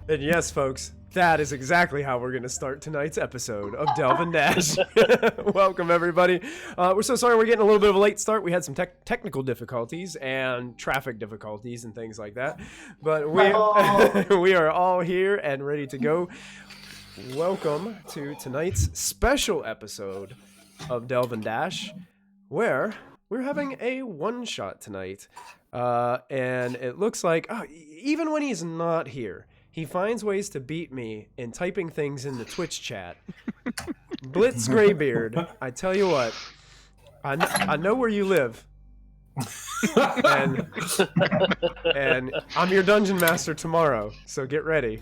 And yes, folks, that is exactly how we're going to start tonight's episode of Delve and Dash. Welcome, everybody. We're so sorry we're getting a little bit of a late start. We had some technical difficulties and traffic difficulties and things like that. But we are all here and ready to go. Welcome to tonight's special episode of Delve and Dash, where we're having a one-shot tonight. And it looks like, even when he's not here, he finds ways to beat me in typing things in the Twitch chat. Blitz Graybeard, I tell you what, I know where you live. and I'm your dungeon master tomorrow, so get ready.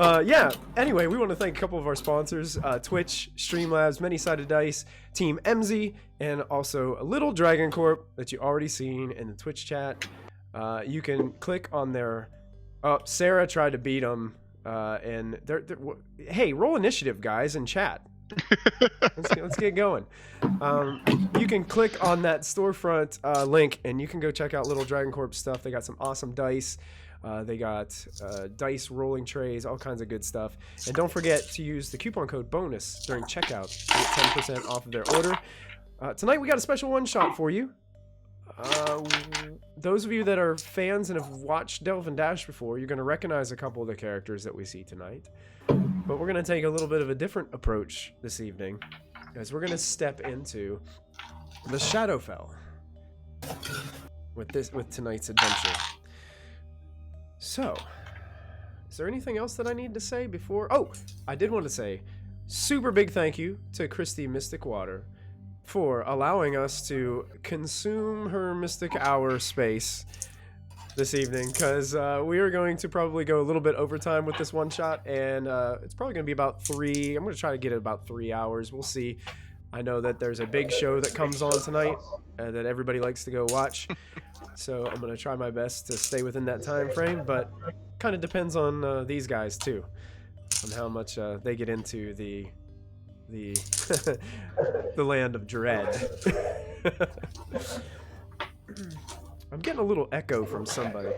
Yeah, anyway, we want to thank a couple of our sponsors, Twitch, Streamlabs, Many-Sided Dice, Team MZ, and also a Little Dragon Corp that you already seen in the Twitch chat. You can click on their... Sarah tried to beat them, and hey, roll initiative, guys, in chat. Let's get going. You can click on that storefront link, and you can go check out Little Dragon Corp stuff. They got some awesome dice. They got dice rolling trays, all kinds of good stuff. And don't forget to use the coupon code BONUS during checkout to get 10% off of their order. Tonight we got a special one-shot for you. Those of you that are fans and have watched Delve and Dash before, you're going to recognize a couple of the characters that we see tonight. But we're going to take a little bit of a different approach this evening, as we're going to step into the Shadowfell with tonight's adventure. So, is there anything else that I need to say before? Oh, I did want to say super big thank you to Christy Mystic Water for allowing us to consume her Mystic Hour space this evening, because we are going to probably go a little bit overtime with this one shot, and it's probably going to be about 3. I'm going to try to get it about 3 hours. We'll see. I know that there's a big show that comes on tonight that everybody likes to go watch, so I'm going to try my best to stay within that time frame, but kind of depends on these guys too, on how much they get into the the land of dread. I'm getting a little echo from somebody.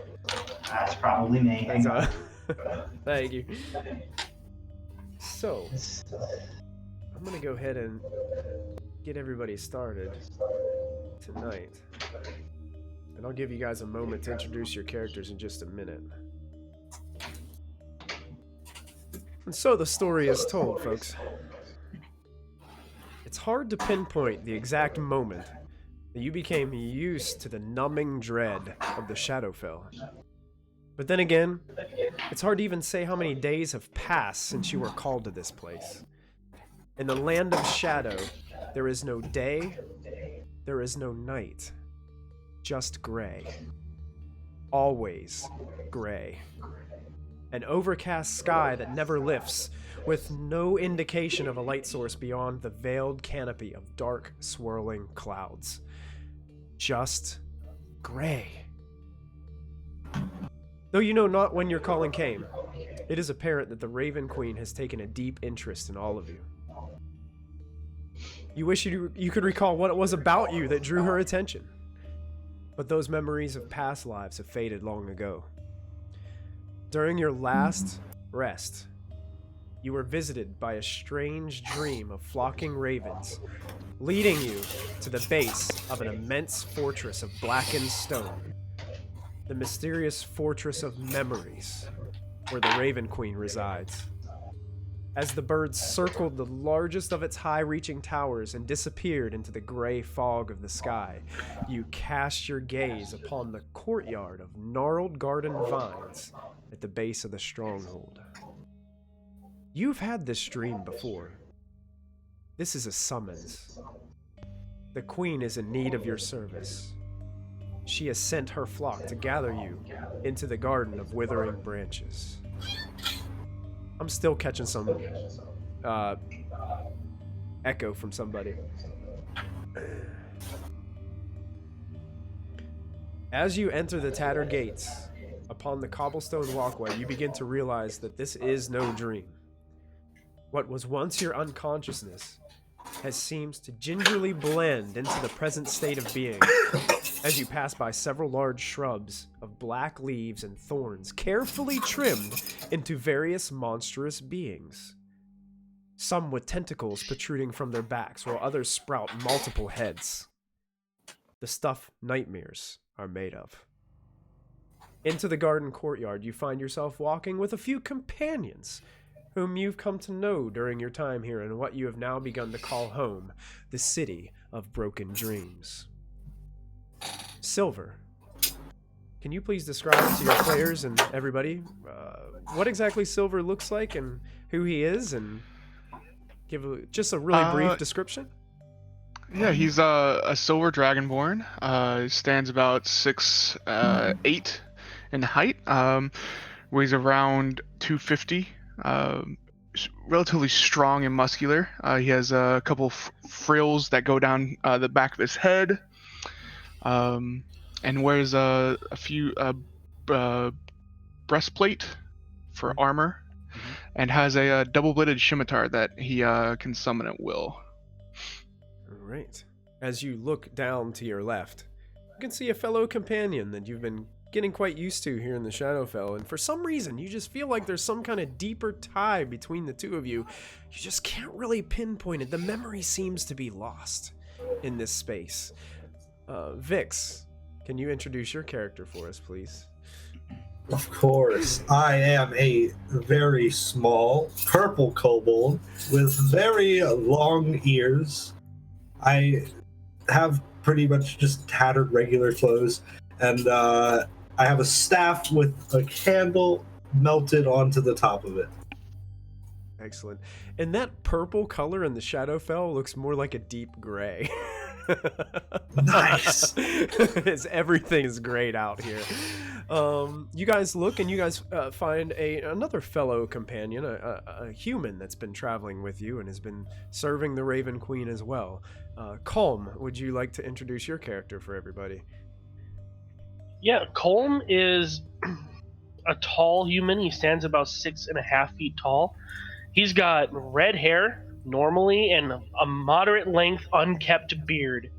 That's probably me. Thank you. So, I'm gonna go ahead and get everybody started tonight. And I'll give you guys a moment to introduce your characters in just a minute. And so the story is told, folks. It's hard to pinpoint the exact moment that you became used to the numbing dread of the Shadowfell. But then again, it's hard to even say how many days have passed since you were called to this place. In the land of shadow, there is no day, there is no night, just gray. Always gray. An overcast sky that never lifts, with no indication of a light source beyond the veiled canopy of dark, swirling clouds. Just gray. Though you know not when your calling came, it is apparent that the Raven Queen has taken a deep interest in all of you. You wish you could recall what it was about you that drew her attention, but those memories of past lives have faded long ago. During your last rest, you were visited by a strange dream of flocking ravens, leading you to the base of an immense fortress of blackened stone, the mysterious fortress of memories, where the Raven Queen resides. As the birds circled the largest of its high-reaching towers and disappeared into the gray fog of the sky, you cast your gaze upon the courtyard of gnarled garden vines at the base of the stronghold. You've had this dream before. This is a summons. The Queen is in need of your service. She has sent her flock to gather you into the Garden of Withering Branches. I'm still catching some echo from somebody. As you enter the tattered gates, upon the cobblestone walkway, you begin to realize that this is no dream. What was once your unconsciousness has seems to gingerly blend into the present state of being as you pass by several large shrubs of black leaves and thorns carefully trimmed into various monstrous beings. Some with tentacles protruding from their backs, while others sprout multiple heads. The stuff nightmares are made of. Into the garden courtyard, you find yourself walking with a few companions whom you've come to know during your time here in what you have now begun to call home, the city of broken dreams. Silver, can you please describe to your players and everybody what exactly Silver looks like and who he is, and give just a really brief description? Yeah, he's a silver dragonborn. Stands about 6'8" in height. Weighs around 250. Relatively strong and muscular. He has a couple frills that go down the back of his head. And wears a few breastplate for armor, and has a double-bladed scimitar that he can summon at will. All right. As you look down to your left, you can see a fellow companion that you've been getting quite used to here in the Shadowfell, and for some reason you just feel like there's some kind of deeper tie between the two of you. You just can't really pinpoint it. The memory seems to be lost in this space. Vix, can you introduce your character for us, please? Of course. I am a very small purple kobold with very long ears. I have pretty much just tattered regular clothes, and I have a staff with a candle melted onto the top of it. Excellent. And that purple color in the Shadowfell looks more like a deep gray. Nice. As everything is grayed out here. You guys look, and you guys find another fellow companion, a human that's been traveling with you and has been serving the Raven Queen as well. Calm, would you like to introduce your character for everybody? Yeah, Colm is a tall human. He stands about 6.5 feet tall. He's got red hair normally and a moderate length unkept beard.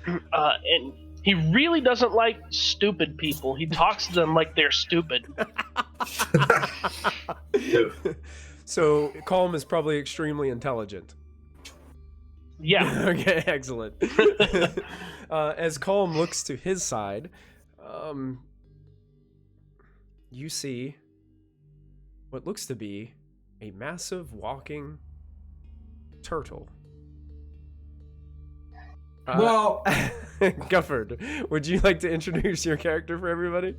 And he really doesn't like stupid people. He talks to them like they're stupid. So Calm is probably extremely intelligent. Yeah. Okay, excellent. As Calm looks to his side, you see what looks to be a massive walking turtle. Well, Gufford, would you like to introduce your character for everybody?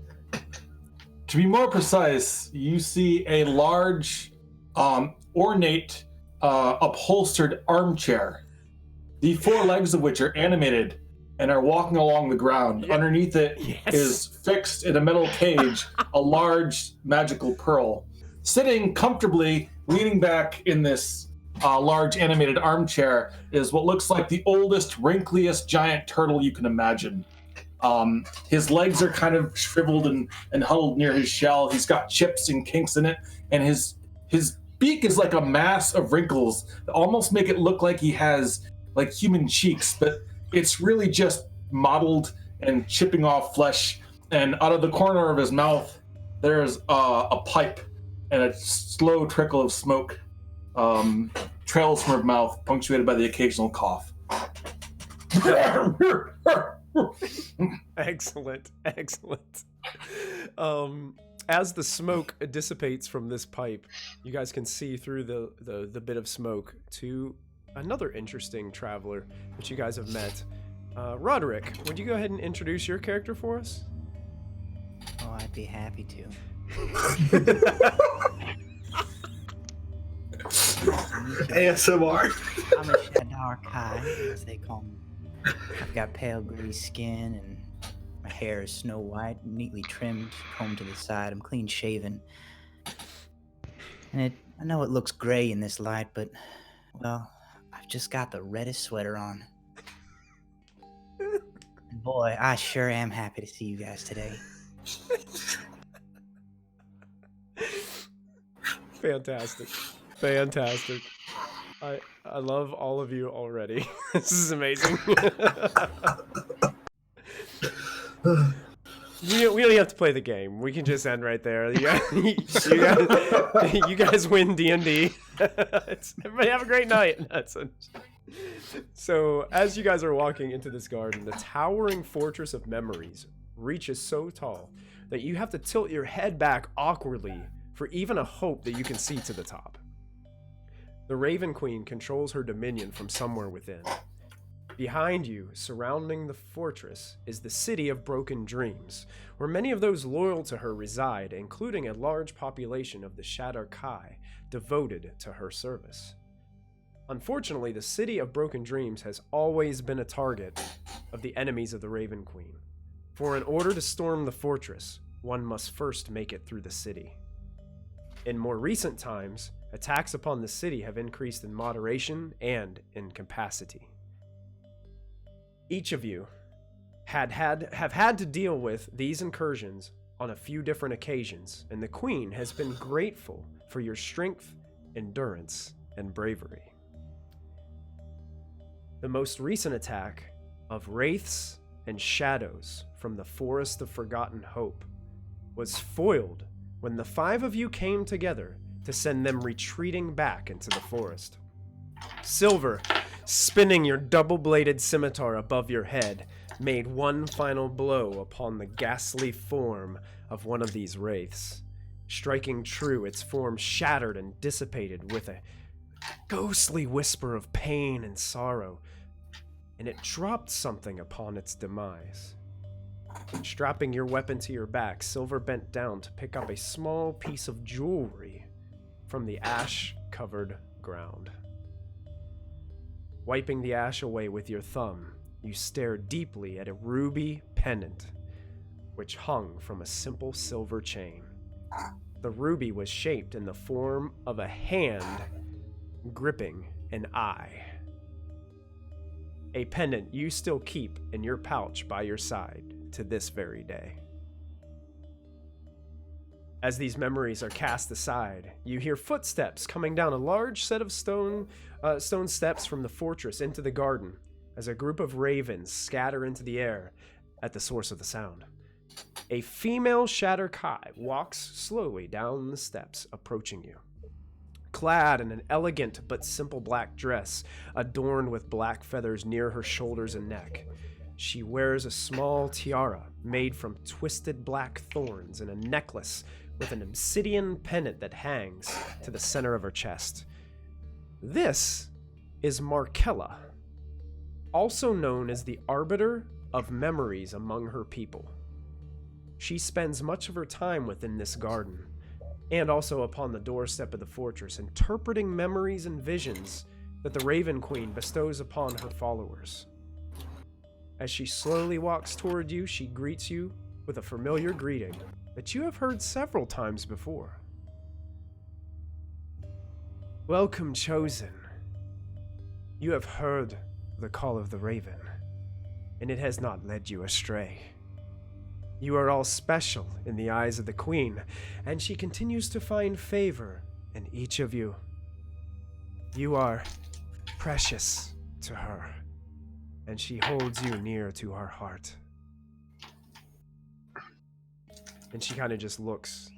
to be more precise, you see a large, ornate, upholstered armchair, the four legs of which are animated and are walking along the ground. Yeah. Underneath it is fixed in a metal cage a large magical pearl. Sitting comfortably, leaning back in this large animated armchair is what looks like the oldest, wrinkliest giant turtle you can imagine. His legs are kind of shriveled and huddled near his shell. He's got chips and kinks in it, and his beak is like a mass of wrinkles that almost make it look like he has like human cheeks, but it's really just mottled and chipping off flesh. And out of the corner of his mouth, there's a pipe and a slow trickle of smoke trails from her mouth, punctuated by the occasional cough. Excellent. As the smoke dissipates from this pipe, you guys can see through the bit of smoke to another interesting traveler that you guys have met. Roderick, would you go ahead and introduce your character for us? Oh, I'd be happy to. ASMR. I'm a Shadar Kai, as they call me. I've got pale gray skin, and my hair is snow white, neatly trimmed, combed to the side. I'm clean shaven. And I know it looks gray in this light, but, well, I've just got the reddest sweater on. And boy, I sure am happy to see you guys today. Fantastic. I love all of you already. This is amazing. We don't even have to play the game. We can just end right there. You guys win D&D. Everybody have a great night. So, as you guys are walking into this garden, the towering fortress of memories reaches so tall that you have to tilt your head back awkwardly for even a hope that you can see to the top. The Raven Queen controls her dominion from somewhere within. Behind you, surrounding the fortress, is the city of Broken Dreams, where many of those loyal to her reside, including a large population of the Shatter Kai devoted to her service. Unfortunately, the city of Broken Dreams has always been a target of the enemies of the Raven Queen. For in order to storm the fortress, one must first make it through the city. In more recent times, attacks upon the city have increased in moderation and in capacity. Each of you have had to deal with these incursions on a few different occasions, and the Queen has been grateful for your strength, endurance, and bravery. The most recent attack of wraiths and shadows from the Forest of Forgotten Hope was foiled when the 5 of you came together to send them retreating back into the forest. Silver, spinning your double-bladed scimitar above your head, made one final blow upon the ghastly form of one of these wraiths. Striking true, its form shattered and dissipated with a ghostly whisper of pain and sorrow, and it dropped something upon its demise. Strapping your weapon to your back, Silver bent down to pick up a small piece of jewelry from the ash-covered ground. Wiping the ash away with your thumb, you stared deeply at a ruby pendant, which hung from a simple silver chain. The ruby was shaped in the form of a hand gripping an eye. A pendant you still keep in your pouch by your side to this very day. As these memories are cast aside, you hear footsteps coming down a large set of stone steps from the fortress into the garden as a group of ravens scatter into the air at the source of the sound. A female Shatter Kai walks slowly down the steps, approaching you. Clad in an elegant but simple black dress, adorned with black feathers near her shoulders and neck, she wears a small tiara made from twisted black thorns and a necklace with an obsidian pendant that hangs to the center of her chest. This is Markella, also known as the Arbiter of Memories among her people. She spends much of her time within this garden, and also upon the doorstep of the fortress, interpreting memories and visions that the Raven Queen bestows upon her followers. As she slowly walks toward you, she greets you with a familiar greeting that you have heard several times before. Welcome, Chosen. You have heard the call of the Raven, and it has not led you astray. You are all special in the eyes of the Queen, and she continues to find favor in each of you. You are precious to her, and she holds you near to her heart. And she kind of just looks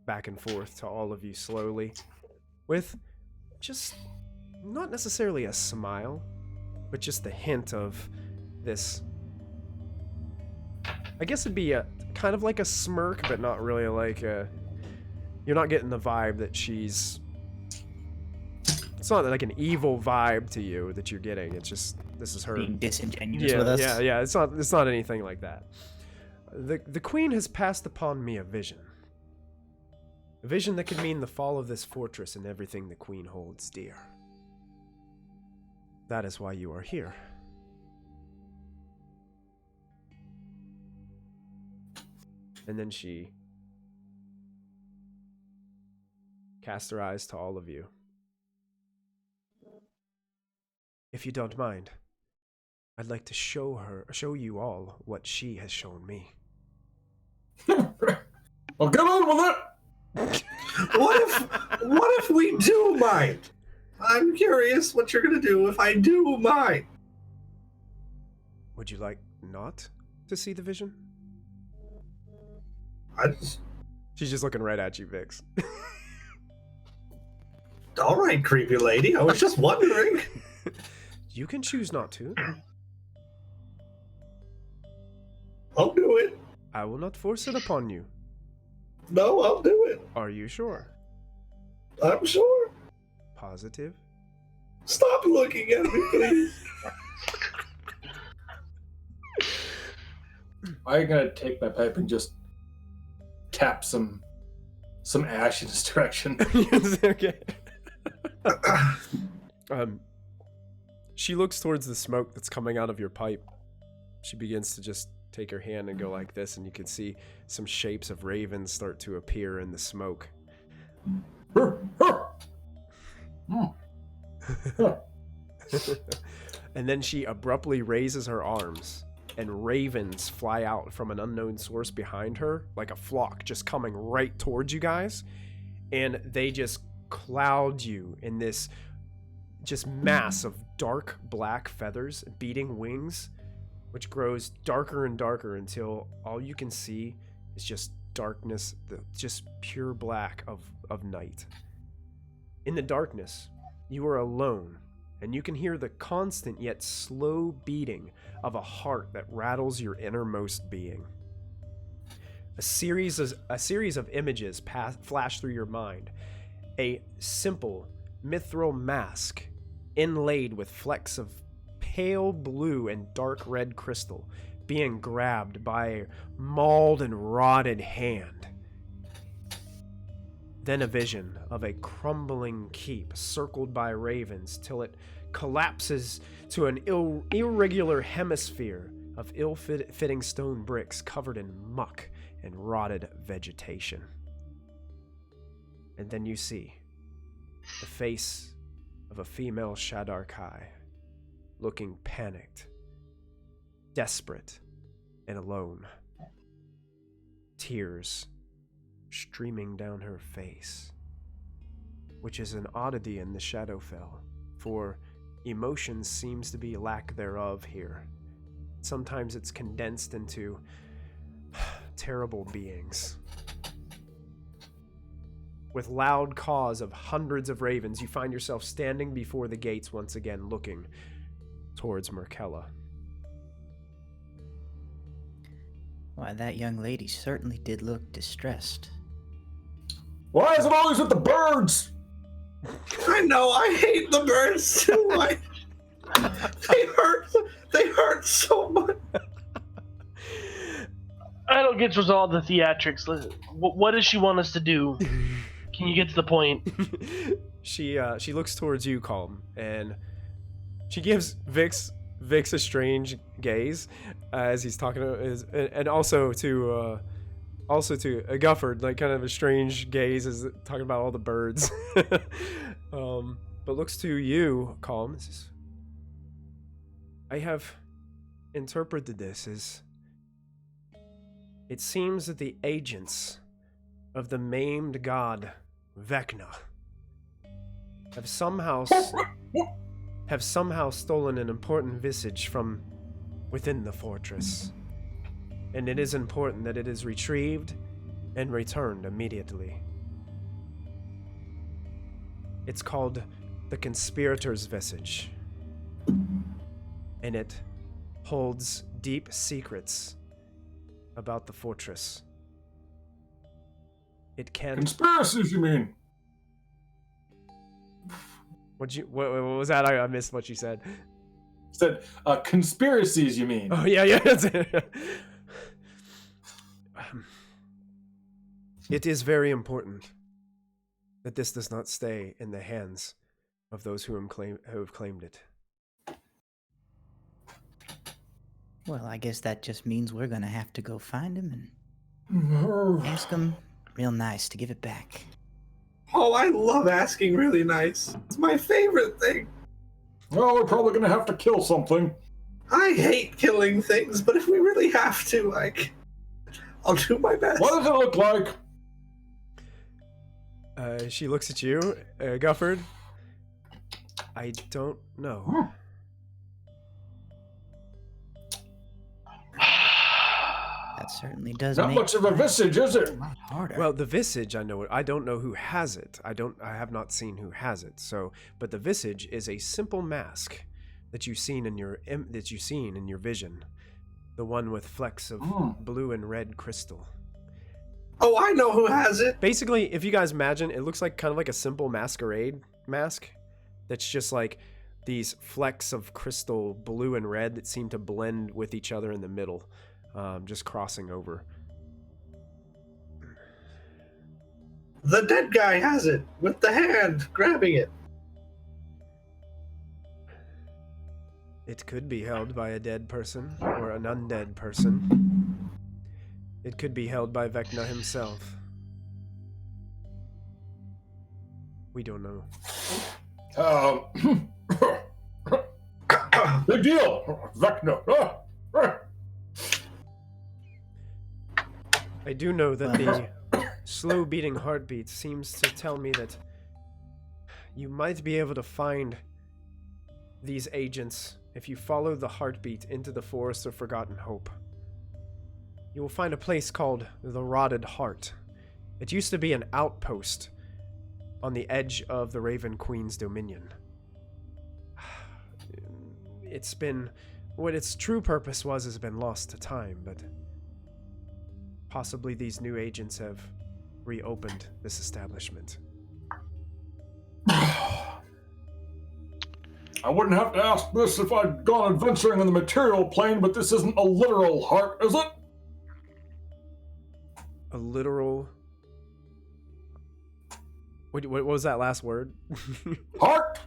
back and forth to all of you slowly, with just not necessarily a smile, but just the hint of this. I guess it'd be a kind of like a smirk, but not really like a. You're not getting the vibe that she's. It's not like an evil vibe to you that you're getting. It's just this is her being disingenuous with us. Yeah. It's not anything like that. The Queen has passed upon me a vision. A vision that could mean the fall of this fortress and everything the Queen holds dear. That is why you are here. And then she cast her eyes to all of you. If you don't mind, I'd like to show you all what she has shown me. Well, get on with it. What if we do mind? I'm curious what you're gonna do if I do mine. Would you like not to see the vision? She's just looking right at you, Vix. All right, creepy lady. I was just wondering. You can choose not to. I'll do it. I will not force it upon you. No, I'll do it. Are you sure? I'm sure. Positive? Stop looking at me, please. I'm gonna take my pipe and just tap some ash in his direction. Okay. She looks towards the smoke that's coming out of your pipe. She begins to just take her hand and go like this, and you can see some shapes of ravens start to appear in the smoke. And then she abruptly raises her arms, and ravens fly out from an unknown source behind her, like a flock, just coming right towards you guys. And they just cloud you in this just mass of dark black feathers, beating wings, which grows darker and darker until all you can see is just darkness, just pure black of night. In the darkness, you are alone, and you can hear the constant yet slow beating of a heart that rattles your innermost being. A series of images flash through your mind. A simple mithril mask inlaid with flecks of pale blue and dark red crystal being grabbed by a mauled and rotted hand. Then a vision of a crumbling keep circled by ravens till it collapses to an irregular hemisphere of ill-fitting stone bricks covered in muck and rotted vegetation. And then you see the face of a female Shadar Kai, looking panicked, desperate, and alone. Tears streaming down her face, which is an oddity in the Shadowfell, for emotion seems to be lack thereof here. Sometimes it's condensed into terrible beings. With loud caws of hundreds of ravens, you find yourself standing before the gates once again, looking towards Merkella. Why, that young lady certainly did look distressed. Why is it always with the birds? I know, I hate the birds too. They hurt so much. I don't get through all the theatrics. What does she want us to do? Can you get to the point? She looks towards you, Calm, and she gives Vix a strange gaze as he's talking to and also to Gufford, like kind of a strange gaze as talking about all the birds. But looks to you, Calm. I have interpreted this as it seems that the agents of the maimed god Vecna have somehow stolen an important visage from within the fortress, and it is important that it is retrieved and returned immediately. It's called the Conspirator's Visage, and it holds deep secrets about the fortress. It can't... Conspiracies, you mean? What was that? I missed what you said. Said conspiracies, you mean? Oh yeah, that's it. It is very important that this does not stay in the hands of those who have claimed it. Well, I guess that just means we're gonna have to go find him and ask him real nice to give it back. Oh, I love asking really nice. It's my favorite thing. Well, we're probably gonna have to kill something. I hate killing things, but if we really have to, I'll do my best. What does it look like? She looks at you, Gufford. I don't know. That certainly does Not make much of a visage, is it? a lot harder. Well, the visage, I know it. I don't know who has it. I have not seen who has it. So, but the visage is a simple mask that you've seen in your vision, the one with flecks of blue and red crystal. Oh, I know who has it. Basically, if you guys imagine, it looks like kind of like a simple masquerade mask that's just like these flecks of crystal blue and red that seem to blend with each other in the middle, just crossing over. The dead guy has it with the hand grabbing it. It could be held by a dead person or an undead person. It could be held by Vecna himself. We don't know. Big deal, Vecna. I do know that the slow beating heartbeat seems to tell me that you might be able to find these agents if you follow the heartbeat into the Forest of Forgotten Hope. You will find a place called the Rotted Heart. It used to be an outpost on the edge of the Raven Queen's dominion. It's been... what its true purpose was has been lost to time, but possibly these new agents have reopened this establishment. I wouldn't have to ask this if I'd gone adventuring in the material plane, but this isn't a literal heart, is it? A literal... What was that last word? Heart?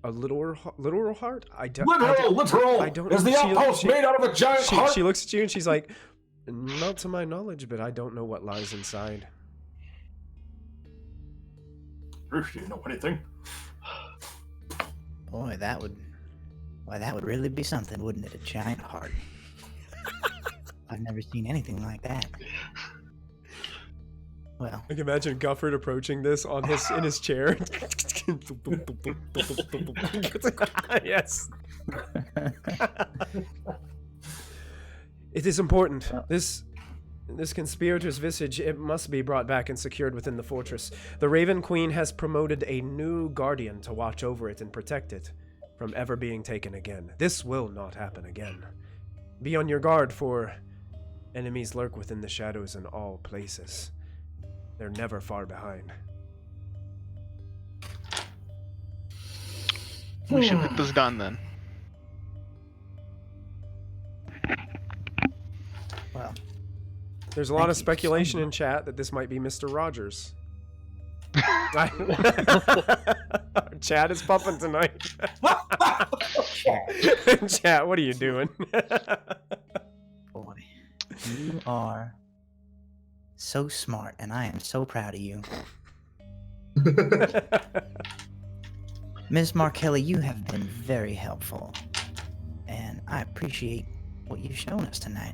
A literal heart? Literal! I don't Is the outpost made out of a giant heart? She looks at you and she's like, not to my knowledge, but I don't know what lies inside. Do you know anything? Boy, that would really be something, wouldn't it? A giant heart. I've never seen anything like that. Well, I can imagine Gufford approaching this in his chair. Yes. It is important. This conspirator's visage, it must be brought back and secured within the fortress. The Raven Queen has promoted a new guardian to watch over it and protect it from ever being taken again. This will not happen again. Be on your guard, for enemies lurk within the shadows in all places. They're never far behind. We should get this done then. well, There's a lot Thank of you so speculation in much. chat that this might be Mr. Rogers. Chat is pumping tonight. Chat, what are you doing? boy, you are so smart, and I am so proud of you. Ms. Markelli, you have been very helpful, and I appreciate what you've shown us tonight.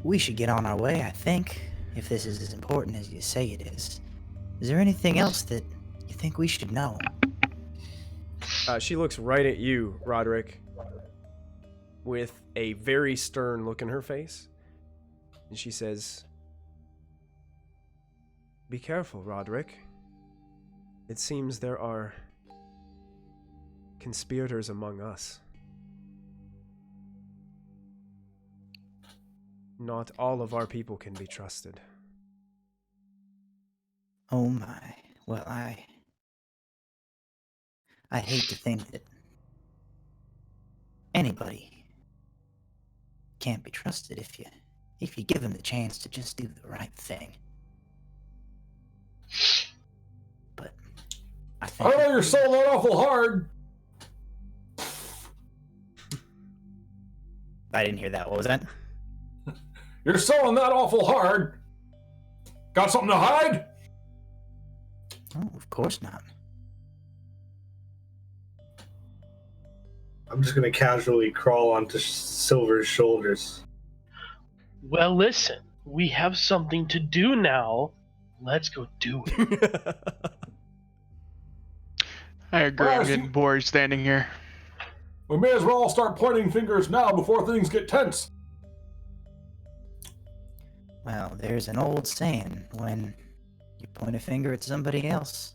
We should get on our way, I think, if this is as important as you say it is. Is there anything else that you think we should know? She looks right at you, Roderick, with a very stern look in her face. And she says, "Be careful, Roderick. It seems there are conspirators among us. Not all of our people can be trusted." Oh my. Well, I hate to think that anybody can't be trusted if you give them the chance to just do the right thing. But I think I know you're selling that awful hard. I didn't hear that. What was that? You're selling that awful hard. Got something to hide? Oh, of course not. I'm just gonna casually crawl onto Silver's shoulders. Well, listen, we have something to do now. Let's go do it. I agree. I'm Well, getting bored standing here. We may as well start pointing fingers now before things get tense. Well, there's an old saying: when you point a finger at somebody else,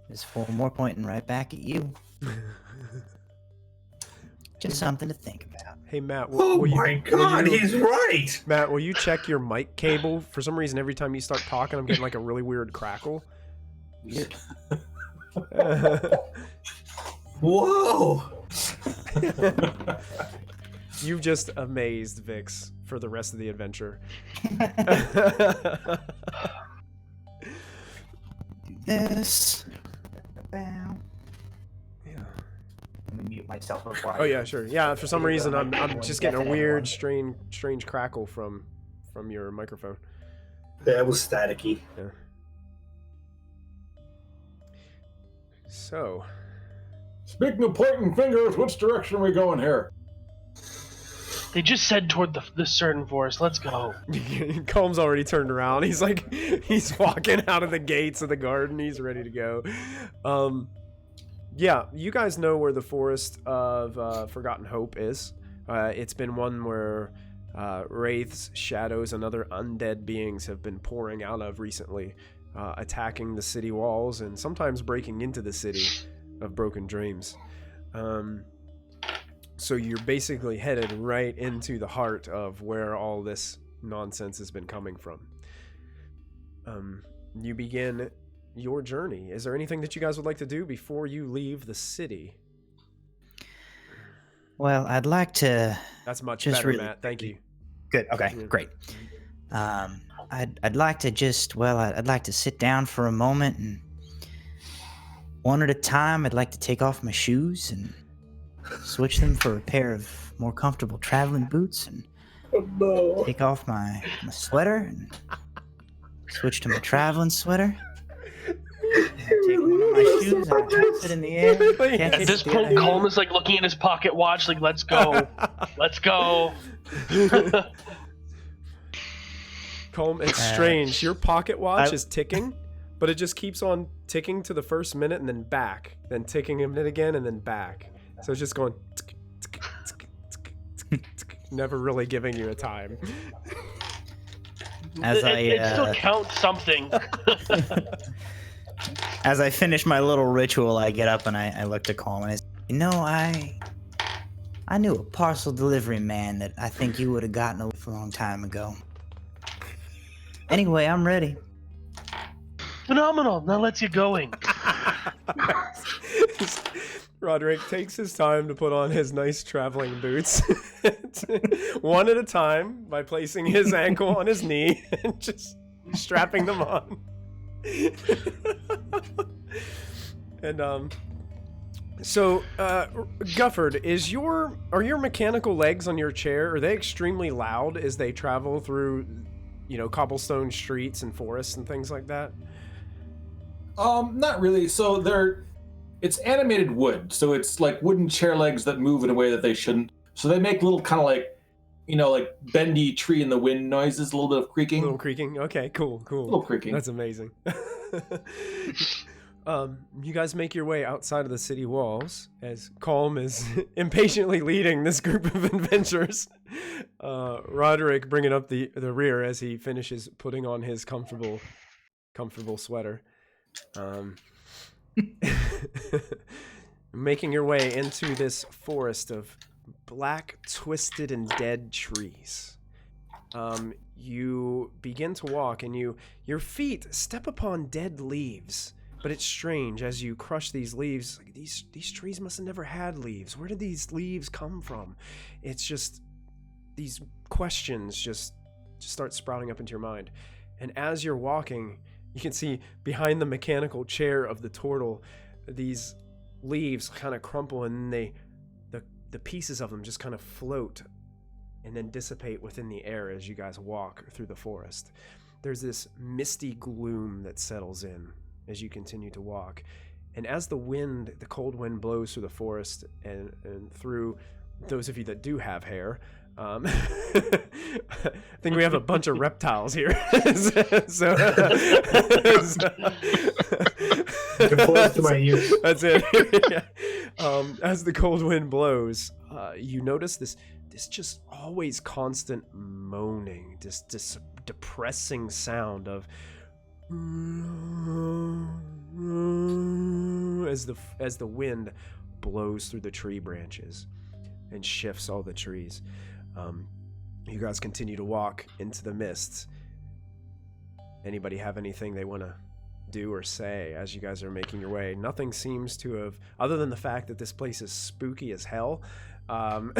there's 4 more pointing right back at you. Just something to think about. Hey Matt, Oh my god, he's right! Matt, will you check your mic cable? For some reason, every time you start talking, I'm getting like a really weird crackle. Whoa! You've just amazed Vix for the rest of the adventure. This. Bow. Yeah. Let me mute myself before Oh yeah, sure. Yeah, for some reason I'm just getting a weird, strange crackle from your microphone. That was staticky. Yeah. So. Speaking of pointing fingers, which direction are we going here? They just said toward the certain forest. Let's go. Combs already turned around. He's walking out of the gates of the garden. He's ready to go. Yeah, you guys know where the Forest of Forgotten Hope is. It's been one where wraiths, shadows, and other undead beings have been pouring out of recently, attacking the city walls and sometimes breaking into the city of Broken Dreams. So you're basically headed right into the heart of where all this nonsense has been coming from. You begin your journey. Is there anything that you guys would like to do before you leave the city? Well, I'd like to. That's much Just better, really Matt. Thank you. Good. Okay. Yeah. Great. I'd like to just. Well, I'd like to sit down for a moment and one at a time. I'd like to take off my shoes and switch them for a pair of more comfortable traveling boots, and take off my sweater and switch to my traveling sweater. Take one of my shoes and toss it in the air. At this point, Colm is like looking at his pocket watch, like, let's go. Let's go. Colm, it's strange. Your pocket watch is ticking, but it just keeps on ticking to the first minute and then back, then ticking a minute again and then back. So it's just going, never really giving you a time. It still counts something. As I finish my little ritual, I get up and I look to Colm and I say, you know, I knew a parcel delivery man that I think you would have gotten a long time ago. Anyway, I'm ready. Phenomenal. Now let's get going. Roderick takes his time to put on his nice traveling boots, one at a time, by placing his ankle on his knee and just strapping them on. And so Gufford, are your mechanical legs on your chair, are they extremely loud as they travel through, cobblestone streets and forests and things like that? Not really. So it's animated wood, so it's like wooden chair legs that move in a way that they shouldn't. So they make little kind of like bendy tree in the wind noises, a little bit of creaking. A little creaking. Okay, cool. A little creaking. That's amazing. You guys make your way outside of the city walls as Colm is impatiently leading this group of adventurers. Roderick bringing up the rear as he finishes putting on his comfortable sweater. Making your way into this forest of black, twisted, and dead trees. You begin to walk, and your feet step upon dead leaves. But it's strange as you crush these leaves. Like these trees must have never had leaves. Where did these leaves come from? It's just these questions just start sprouting up into your mind. And as you're walking, you can see behind the mechanical chair of the turtle, these leaves kind of crumple, and the pieces of them just kind of float and then dissipate within the air as you guys walk through the forest. There's this misty gloom that settles in as you continue to walk. And as the cold wind blows through the forest and through those of you that do have hair, I think we have a bunch of reptiles here. It flows to my ears. That's it. Yeah. As the cold wind blows, you notice this just always constant moaning, this depressing sound of as the wind blows through the tree branches and shifts all the trees. You guys continue to walk into the mist. Anybody have anything they want to do or say as you guys are making your way? Nothing seems to have, other than the fact that this place is spooky as hell. Nothing.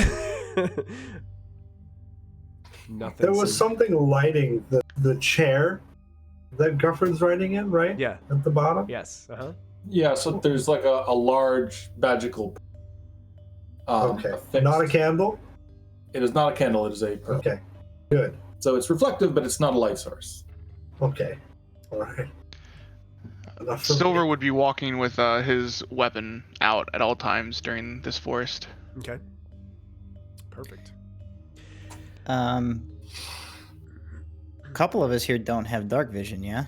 There was something lighting the chair that Gufford's riding in, right? Yeah. At the bottom? Yes. Uh-huh. Yeah, so there's like a large magical. Okay. affixed- Not a candle? It is not a candle. It is a pearl. Okay. Good. So it's reflective, but it's not a light source. Okay. All right. Enough for Silver me. would be walking with his weapon out at all times during this forest. Okay. Perfect. A couple of us here don't have dark vision, yeah?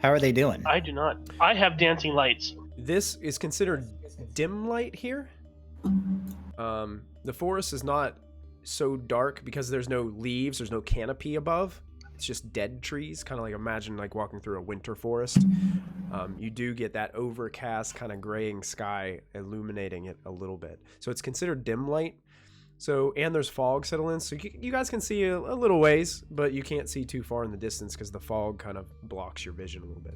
How are they doing? I do not. I have dancing lights. This is considered dim light here. The forest is not so dark because there's no leaves, there's no canopy above. It's just dead trees, kind of like imagine like walking through a winter forest. You do get that overcast kind of graying sky illuminating it a little bit. So it's considered dim light. So, and there's fog settle in, so you guys can see a little ways, but you can't see too far in the distance because the fog kind of blocks your vision a little bit.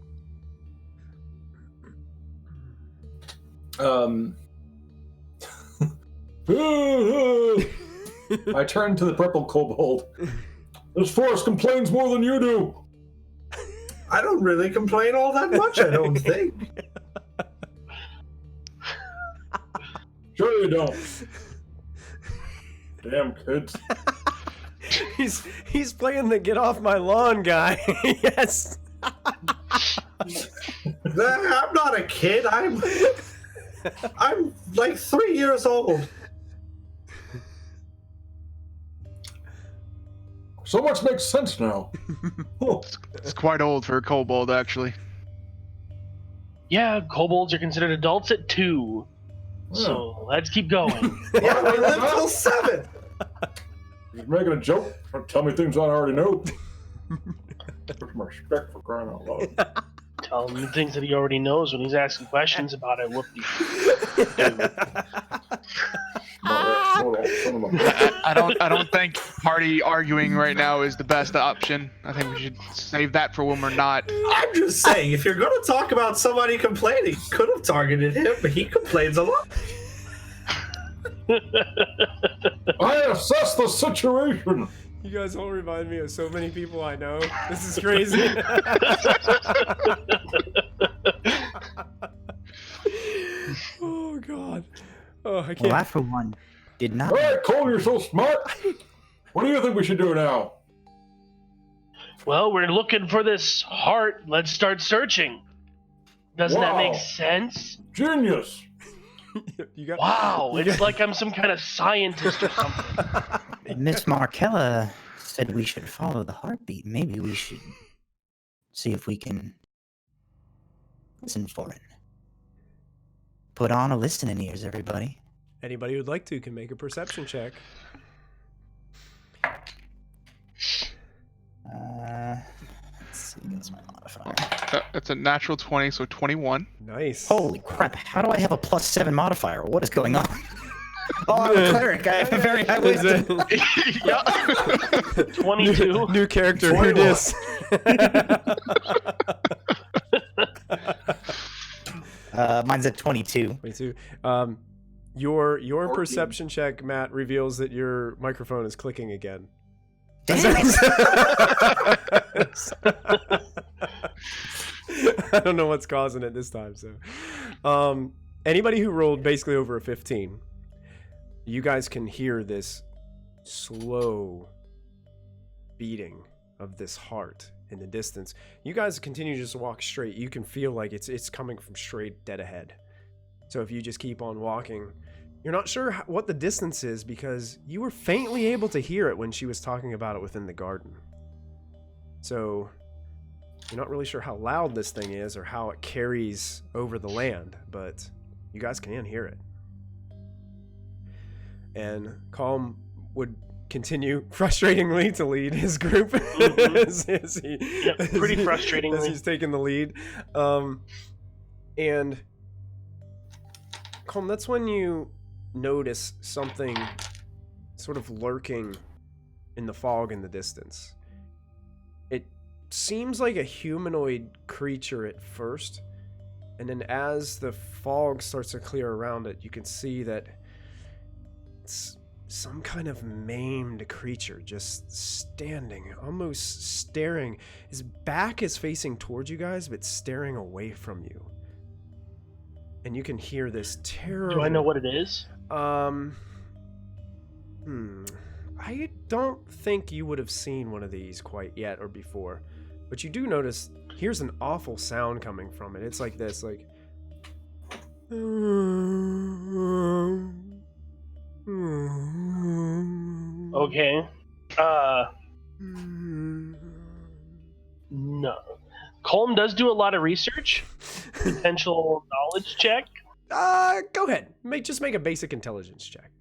I turn to the purple kobold. This forest complains more than you do. I don't really complain all that much, I don't think. Sure you don't. Damn kids. He's playing the get off my lawn guy. Yes. I'm not a kid. I'm like 3 years old. So much makes sense now. It's quite old for a kobold, actually. Yeah, kobolds are considered adults at 2. So let's keep going. Yeah, we live till 7. He's making a joke. Don't tell me things I already know. Put my respect for crying out loud. Tell him the things that he already knows when he's asking questions about it. Whoopie. I don't think party arguing right now is the best option. I think we should save that for when we're not. I'm just saying, if you're going to talk about somebody complaining, could have targeted him, but he complains a lot. I assess the situation. You guys all remind me of so many people I know. This is crazy. Oh God. Oh, I can't. Well, I, for one, did not. All right, Cole, you're so smart. What do you think we should do now? Well, we're looking for this heart. Let's start searching. Doesn't that make Wow. sense? Genius. You got. Wow, you it's got- like I'm some kind of scientist or something. Miss Markella said we should follow the heartbeat. Maybe we should see if we can listen for it. Put on a listening ears, everybody. Anybody who'd like to can make a perception check. Let's see, what's my modifier? That's a natural 20, so 21. Nice. Holy crap, how do I have a +7 modifier? What is going on? Oh, I'm a cleric. I have a very high Is wisdom. it- 22. New character. Who 21. dis? Mine's at 22. 22. Your 14. perception check, Matt, reveals that your microphone is clicking again. Damn it! I don't know what's causing it this time. So, anybody who rolled basically over a 15, you guys can hear this slow beating of this heart in the distance. You guys continue to just walk straight. You can feel like it's coming from straight dead ahead. So if you just keep on walking, you're not sure what the distance is because you were faintly able to hear it when she was talking about it within the garden. So You're not really sure how loud this thing is or how it carries over the land, but you guys can hear it. And Calm would continue frustratingly to lead his group as he, pretty frustratingly. as he's taking the lead. And Calm, that's when you notice something sort of lurking in the fog in the distance. It seems like a humanoid creature at first, and then as the fog starts to clear around it, you can see that it's some kind of maimed creature just standing, almost staring. His back is facing towards you guys, but staring away from you. And you can hear this terrible... Do I know what it is? I don't think you would have seen one of these quite yet or before. But you do notice, here's an awful sound coming from it. It's like this, like... Okay. No. Colm does do a lot of research. Potential knowledge check. Go ahead. Just make a basic intelligence check.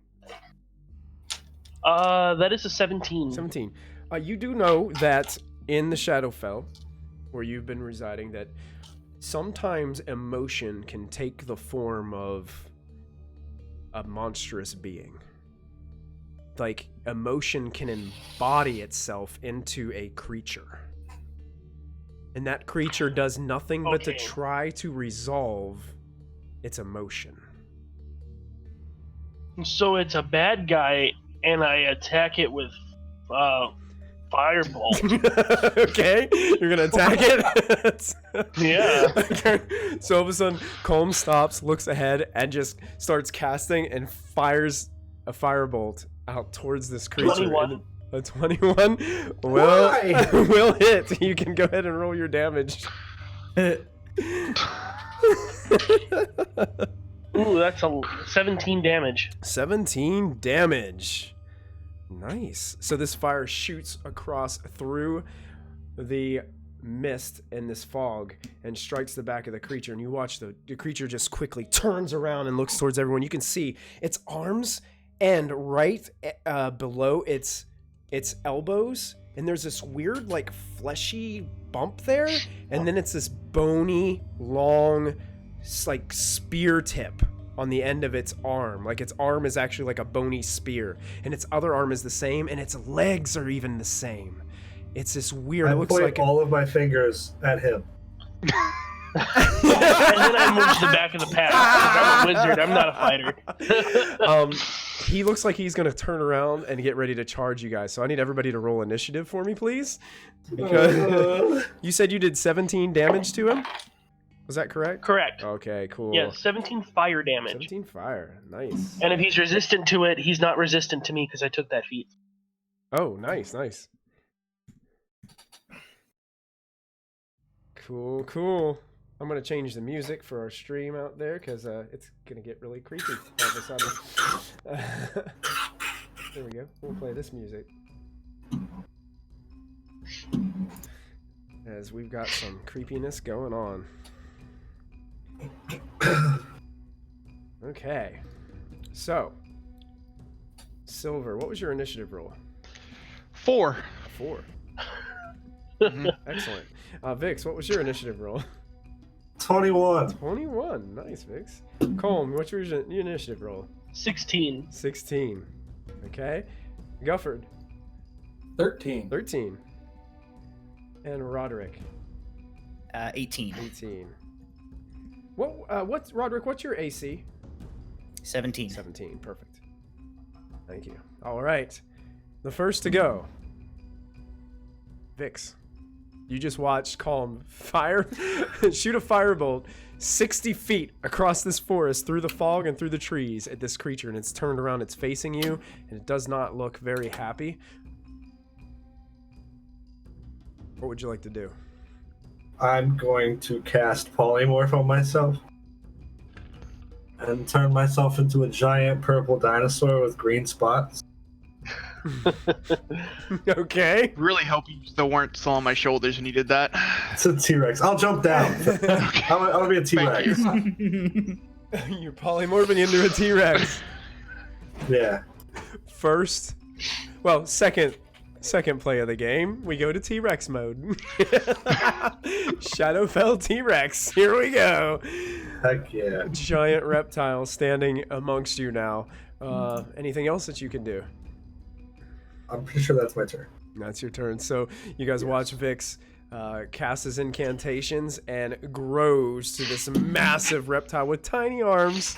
That is a 17. 17. You do know that in the Shadowfell, where you've been residing, that sometimes emotion can take the form of a monstrous being. Like, emotion can embody itself into a creature. And that creature does nothing but to try to resolve its emotion. So it's a bad guy, and I attack it with firebolt. Okay, you're gonna attack it? Yeah. Okay. So all of a sudden, Colm stops, looks ahead, and just starts casting and fires a firebolt out towards this creature. 21. A 21 will hit. You can go ahead and roll your damage. Ooh, that's a 17 damage. 17 damage. Nice. So this fire shoots across through the mist and this fog and strikes the back of the creature, and you watch the creature just quickly turns around and looks towards everyone. You can see its arms and right below its elbows, and there's this weird like fleshy bump there, and then it's this bony long like spear tip on the end of its arm. Like its arm is actually like a bony spear, and its other arm is the same, and its legs are even the same. It's this weird. I it looks point like all of my fingers at him. And then I move to the back of the pack. I'm a wizard. I'm not a fighter. He looks like he's gonna turn around and get ready to charge you guys. So I need everybody to roll initiative for me, please. Because you said you did 17 damage to him. Was that correct? Correct. Okay, cool. Yeah, 17 fire damage. 17 fire. Nice. And if he's resistant to it, he's not resistant to me because I took that feat. Oh, nice. Cool. I'm going to change the music for our stream out there because it's going to get really creepy all of a sudden. There we go. We'll play this music. As we've got some creepiness going on. Okay. So, Silver, what was your initiative roll? 4. 4. Mhm. Excellent. Vix, what was your initiative roll? 21. 21. Nice, Vix. Colm, what's your initiative roll? 16. 16. Okay. Gufford. 13. 13. And Roderick. 18. 18. What's Roderick? What's your AC? 17. 17. Perfect. Thank you. All right. The first to go. Vix. You just watched Calm shoot a firebolt 60 feet across this forest through the fog and through the trees at this creature, and it's turned around, it's facing you, and it does not look very happy. What would you like to do? I'm going to cast polymorph on myself and turn myself into a giant purple dinosaur with green spots. Okay. Really hope you still weren't still on my shoulders when you did that. It's a T-Rex. I'll jump down. I want to be a T-Rex. You're polymorphing into a T-Rex. Yeah. Second play of the game, we go to T-Rex mode. Shadowfell T-Rex. Here we go. Heck yeah. Giant reptile standing amongst you now. Anything else that you can do? I'm pretty sure that's my turn. That's your turn. So you guys watch Vix cast his incantations and grows to this massive reptile with tiny arms.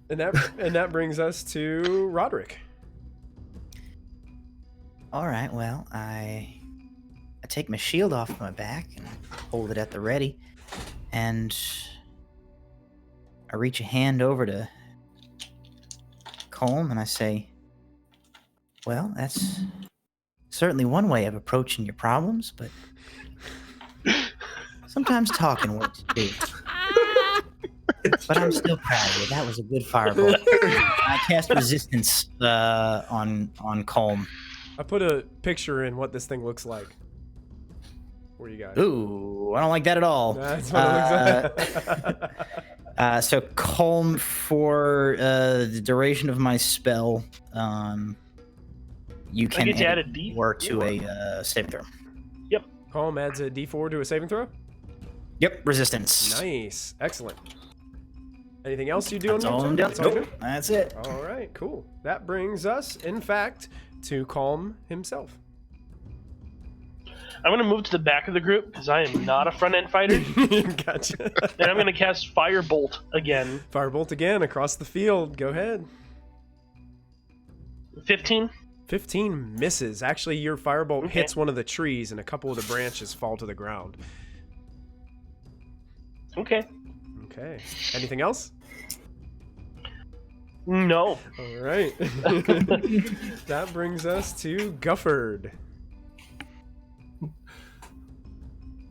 And that brings us to Roderick. All right, well, I take my shield off my back and hold it at the ready, and I reach a hand over to Colm and I say, well, that's certainly one way of approaching your problems, but sometimes talking works too. But I'm still proud of you. That was a good firebolt. I cast resistance on Colm. I put a picture in what this thing looks like. Where you guys? Ooh, I don't like that at all. That's what it looks like. So Colm, for the duration of my spell, you can get to add a add D4 or to a saving throw. Colm adds a D4 to a saving throw. Yep, resistance. Nice, excellent. Anything else you do That's on all your I'm turn? doing. That's all you Nope, that's it. do? All right, cool. That brings us, in fact, to Colm himself. I'm going to move to the back of the group because I am not a front end fighter. Gotcha. And I'm going to cast Firebolt again. Firebolt again across the field. Go ahead. 15. 15 misses. Actually, your firebolt Okay. hits one of the trees and a couple of the branches fall to the ground. Okay. Okay. Anything else? No. All right. That brings us to Gufford.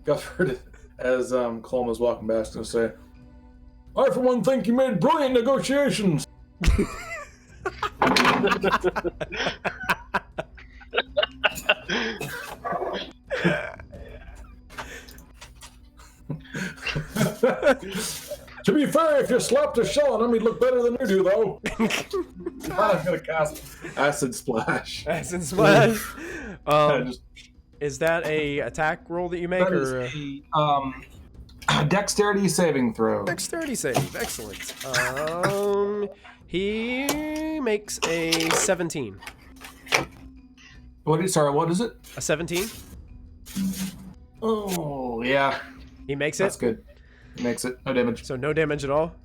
Gufford, as Colm is walking past, is going to say, I, for one, think you made brilliant negotiations. To be fair, if you slapped a shell on him, he'd look better than you do, though. I'm going to cast Acid Splash. Acid Splash. Just- Is that a attack roll that you make, That or is a dexterity saving throw. dexterity save? Excellent. He makes a 17. What is it? A 17. Oh, yeah. He makes it. That's good. He makes it. No damage. So no damage at all.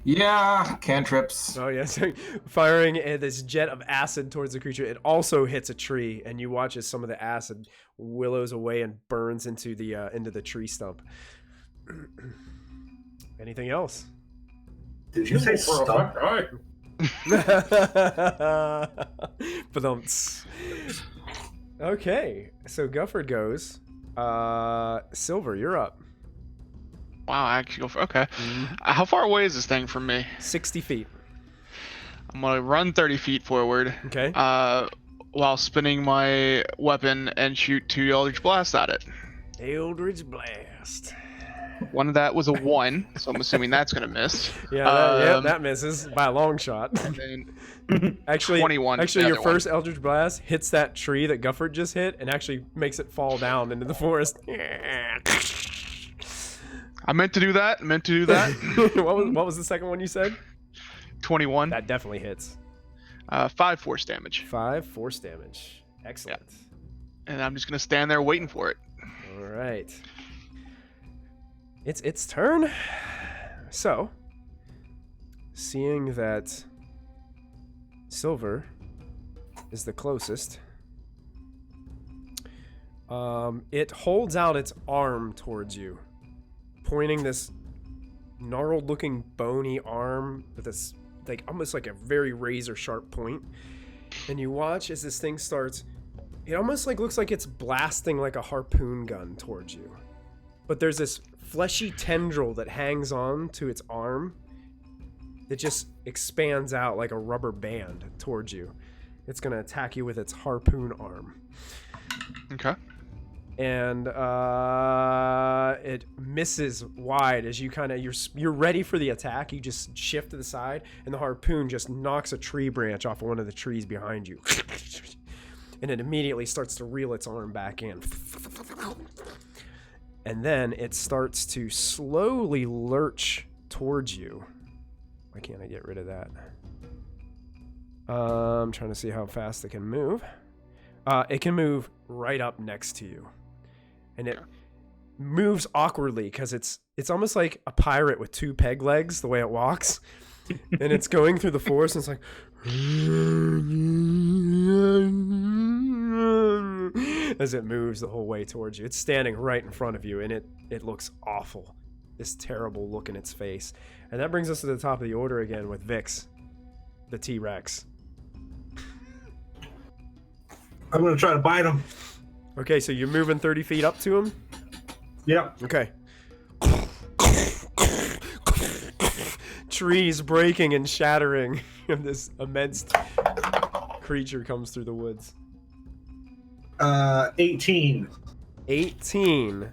Yeah, cantrips. Oh yeah, so firing this jet of acid towards the creature, it also hits a tree, and you watch as some of the acid willows away and burns into the tree stump. Anything else? Did you say For a stump? fact, aye. Ba-dumts. Okay, so Gufford goes. Silver, you're up. Wow, I actually go for okay. How far away is this thing from me? 60 feet. I'm gonna run 30 feet forward. Okay. While spinning my weapon and shoot 2 Eldritch Blasts at it. Eldritch Blast. One of that was a 1, so I'm assuming that's gonna miss. Yeah, that misses by a long shot. And then Actually, 21 Actually, the your other one. first Eldritch Blast hits that tree that Gufford just hit, and actually makes it fall down into the forest. I meant to do that. what was the second one you said? 21. That definitely hits. 5 force damage. 5 force damage. Excellent. And I'm just gonna stand there waiting for it. All right. It's its turn. So, seeing that Silver is the closest, it holds out its arm towards you, pointing this gnarled-looking bony arm with this, like, almost like a very razor-sharp point. And you watch as this thing starts. It almost like looks like it's blasting like a harpoon gun towards you. But there's this fleshy tendril that hangs on to its arm. that just expands out like a rubber band towards you. It's going to attack you with its harpoon arm. Okay. And it misses wide as you kind of you're ready for the attack. You just shift to the side, and the harpoon just knocks a tree branch off of one of the trees behind you, and it immediately starts to reel its arm back in. And then it starts to slowly lurch towards you. Why can't I get rid of that? I'm trying to see how fast it can move. It can move right up next to you. And it moves awkwardly because it's almost like a pirate with two peg legs, the way it walks. And it's going through the forest, and it's like... as it moves the whole way towards you. It's standing right in front of you, and it looks awful. This terrible look in its face. And that brings us to the top of the order again with Vix, the T-Rex. I'm gonna try to bite him. Okay, so you're moving 30 feet up to him? Yep. Okay. Trees breaking and shattering, and this immense creature comes through the woods. 18. 18.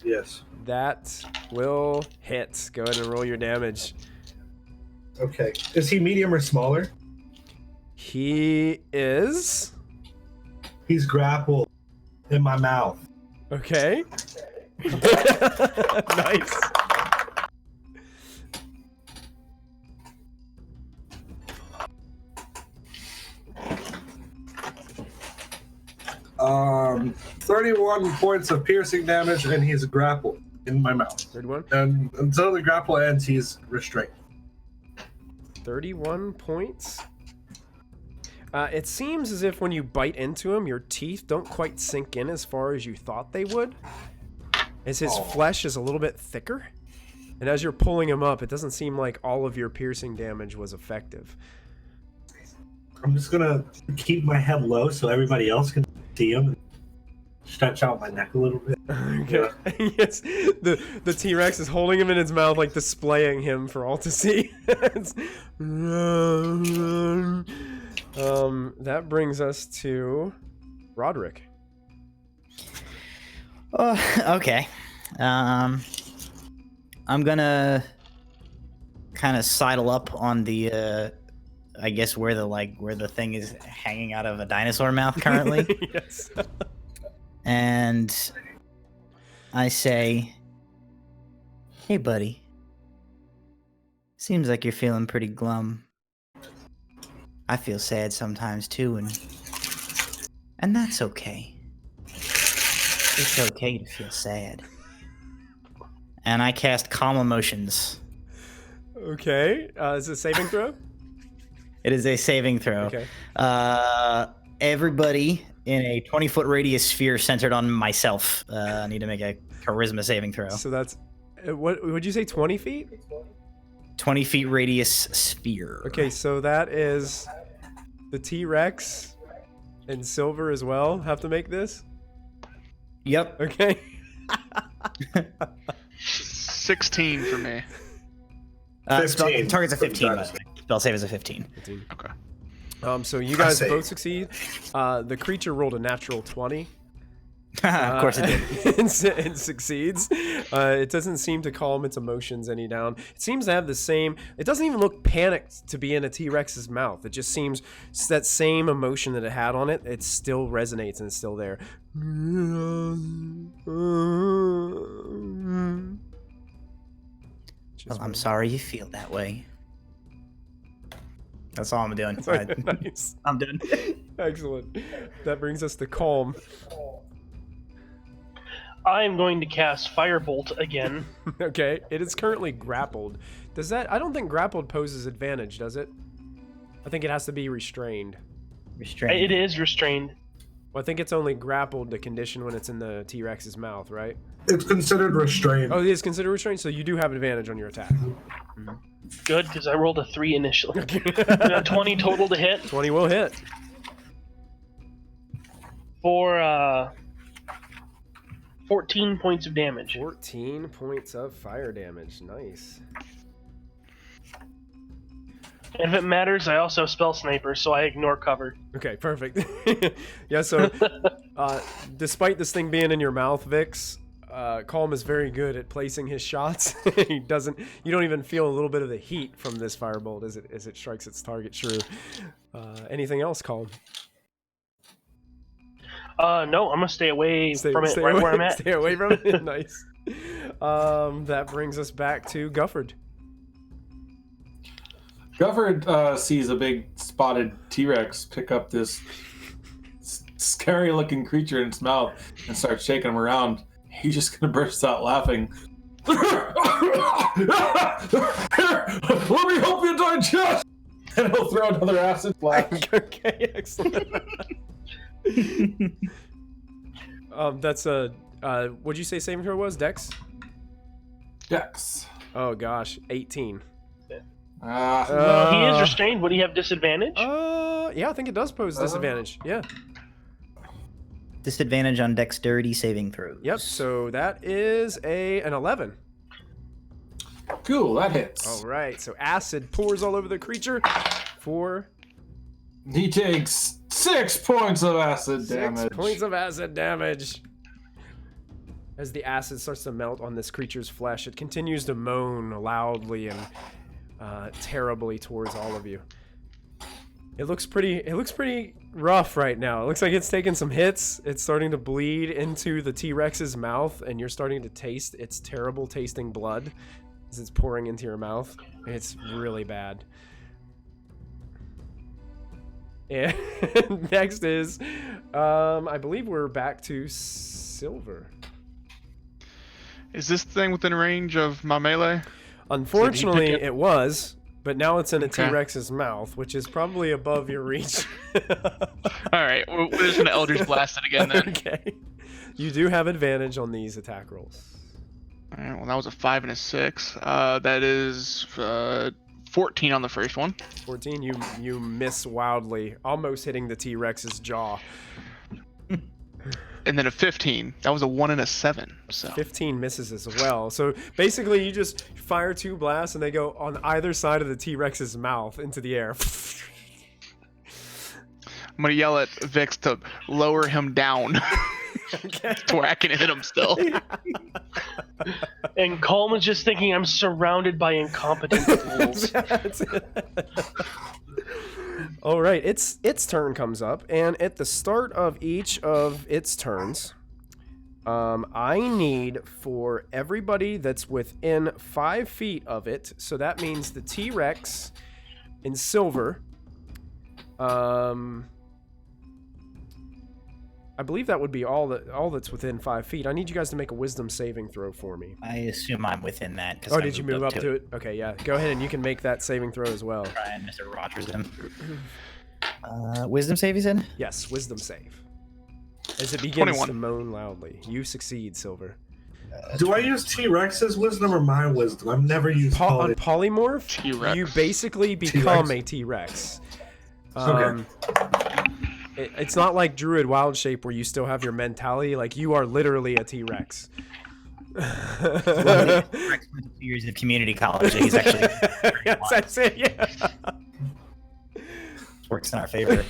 Yes. That will hit. Go ahead and roll your damage. Okay. Is he medium or smaller? He is... He's grappled in my mouth. Okay. Nice. Um, 31 points of piercing damage, and he's grappled in my mouth. 31? And until the grapple ends, he's restrained. 31 points. It seems as if when you bite into him, your teeth don't quite sink in as far as you thought they would. As his flesh is a little bit thicker. And as you're pulling him up, it doesn't seem like all of your piercing damage was effective. I'm just gonna keep my head low so everybody else can see him. And stretch out my neck a little bit. Okay. Yes. The T-Rex is holding him in its mouth, like displaying him for all to see. That brings us to Roderick. Okay. I'm gonna kind of sidle up on the I guess where the thing is hanging out of a dinosaur mouth currently. Yes. And I say, "Hey, buddy. Seems like you're feeling pretty glum. I feel sad sometimes too, and that's okay. It's okay to feel sad." And I cast Calm Emotions. Okay. Is it a saving throw? It is a saving throw. Okay. Everybody in a 20-foot radius sphere centered on myself need to make a charisma saving throw. So that's... What would you say, 20 feet? 20 feet radius sphere. Okay, so that is the T-Rex and Silver as well have to make this? Yep. Okay. 16 for me. 15. Target's a 15, by the way. Spell save is a 15. 15. Okay. So you guys save. both succeed. The creature rolled a natural 20. Of course it did. And succeeds. It doesn't seem to calm its emotions any down. It seems to have the same... It doesn't even look panicked to be in a T-Rex's mouth. It just seems that same emotion that it had on it, it still resonates and it's still there. Well, I'm sorry you feel that way. That's all I'm doing. Nice. I'm done. Excellent. That brings us to Calm. I'm going to cast Firebolt again. Okay, it is currently grappled. Does that... I don't think grappled poses advantage, does it? I think it has to be restrained. Restrained. It is restrained. Well, I think it's only grappled the condition when it's in the T-Rex's mouth, right? It's considered restrained. Oh, it is considered restrained, so you do have advantage on your attack. Good, because I rolled a 3 initially. 20 total to hit 20 will hit. for 14 points of damage. 14 points of fire damage. Nice. If it matters, I also spell sniper, so I ignore cover. Okay, perfect. Yeah, so despite this thing being in your mouth, Vix, Calm is very good at placing his shots. You don't even feel a little bit of the heat from this firebolt as it strikes its target true. Anything else, Calm? No, I'm gonna stay away from it stay right away, where I'm at. Stay away from it. Nice. That brings us back to Gufford. Gufford sees a big spotted T-Rex pick up this scary-looking creature in its mouth and start shaking him around. He's just gonna burst out laughing. Let me help you digest! And he'll throw another acid splash. Okay, excellent. That's what'd you say saving throw was? Dex? Dex. Oh gosh, 18. Well, he is restrained. Would he have disadvantage? Yeah, I think it does pose disadvantage. Yeah. Disadvantage on dexterity saving throws. Yep. So that is an 11. Cool, that hits. All right. So acid pours all over the creature for He takes 6 points of acid damage. 6 points of acid damage. As the acid starts to melt on this creature's flesh, it continues to moan loudly and terribly towards all of you. It looks pretty rough right now. It looks like it's taking some hits. It's starting to bleed into the T-Rex's mouth, and you're starting to taste its terrible tasting blood as it's pouring into your mouth. It's really bad. And next is, I believe we're back to Silver. Is this thing within range of my melee? Unfortunately, it was, but now it's in a Okay. T-Rex's mouth, which is probably above your reach. Alright, we're just gonna Eldritch Blast it again then. Okay. You do have advantage on these attack rolls. Alright, well that was a 5 and a 6. That is 14 on the first one. 14, you miss wildly, almost hitting the T-Rex's jaw. And then a 15. That was a 1 and a 7. So 15 misses as well. So basically, you just fire 2 blasts, and they go on either side of the T-Rex's mouth into the air. I'm gonna yell at Vix to lower him down Okay. to where I can hit him still. And Coleman's just thinking, I'm surrounded by incompetent fools. That's it. All right, its turn comes up, and at the start of each of its turns, I need for everybody that's within 5 feet of it. So that means the T-Rex in Silver. I believe that would be all that's within 5 feet. I need you guys to make a Wisdom saving throw for me. I assume I'm within that. Oh, did you move up to it? Okay, yeah. Go ahead and you can make that saving throw as well. Try and Mr. Rogers him. Wisdom save, you said? Yes, Wisdom save. As it begins 21. to moan loudly. You succeed, Silver. Do I use T-Rex's wisdom or my wisdom? I've never used On poly. Polymorph, T-Rex. you basically become T-Rex. a T-Rex. Okay. It's not like Druid Wild Shape where you still have your mentality. Like, you are literally a T-Rex. Well, 2 years of community college. He's actually Yes, that's it, yeah. works in our favor.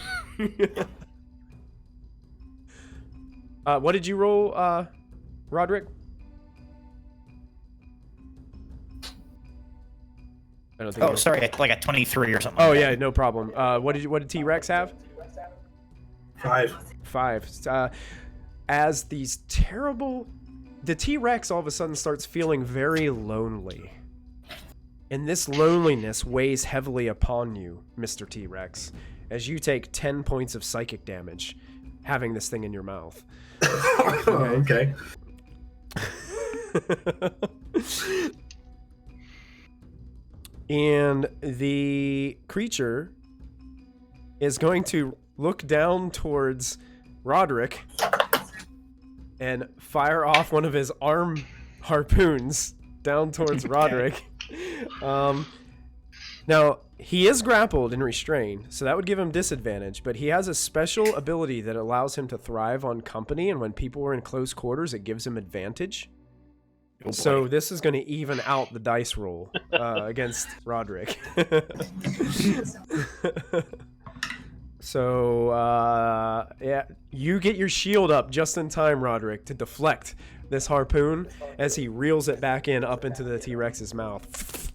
What did you roll, Roderick? I don't think. Oh, sorry, like a 23 or something. Oh like yeah, that. no problem. What did T-Rex have? 5. 5. As these terrible, the T-Rex all of a sudden starts feeling very lonely, and this loneliness weighs heavily upon you, Mr. T-Rex, as you take 10 points of psychic damage, having this thing in your mouth. Okay. And the creature is going to look down towards Roderick and fire off one of his arm harpoons down towards Roderick. Now, he is grappled and restrained, so that would give him disadvantage, but he has a special ability that allows him to thrive on company, and when people are in close quarters, it gives him advantage. So this is going to even out the dice roll against Roderick. So, yeah, you get your shield up just in time, Roderick, to deflect this harpoon as he reels it back in up into the T-Rex's mouth.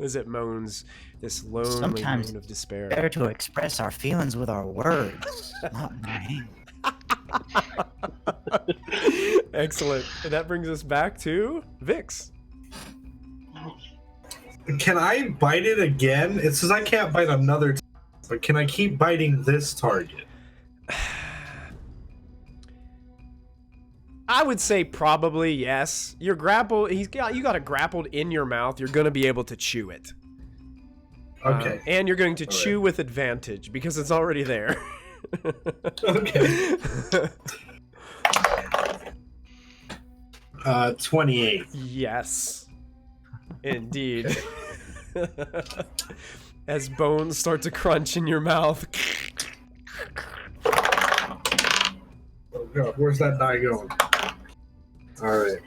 As it moans this lonely Sometimes moan of despair. better to express our feelings with our words, not in our hands. Excellent. And that brings us back to Vix. Can I bite it again? It says I can't bite another but can I keep biting this target? I would say probably yes. You're grappled. You got it grappled in your mouth. You're going to be able to chew it. Okay. And you're going to All chew right. with advantage because it's already there. Okay. 28. Yes. Indeed. As bones start to crunch in your mouth. Oh god, where's that die going? Alright,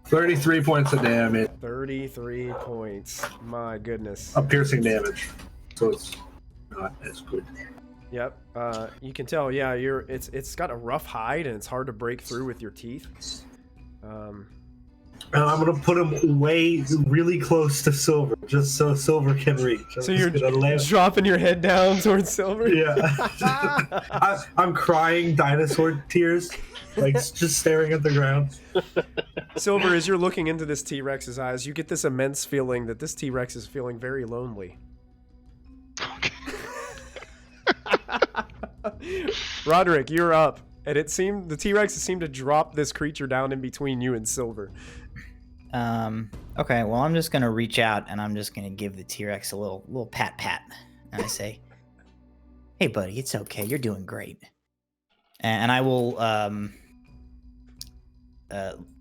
33 points of damage. 33 points. My goodness. A piercing damage. So it's not as good. Yep. You can tell. Yeah, it's got a rough hide and it's hard to break through with your teeth. And I'm gonna put him really close to Silver, just so Silver can reach. So you're dropping your head down towards Silver? Yeah. I'm crying dinosaur tears, like just staring at the ground. Silver, as you're looking into this T-Rex's eyes, you get this immense feeling that this T-Rex is feeling very lonely. Roderick, you're up. And the T-Rex seemed to drop this creature down in between you and Silver. Okay, well, I'm just gonna reach out and I'm just gonna give the T-Rex a little pat, and I say, "Hey, buddy, it's okay. You're doing great." And I will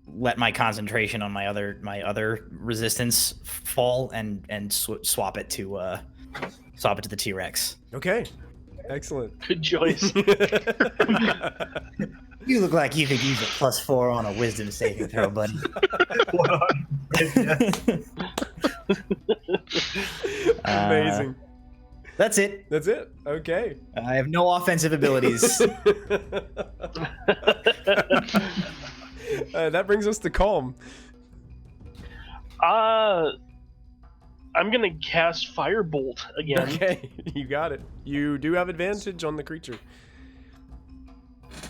let my concentration on my other resistance fall and swap it to the T-Rex. Okay. Excellent. Good choice. You look like you could use a +4 on a wisdom saving throw, buddy. Amazing. That's it. That's it. Okay. I have no offensive abilities. That brings us to Calm. I'm gonna cast Firebolt again. Okay, you got it. You do have advantage on the creature.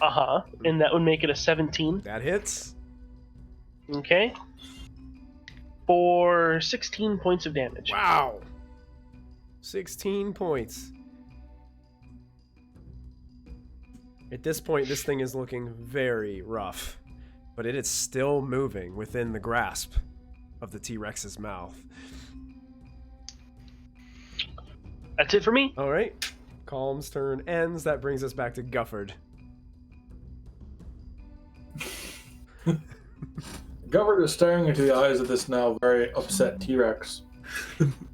And that would make it a 17. That hits. Okay. For 16 points of damage. Wow. 16 points. At this point, this thing is looking very rough, but it is still moving within the grasp of the T-Rex's mouth. That's it for me. All right. Calm's turn ends. That brings us back to Gufford. Gufford is staring into the eyes of this now very upset T-Rex.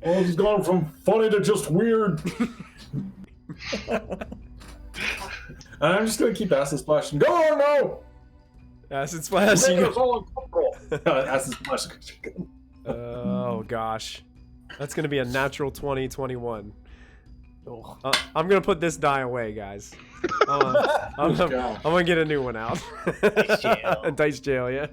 Oh, he's gone from funny to just weird. And I'm just gonna keep acid splashing. Go on now! Acid Splash. Make us all uncomfortable. Acid splash. Oh, gosh. That's going to be a natural 2021. I'm going to put this die away, guys. I'm going to get a new one out. Dice jail. Dice jail, yeah.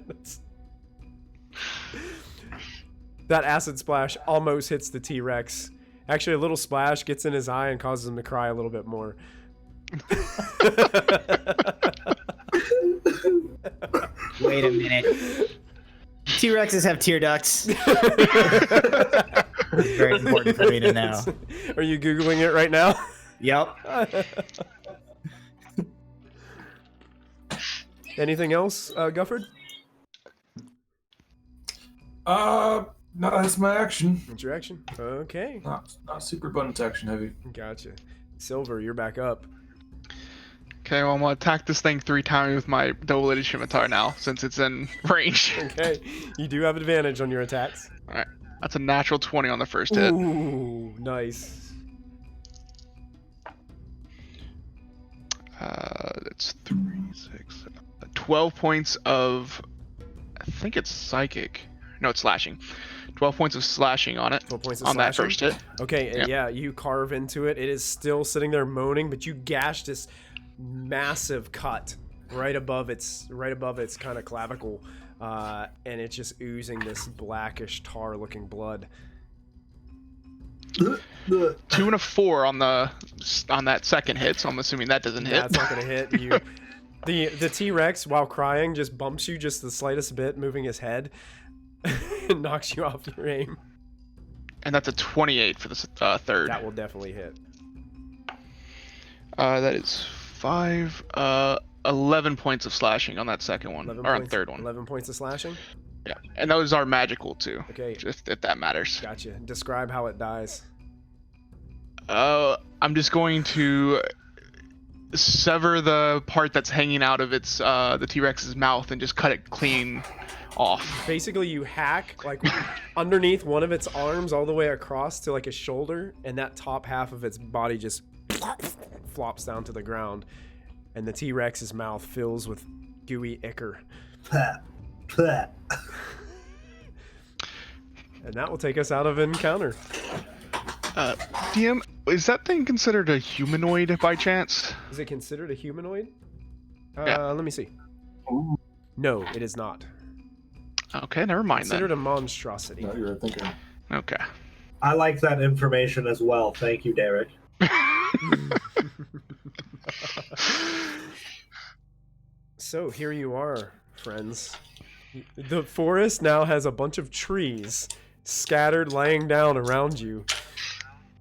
That acid splash almost hits the T-Rex. Actually, a little splash gets in his eye and causes him to cry a little bit more. Wait a minute. T-Rexes have tear ducts. It's very important for me to know. Are you Googling it right now? Yep. Anything else, Gufford? No, that's my action. What's your action? Okay. Not super bonus action heavy. Gotcha. Silver, you're back up. Okay, well, I'm gonna attack this thing 3 times with my double-edged scimitar now, since it's in range. Okay. You do have advantage on your attacks. Alright. That's a natural 20 on the first hit. Ooh, nice. That's 12 points of, I think it's psychic. No, it's slashing. 12 points of slashing on it. 12 points of on that slashing? first hit. Okay, Yep. yeah, you carve into it. It is still sitting there moaning, but you gash this massive cut right above its kind of clavicle, and it's just oozing this blackish tar-looking blood. 2 and a 4 on that second hit, so I'm assuming that doesn't hit. That's not gonna hit you. The T-Rex, while crying, just bumps you just the slightest bit, moving his head, and knocks you off your aim. And that's a 28 for the third. That will definitely hit. That is 11 points of slashing on that second one, 11 or on points, the third one. 11 points of slashing. Yeah, and those are magical too. Okay, If that matters. gotcha. Describe how it dies. I'm just going to sever the part that's hanging out of its the T-Rex's mouth and just cut it clean off. Basically, you hack like underneath one of its arms all the way across to like a shoulder, and that top half of its body just flops down to the ground, and the T-Rex's mouth fills with gooey ichor. And that will take us out of encounter. DM, is that thing considered a humanoid by chance? Is it considered a humanoid? Yeah. Let me see. No, it is not. Okay, never mind Considered then. a monstrosity. No, you're thinking. Okay. I like that information as well. Thank you, Derek. So here you are, friends. The forest now has a bunch of trees scattered, laying down around you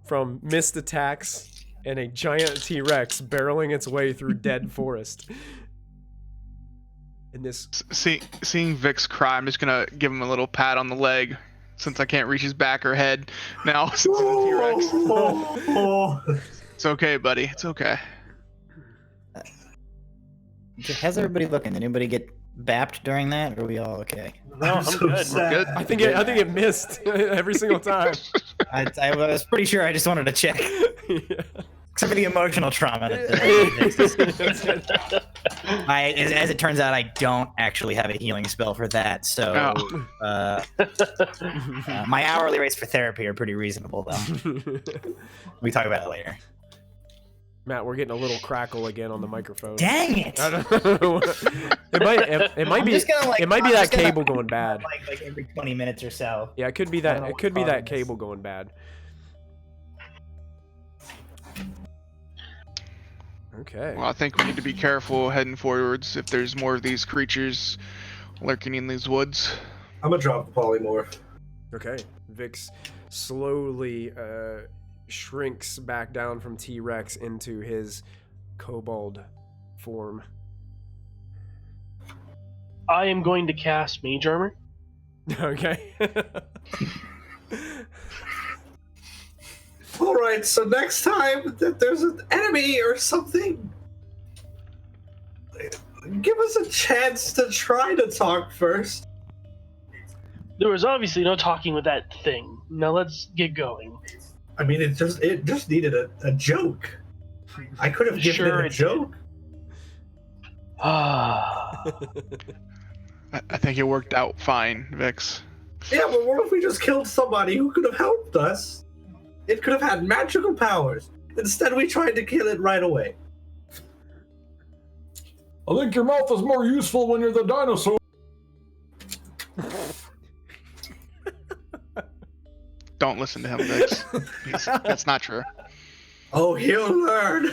from missed attacks and a giant T-Rex barreling its way through dead forest. In this, Seeing Vix cry, I'm just gonna give him a little pat on the leg, since I can't reach his back or head now. Since it's a T-Rex. It's okay, buddy. It's okay. How's everybody looking? Did anybody get bapped during that? Or are we all okay? No, I'm so good. sad. good. I think it missed every single time. I was pretty sure. I just wanted to check. Yeah. Except for the emotional trauma. As it turns out, I don't actually have a healing spell for that. So my hourly rates for therapy are pretty reasonable, though. We talk about it later. Matt, we're getting a little crackle again on the microphone. Dang it! I don't know. It might I'm be just gonna, like, it might be I'm that just gonna- cable going bad. Like every 20 minutes or so. Yeah, it could be I don't that. know It what's could be that causing this. cable going bad. Okay. Well, I think we need to be careful heading forwards if there's more of these creatures lurking in these woods. I'm gonna drop the polymorph. Okay. Vix slowly shrinks back down from T-Rex into his kobold form. I am going to cast Mage Armor. Okay. All right, so next time that there's an enemy or something, give us a chance to try to talk first. There was obviously no talking with that thing. Now let's get going. I mean, it just needed a joke. I could have given Sure it a it did. joke. Ah. I think it worked out fine, Vix. Yeah, but what if we just killed somebody who could have helped us? It could have had magical powers. Instead, we tried to kill it right away. I think your mouth is more useful when you're the dinosaur. Don't listen to him, Vix. That's not true. Oh, he'll learn.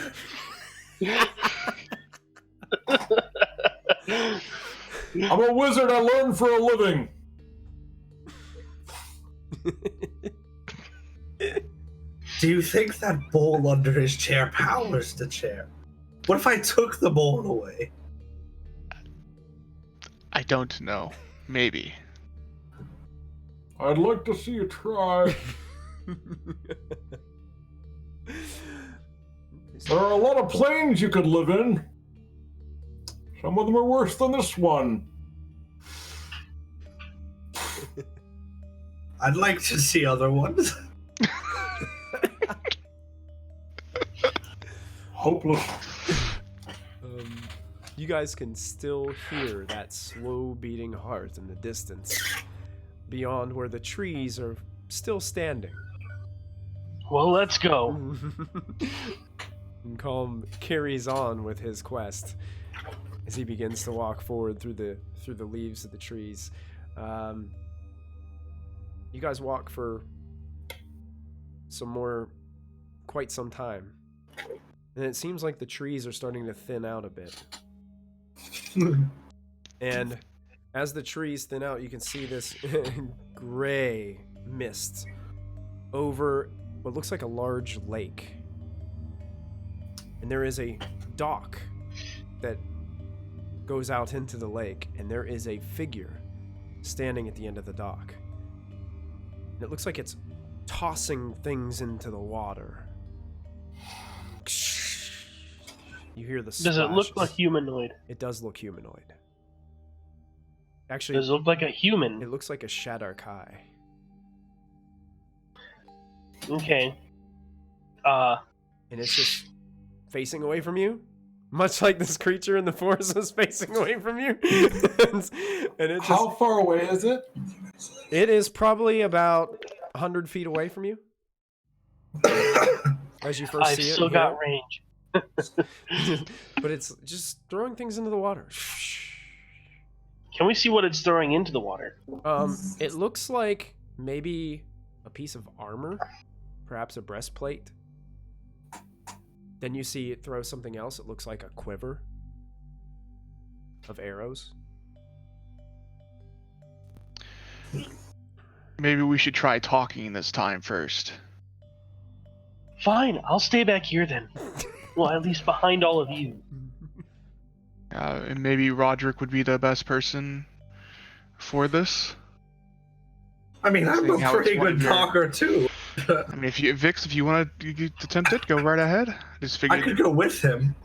I'm a wizard. I learn for a living. Do you think that bowl under his chair powers the chair? What if I took the bowl away? I don't know. Maybe. I'd like to see you try. There are a lot of planes you could live in. Some of them are worse than this one. I'd like to see other ones. Hopeless. You guys can still hear that slow beating heart in the distance, beyond where the trees are still standing. Well, let's go. And Calm carries on with his quest as he begins to walk forward through the leaves of the trees. You guys walk for quite some time, and it seems like the trees are starting to thin out a bit. And as the trees thin out, you can see this gray mist over what looks like a large lake. And there is a dock that goes out into the lake, and there is a figure standing at the end of the dock. And it looks like it's tossing things into the water. You hear the Does it look splashes. like humanoid? It does look humanoid. Actually, Does it look like a human? it looks like a Shadar Kai. Okay. And it's just facing away from you, much like this creature in the forest was facing away from you. and it just, How far away is it? it is probably about 100 feet away from you. As you first I've see it. still and got hear range. it. But it's just throwing things into the water. Can we see what it's throwing into the water? It looks like maybe a piece of armor, perhaps a breastplate. Then you see it throw something else. It looks like a quiver of arrows. Maybe we should try talking this time first. Fine, I'll stay back here then. Well, at least behind all of you. And maybe Roderick would be the best person for this. I mean, I'm Seeing a how it's pretty one good of your- talker too. I mean, if you want to attempt it, go right ahead. Just I figured. could go with him.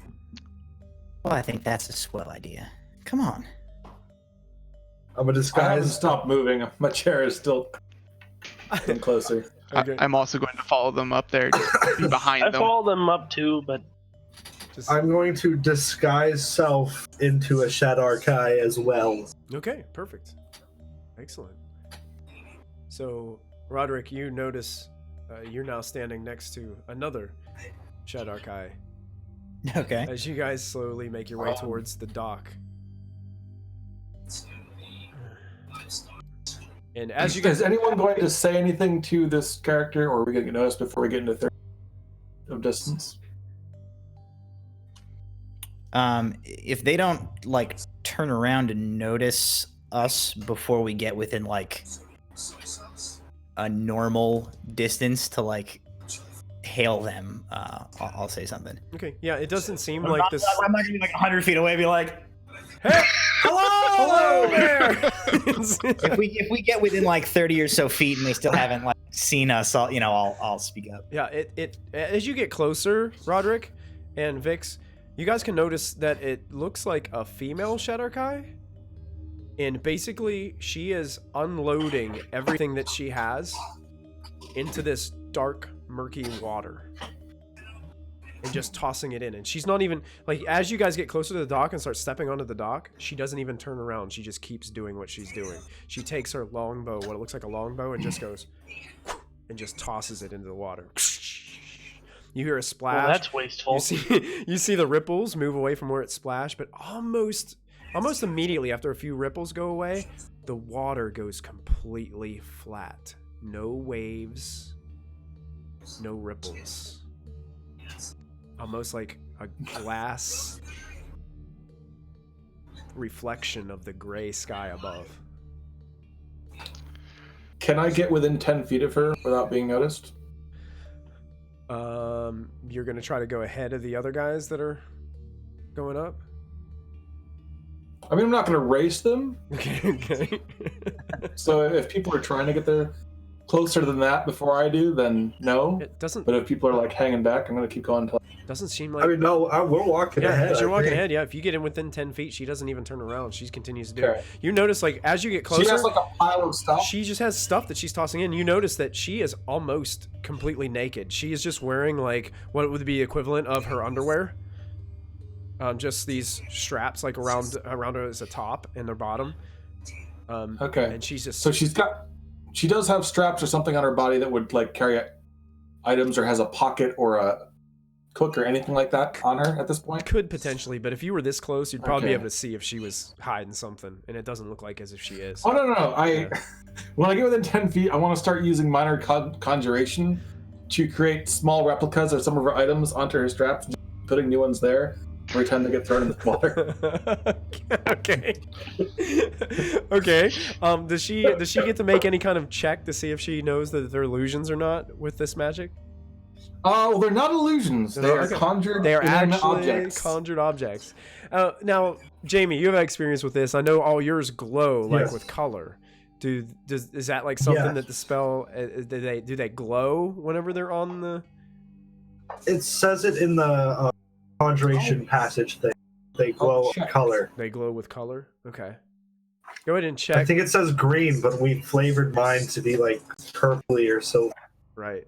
Well, I think that's a swell idea. Come on. I'm a I haven't disguise. stopped moving. My chair is still getting closer. Okay. I'm also going to follow them up there, just be behind I them. follow them up too, but Just, I'm going to disguise self into a Shadar Kai as well. okay, perfect. Excellent. So, Roderick, you notice you're now standing next to another Shadar Kai Okay. as you guys slowly make your way towards the dock. And as you guys, Is anyone going to say anything to this character, or are we going to get noticed before we get into 30 of distance? If they don't like turn around and notice us before we get within like a normal distance to like hail them, I'll say something. okay, yeah, it doesn't seem like this. I'm not gonna be like 100 feet away. Be like, Hey, hello there. if we get within like 30 or so feet and they still haven't like seen us, I'll speak up. Yeah, it as you get closer, Roderick and Vix, you guys can notice that it looks like a female Shadar Kai. And basically, she is unloading everything that she has into this dark, murky water. And just tossing it in. And she's not even, like, as you guys get closer to the dock and start stepping onto the dock, she doesn't even turn around. She just keeps doing what she's doing. She takes her longbow, what it looks like a longbow, and just goes, and just tosses it into the water. You hear a splash. well, that's wasteful. You see the ripples move away from where it splashed, but almost immediately after a few ripples go away, the water goes completely flat. No waves, no ripples. Almost like a glass reflection of the gray sky above. Can I get within 10 feet of her without being noticed? You're gonna try to go ahead of the other guys that are going up? I mean, I'm not going to race them. Okay. So if people are trying to get there closer than that before I do, then no. It doesn't. But if people are like hanging back, I'm going to keep going until Doesn't seem like. I mean, no, we're walking Yeah, ahead. as you're I walking think. ahead, yeah. If you get in within 10 feet, she doesn't even turn around. She continues to do Okay. it. You notice, like, as you get closer, She has like a pile of stuff. she just has stuff that she's tossing in. You notice that she is almost completely naked. She is just wearing, like, what would be equivalent of her underwear. Just these straps, like, around her as a top and their bottom. Okay. And she's just... So she does have straps or something on her body that would like carry items, or has a pocket or a hook or anything like that on her at this point. Could potentially, but if you were this close, you'd probably be Okay. able to see if she was hiding something, and it doesn't look like as if she is. Oh no! Yeah. When I get within 10 feet, I want to start using minor conjuration to create small replicas of some of her items onto her straps, putting new ones there every time they get thrown in the water. Okay. Okay. Does she get to make any kind of check to see if she knows that they're illusions or not with this magic? Oh, they're not illusions. They are Okay. conjured. They are inanimate actually objects. conjured objects. Now, Jamie, you have experience with this. I know all yours glow like Yes. with color. Is that like something Yeah. that the spell do they glow whenever they're on the? It says it in the conjuration passage thing. They glow check. color. They glow with color. Okay. Go ahead and I check. think it says green, but we flavored mine to be like purpley or silver. Right.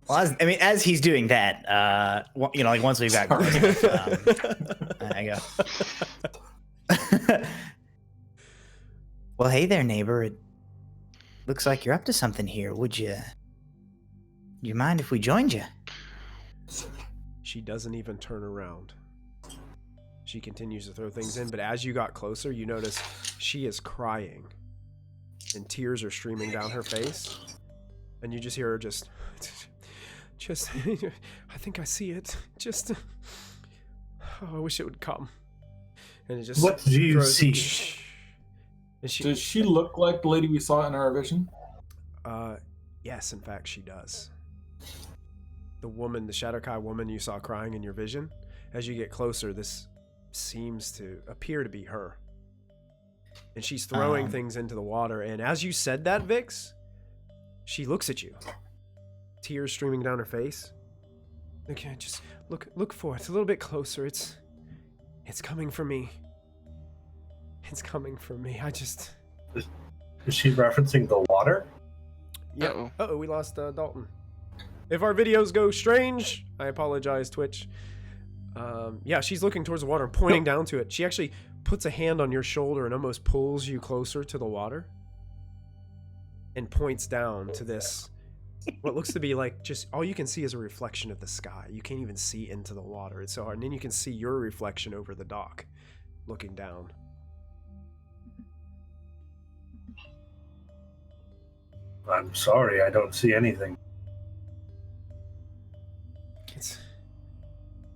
Well, as he's doing that, like once we've got close enough, I go. Well, hey there, neighbor. It looks like you're up to something here. Would you mind if we joined you? She doesn't even turn around. She continues to throw things in, but as you got closer, you notice she is crying, and tears are streaming down her face, and you just hear her just, I think I see it. Just, I wish it would come. And it just. What do you throws- see? And she, Does she look like the lady we saw in our vision? yes, in fact, she does. The woman, the Shadowkai woman you saw crying in your vision, as you get closer, this seems to appear to be her. And she's throwing things into the water, and as you said that, Vix, she looks at you. Tears streaming down her face. Okay, just look forth a little bit closer. It's coming for me. It's coming for me. Is she referencing the water? Yeah. Uh-oh. Uh-oh, we lost Dalton. If our videos go strange, I apologize, Twitch. Yeah, she's looking towards the water and pointing down to it. She actually puts a hand on your shoulder and almost pulls you closer to the water and points down to this, what looks to be like just all you can see is a reflection of the sky. You can't even see into the water. It's so hard. And then you can see your reflection over the dock looking down. I'm sorry, I don't see anything.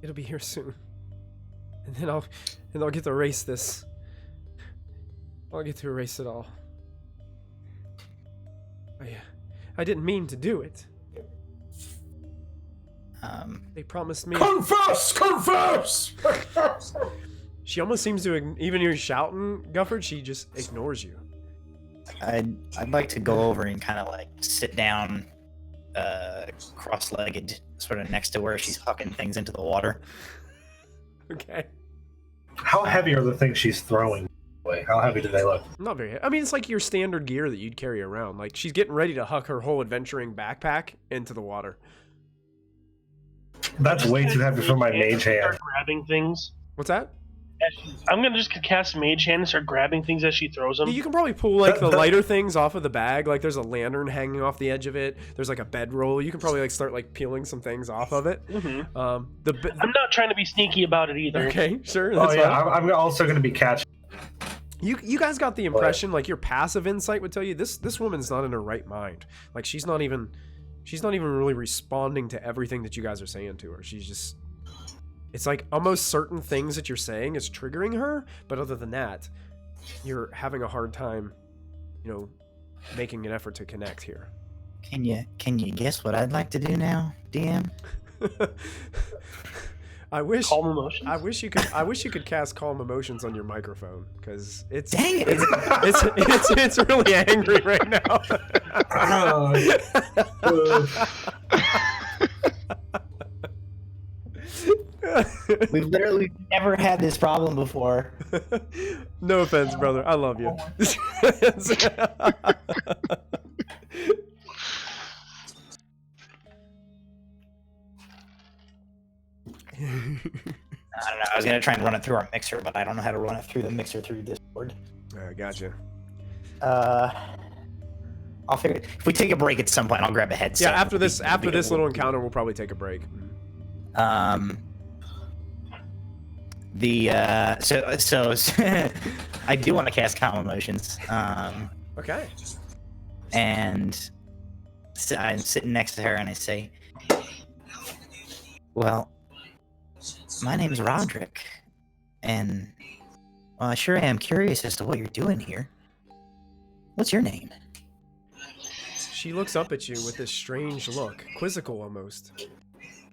It'll be here soon. And then I'll get to erase this. I'll get to erase it all. I didn't mean to do it. They promised me. Confess! Confess! She almost seems to, even you're shouting, Gufford, she just ignores you. I'd like to go over and kind of like sit down, cross-legged, sort of next to where she's hucking things into the water. Okay. How heavy are the things she's throwing? Wait, how heavy do they look? Not very. I mean, it's like your standard gear that you'd carry around. Like she's getting ready to huck her whole adventuring backpack into the water. That's way too heavy for my mage hand. Start grabbing things. What's that? I'm gonna just cast Mage Hand and start grabbing things as she throws them. You can probably pull like the lighter things off of the bag. Like there's a lantern hanging off the edge of it. There's like a bedroll. You can probably like start like peeling some things off of it. Mm-hmm. I'm I'm not trying to be sneaky about it either. Okay, sure. Oh That's yeah, fine. I'm also going to be catching. You guys got the impression, like your passive insight would tell you this woman's not in her right mind. Like she's not even really responding to everything that you guys are saying to her. She's just, it's like almost certain things that you're saying is triggering her, but other than that, you're having a hard time, making an effort to connect here. Can you guess what I'd like to do now, DM? I wish Calm emotions. I wish you could cast calm emotions on your microphone because it's Dang it! it's really angry right now. We've literally never had this problem before. No offense, brother. I love you. I don't know. I was gonna try and run it through our mixer, but I don't know how to run it through the mixer through Discord. Gotcha. I'll figure it. If we take a break at some point, I'll grab a headset. Yeah, after this little encounter, we'll probably take a break. So I do want to cast Calm Emotions. Okay. And so I'm sitting next to her, and I say, "Well, my name's Roderick, and well, I sure am curious as to what you're doing here. What's your name?" She looks up at you with this strange look, quizzical almost.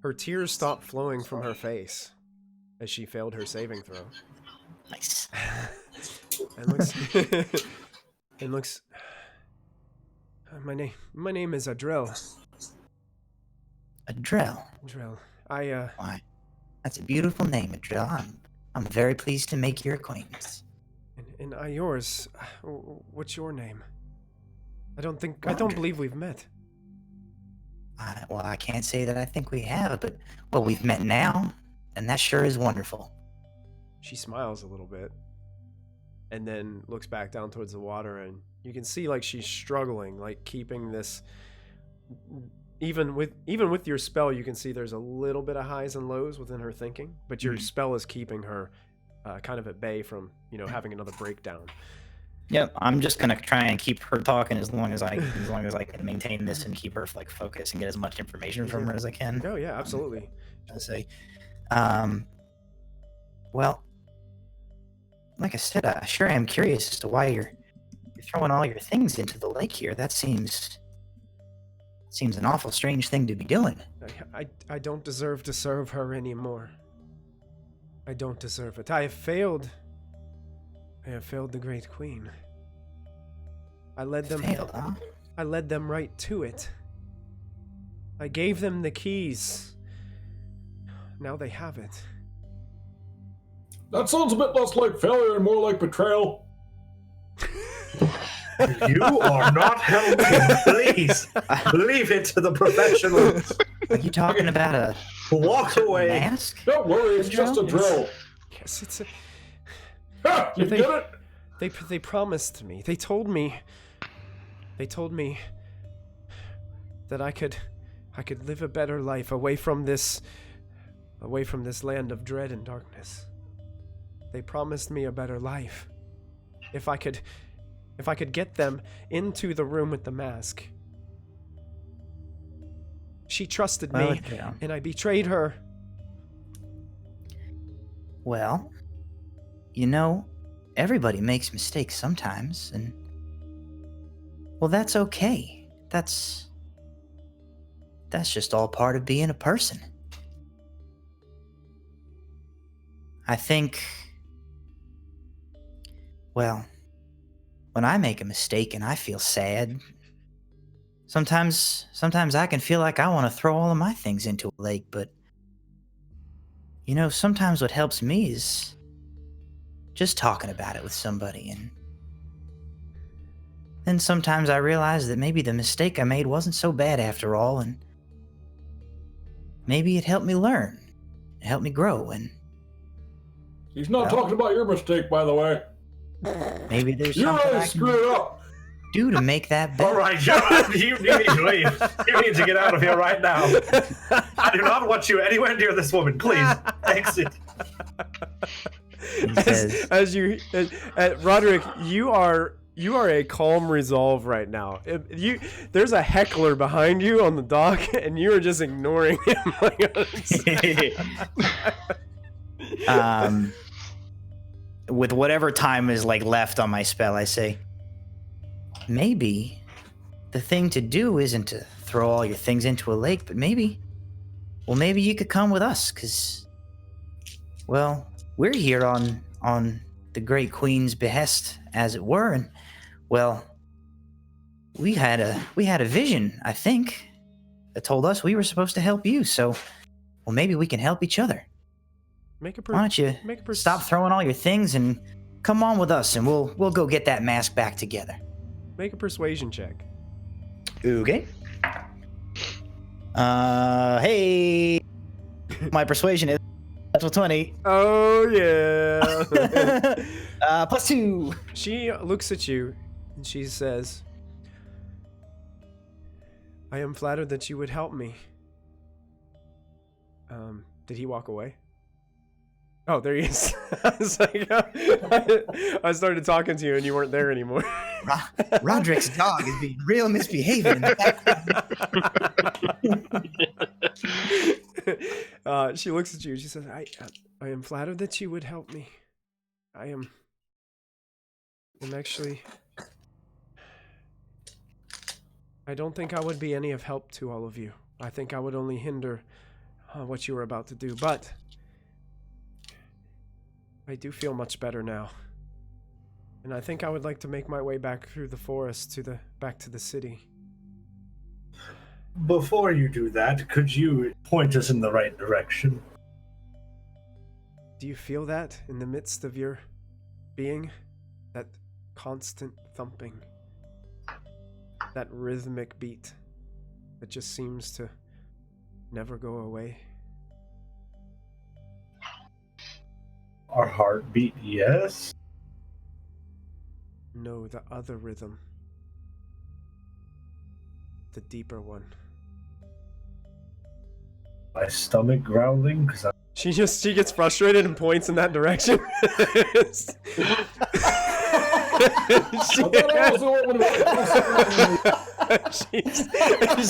Her tears stop flowing from her face as she failed her saving throw. Nice. And looks. My name is Adrel. Adrel. Adrel. Why? That's a beautiful name, Adrel. I'm very pleased to make your acquaintance. And yours. What's your name? I don't Roderick. believe we've met. Well, I can't say that I think we have, but well, we've met now, and that sure is wonderful. She smiles a little bit, and then looks back down towards the water, and you can see like she's struggling, like keeping this. Even with your spell, you can see there's a little bit of highs and lows within her thinking, but your spell is keeping her kind of at bay from having another breakdown. Yep, I'm just gonna try and keep her talking as long as I can maintain this and keep her like focused and get as much information from her as I can. Oh yeah, absolutely. I say, well, like I said, I sure am curious as to why you're throwing all your things into the lake here. That seems an awful strange thing to be doing. I don't deserve to serve her anymore. I don't deserve it. I have failed the Great Queen. I led them. Failed, huh? I led them right to it. I gave them the keys. Now they have it. That sounds a bit less like failure and more like betrayal. You are not helping. Please leave it to the professionals. Are you talking about a Walk away. mask? Don't worry, it's just a drill. Yes, it's a. Ha! You They- get it? They promised me. They told me that I could live a better life away from this land of dread and darkness. They promised me a better life. If I could get them into the room with the mask. She trusted me, Yeah. and I betrayed her. Well, everybody makes mistakes sometimes, and well, that's okay. That's just all part of being a person. I think, well, when I make a mistake and I feel sad, sometimes I can feel like I want to throw all of my things into a lake, but sometimes what helps me is just talking about it with somebody, and then sometimes I realize that maybe the mistake I made wasn't so bad after all, and maybe it helped me learn, it helped me grow, and He's not talking about your mistake, by the way. maybe there's You something really I can screwed up. do to make that All better. right, John, you need to leave. You need to get out of here right now. I do not want you anywhere near this woman. Please, exit. He says, Roderick, you are a calm resolve right now. There's a heckler behind you on the dock, and you are just ignoring him. with whatever time is left on my spell, I say, maybe the thing to do isn't to throw all your things into a lake, but maybe you could come with us, because, well, we're here on the Great Queen's behest, as it were, and, well, we had a vision, I think, that told us we were supposed to help you, so, well, maybe we can help each other. Make a Why don't you stop throwing all your things and come on with us, and we'll go get that mask back together. Make a persuasion check. Okay. Hey, my persuasion is natural 20. Oh yeah. +2. She looks at you and she says, "I am flattered that you would help me." Did he walk away? Oh, there he is. I was like, I started talking to you and you weren't there anymore. Roderick's dog is being real misbehaving in the background. She looks at you and she says, I am flattered that you would help me. I'm actually... I don't think I would be any of help to all of you. I think I would only hinder what you were about to do, but I do feel much better now. And I think I would like to make my way back through the forest back to the city. Before you do that, could you point us in the right direction? Do you feel that in the midst of your being? That constant thumping? That rhythmic beat that just seems to never go away? Our heartbeat, yes. No, the other rhythm. The deeper one. My stomach growling because She gets frustrated and points in that direction.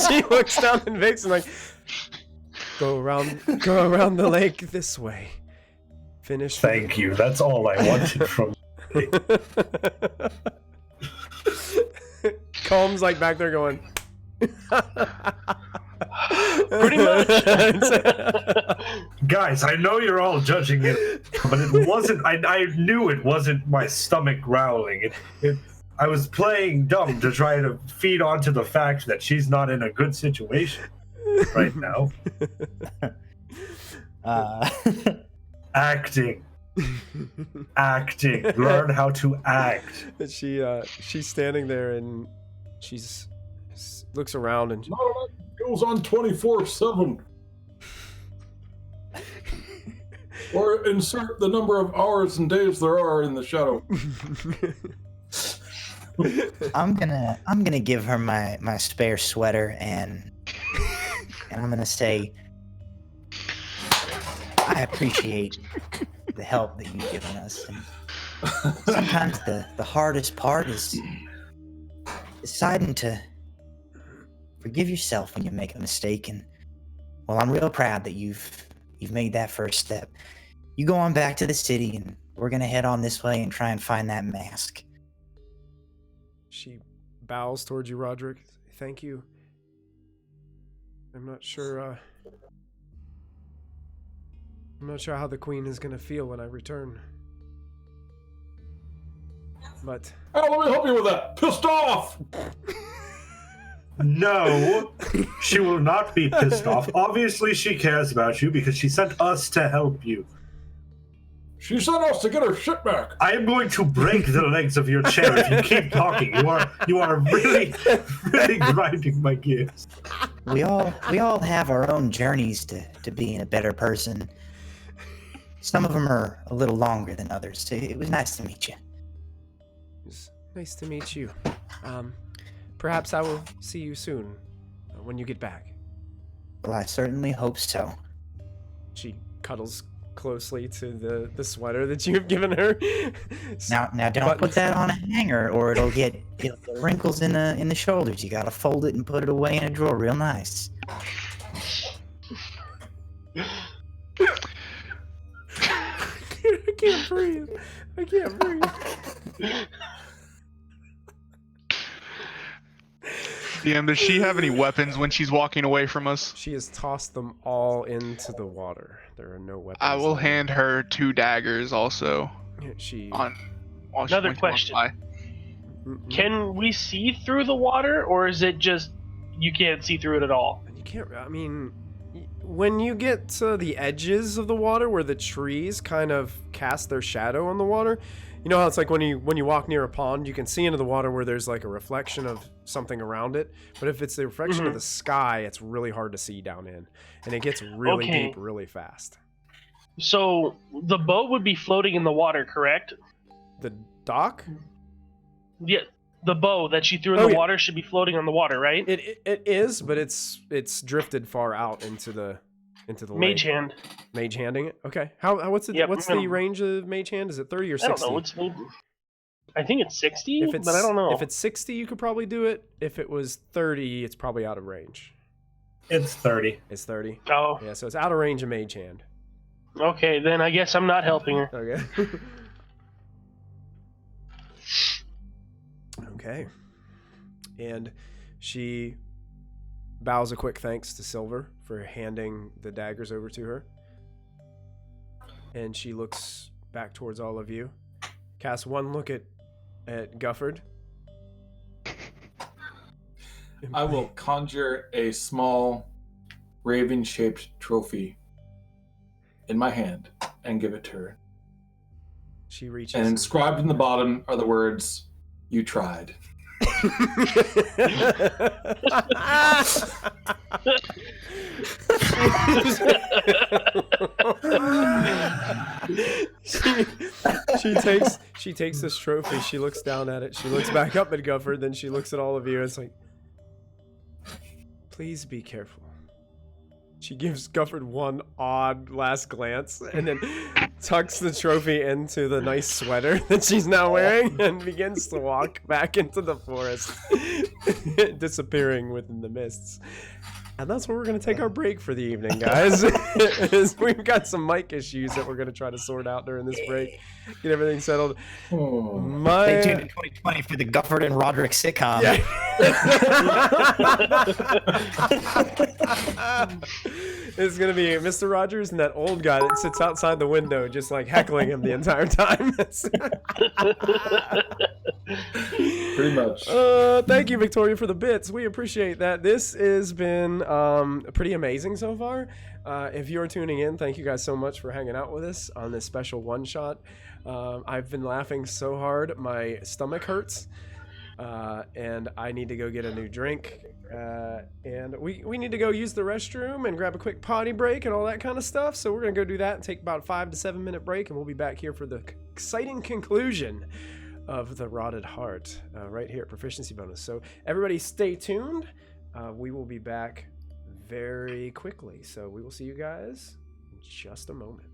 she looks down at Vixen like, go around the lake this way. Finish. Thank you. That's all I wanted from you. Calm's like back there going. Pretty much. Guys, I know you're all judging it, but it wasn't. I knew it wasn't my stomach growling. I was playing dumb to try to feed onto the fact that she's not in a good situation right now. Acting. Learn how to act. And she's standing there and she's looks around and Not enough goes on 24/7. Or insert the number of hours and days there are in the shadow. I'm gonna give her my spare sweater and I'm gonna say I appreciate the help that you've given us. And sometimes the hardest part is deciding to forgive yourself when you make a mistake. And well, I'm real proud that you've made that first step. You go on back to the city, and we're gonna head on this way and try and find that mask. she bows towards you, Roderick. Thank you. I'm not sure how the Queen is gonna feel when I return. But Oh, let me help you with that. Pissed off! No, she will not be pissed off. Obviously, she cares about you because she sent us to help you. She sent us to get her shit back. I am going to break the legs of your chair if you keep talking. You are really, really grinding my gears. We all have our own journeys to being a better person. Some of them are a little longer than others. It was nice to meet you. it's nice to meet you. Perhaps I will see you soon when you get back. Well, I certainly hope so. She cuddles closely to the sweater that you've given her. Now don't put that on a hanger, or it'll get wrinkles in the shoulders. You gotta fold it and put it away in a drawer, real nice. I can't breathe. I can't breathe. DM, does she have any weapons when she's walking away from us? She has tossed them all into the water. There are no weapons. I will left. hand her 2 daggers also. She. Another question. Can we see through the water, or is it just you can't see through it at all? You can't. I mean, when you get to the edges of the water where the trees kind of cast their shadow on the water, you know how it's like when you walk near a pond, you can see into the water where there's like a reflection of something around it. But if it's the reflection of the sky, it's really hard to see down in, and it gets really deep really fast. So the boat would be floating in the water, correct? The dock? Yeah, the bow that she threw in the water should be floating on the water, right? It is, but it's drifted far out into the Mage lake. hand. Mage handing it. Okay. What's the range of mage hand? Is it 30 or 60? I don't know. I think it's 60, but I don't know. If it's 60, you could probably do it. If it was 30, it's probably out of range. It's 30. It's 30. Oh. Yeah, so it's out of range of mage hand. Okay, then I guess I'm not helping her. Okay. Okay. And she bows a quick thanks to Silver for handing the daggers over to her. And she looks back towards all of you. Casts one look at Gufford. I will conjure a small raven-shaped trophy in my hand and give it to her. She reaches. And inscribed in the bottom are the words, "You tried." she takes this trophy. She looks down at it. She looks back up at Gufford. Then she looks at all of you. And it's like, please be careful. She gives Gufford one odd last glance and then tucks the trophy into the nice sweater that she's now wearing and begins to walk back into the forest, disappearing within the mists. And that's where we're going to take our break for the evening, guys. We've got some mic issues that we're going to try to sort out during this break. Get everything settled. Stay tuned to 2020 for the Gufford and Roderick sitcom. Yeah. It's going to be Mr. Rogers and that old guy that sits outside the window just like heckling him the entire time. Pretty much. Thank you, Victoria, for the bits. We appreciate that. This has been pretty amazing so far. If you're tuning in, thank you guys so much for hanging out with us on this special one-shot. I've been laughing so hard, my stomach hurts, and I need to go get a new drink. And we need to go use the restroom and grab a quick potty break and all that kind of stuff. So we're going to go do that and take about a 5 to 7 minute break, and we'll be back here for the exciting conclusion of the Rotted Heart right here at Proficiency Bonus. So everybody stay tuned. We will be back very quickly. So we will see you guys in just a moment.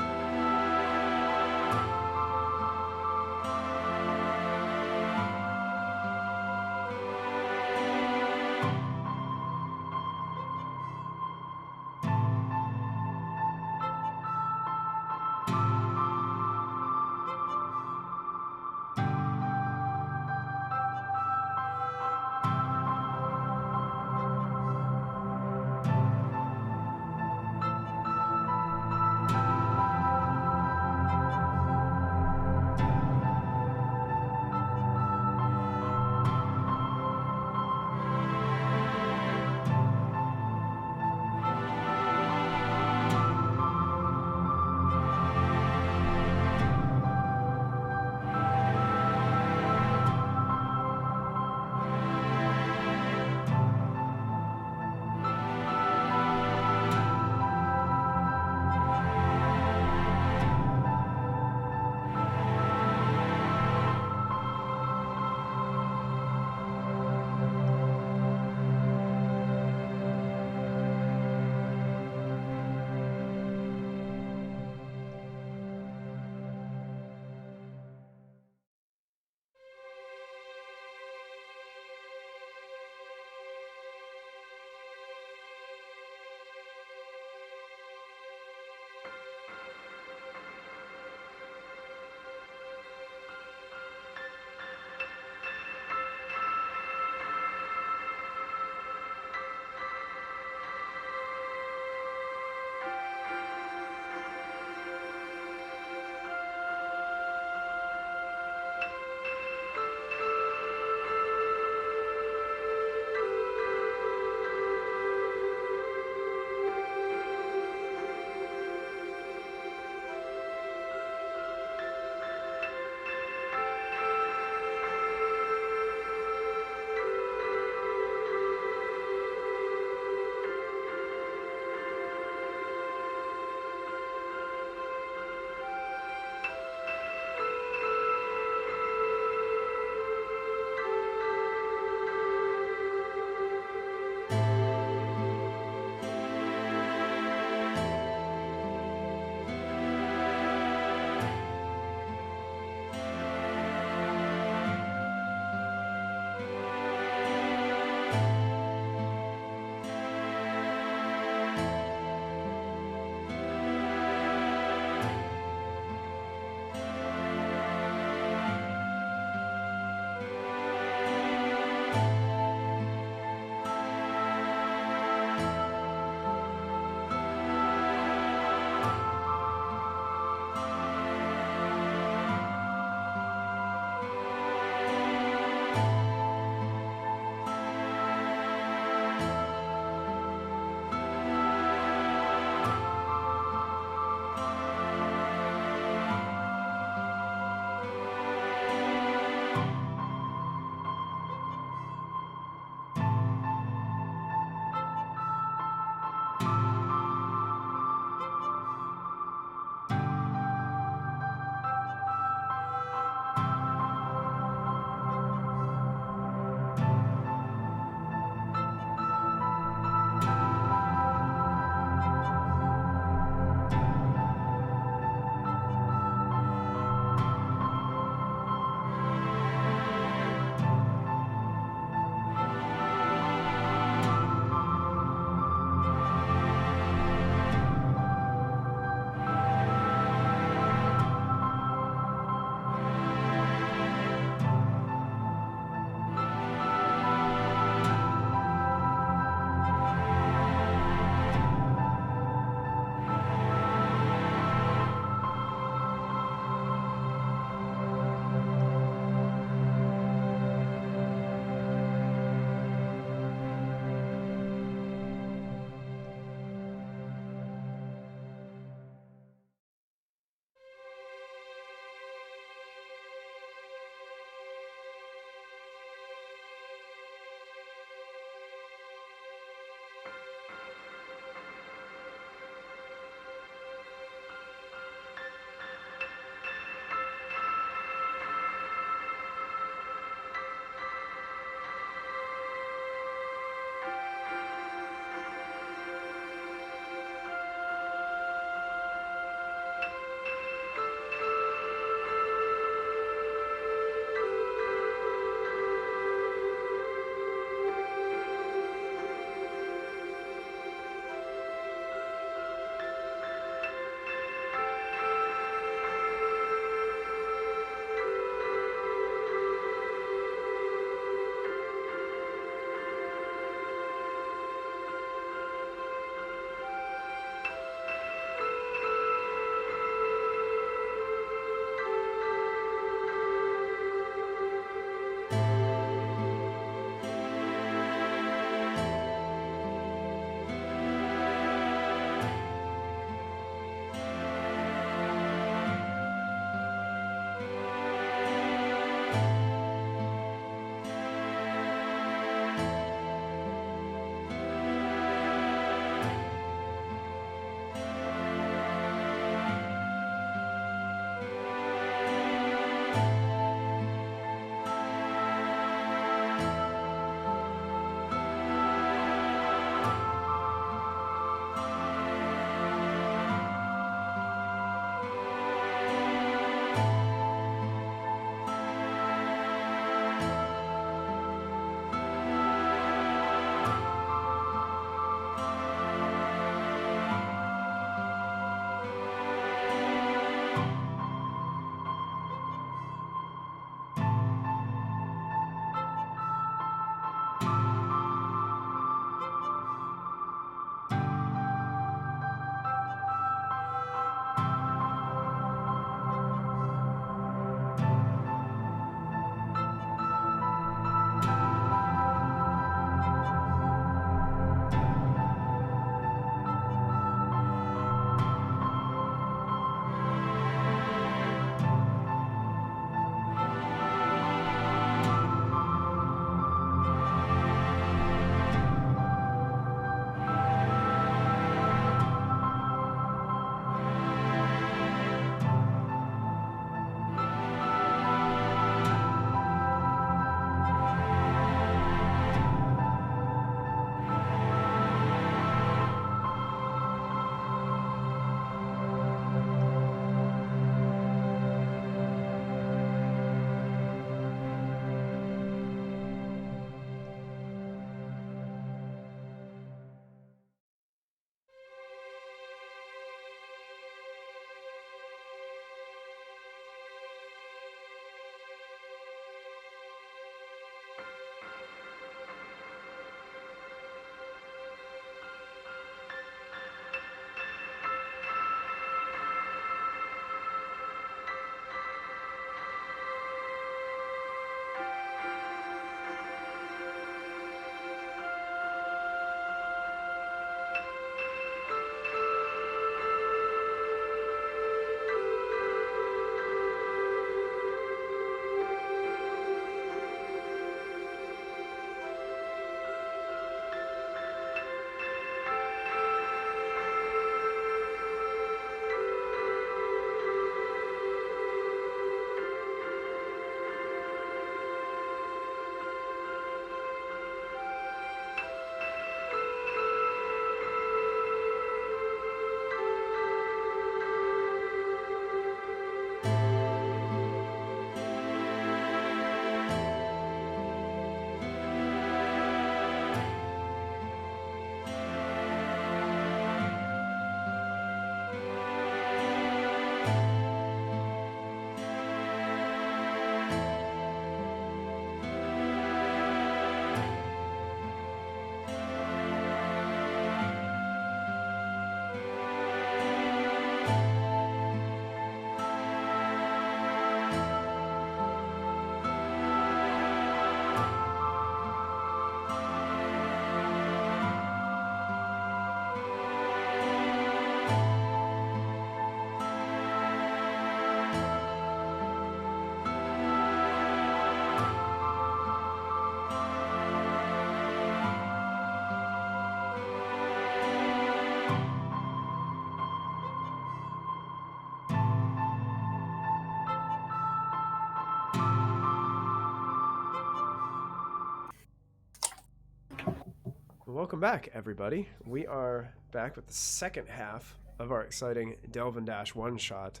Welcome back, everybody. We are back with the second half of our exciting Delve and Dash one-shot,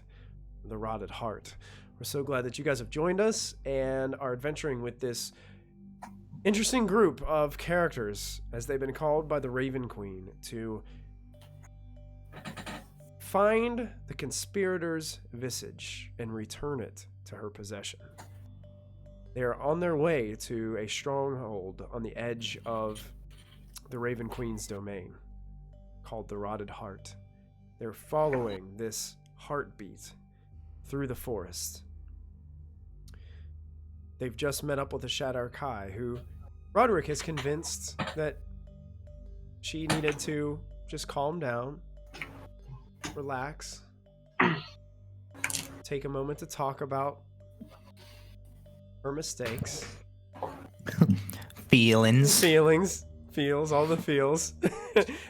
The Rotted Heart. We're so glad that you guys have joined us and are adventuring with this interesting group of characters, as they've been called by the Raven Queen, to find the conspirator's visage and return it to her possession. They are on their way to a stronghold on the edge of the Raven Queen's domain, called the Rotted Heart. They're following this heartbeat through the forest. They've just met up with the Shadar Kai, who Roderick is convinced that she needed to just calm down, relax, take a moment to talk about her mistakes. Feels, all the feels.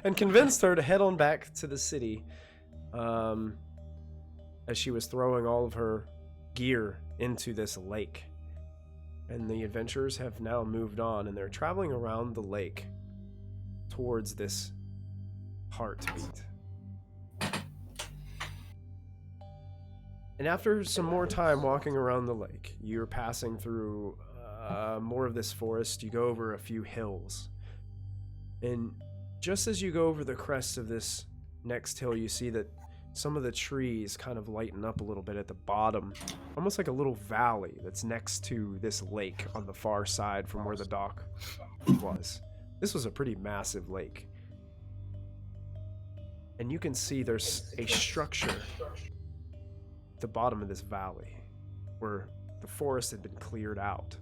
And convinced her to head on back to the city, as she was throwing all of her gear into this lake. And the adventurers have now moved on, and they're traveling around the lake towards this heartbeat. And after some more time walking around the lake, you're passing through more of this forest. You go over a few hills. And just as you go over the crest of this next hill, you see that some of the trees kind of lighten up a little bit at the bottom, almost like a little valley that's next to this lake on the far side from where the dock was. This was a pretty massive lake. And you can see there's a structure at the bottom of this valley where the forest had been cleared out.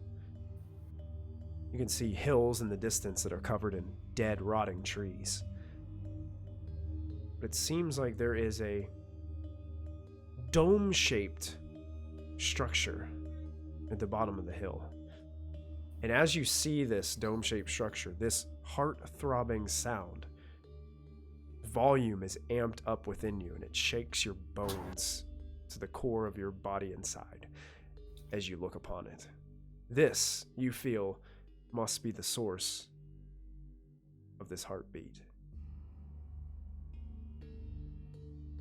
You can see hills in the distance that are covered in dead, rotting trees. But it seems like there is a dome-shaped structure at the bottom of the hill. And as you see this dome-shaped structure, this heart-throbbing sound, volume is amped up within you, and it shakes your bones to the core of your body inside as you look upon it. This, you feel, must be the source of this heartbeat.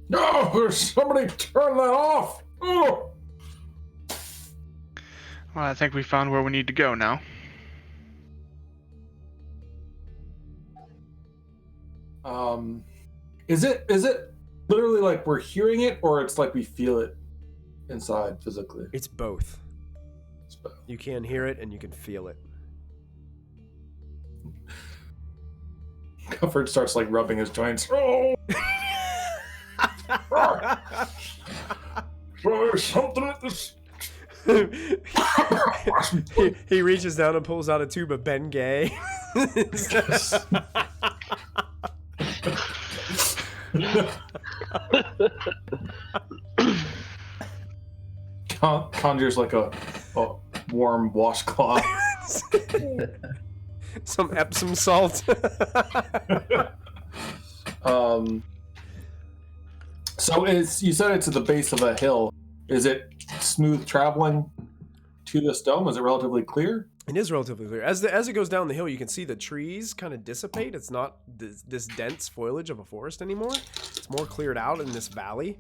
No, somebody turn that off! Oh! Well, I think we found where we need to go now. Is it literally like we're hearing it, or it's like we feel it inside physically? It's both. It's both. You can hear it and you can feel it. Comfort starts like rubbing his joints. Oh! There's something at this. he reaches down and pulls out a tube of Bengay. Conjures like a warm washcloth. Some Epsom salt. So you said it's at the base of a hill. Is it smooth traveling to this dome? Is it relatively clear? It is relatively clear. As it goes down the hill, you can see the trees kind of dissipate. It's not this dense foliage of a forest anymore. It's more cleared out in this valley.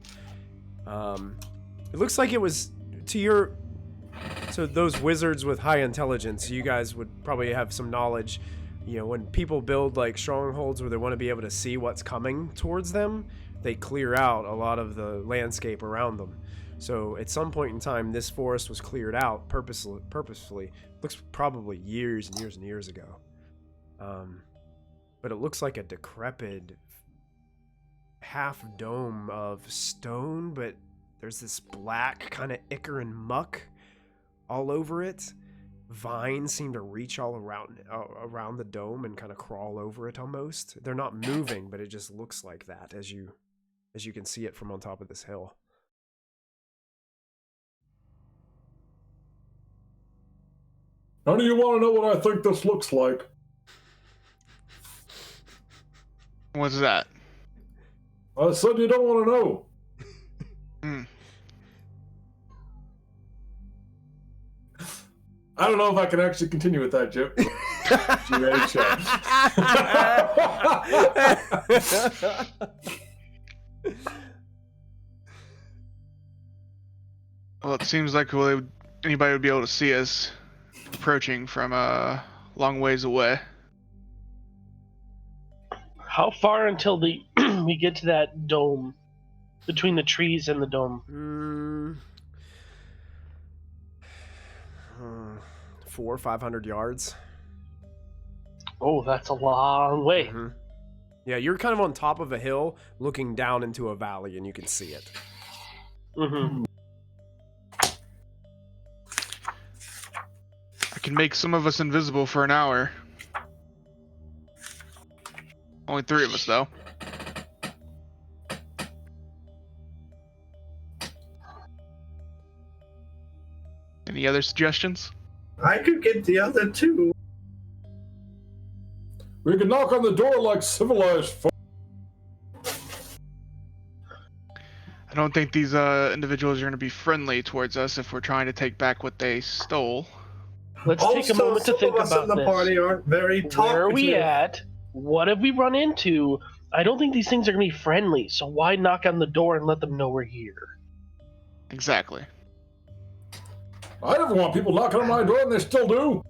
It looks like it was so those wizards with high intelligence, you guys would probably have some knowledge. You know, when people build like strongholds where they want to be able to see what's coming towards them, they clear out a lot of the landscape around them. So at some point in time, this forest was cleared out purposefully. Looks probably years and years and years ago. But it looks like a decrepit half dome of stone, but there's this black kind of ichor and muck all over it. Vines seem to reach all around the dome and kind of crawl over it almost. They're not moving, but it just looks like that as you can see it from on top of this hill. How do you want to know what I think this looks like? What's that? I said you don't want to know. I don't know if I can actually continue with that, Jim. You ready, Well, it seems like anybody would be able to see us approaching from a long ways away. How far until we get to that dome? Between the trees and the dome? 400 or 500 yards. Oh, that's a long way. Mm-hmm. Yeah, you're kind of on top of a hill looking down into a valley, and you can see it. Mm-hmm. I can make some of us invisible for an hour. Only 3 of us, though. Any other suggestions? I could get the other 2. We can knock on the door like civilized folk. I don't think these individuals are going to be friendly towards us if we're trying to take back what they stole. Let's take a moment to think some of us about in the this. party aren't very talkative. Where are we at? What have we run into? I don't think these things are going to be friendly, so why knock on the door and let them know we're here? Exactly. I never want people knocking on my door, and they still do.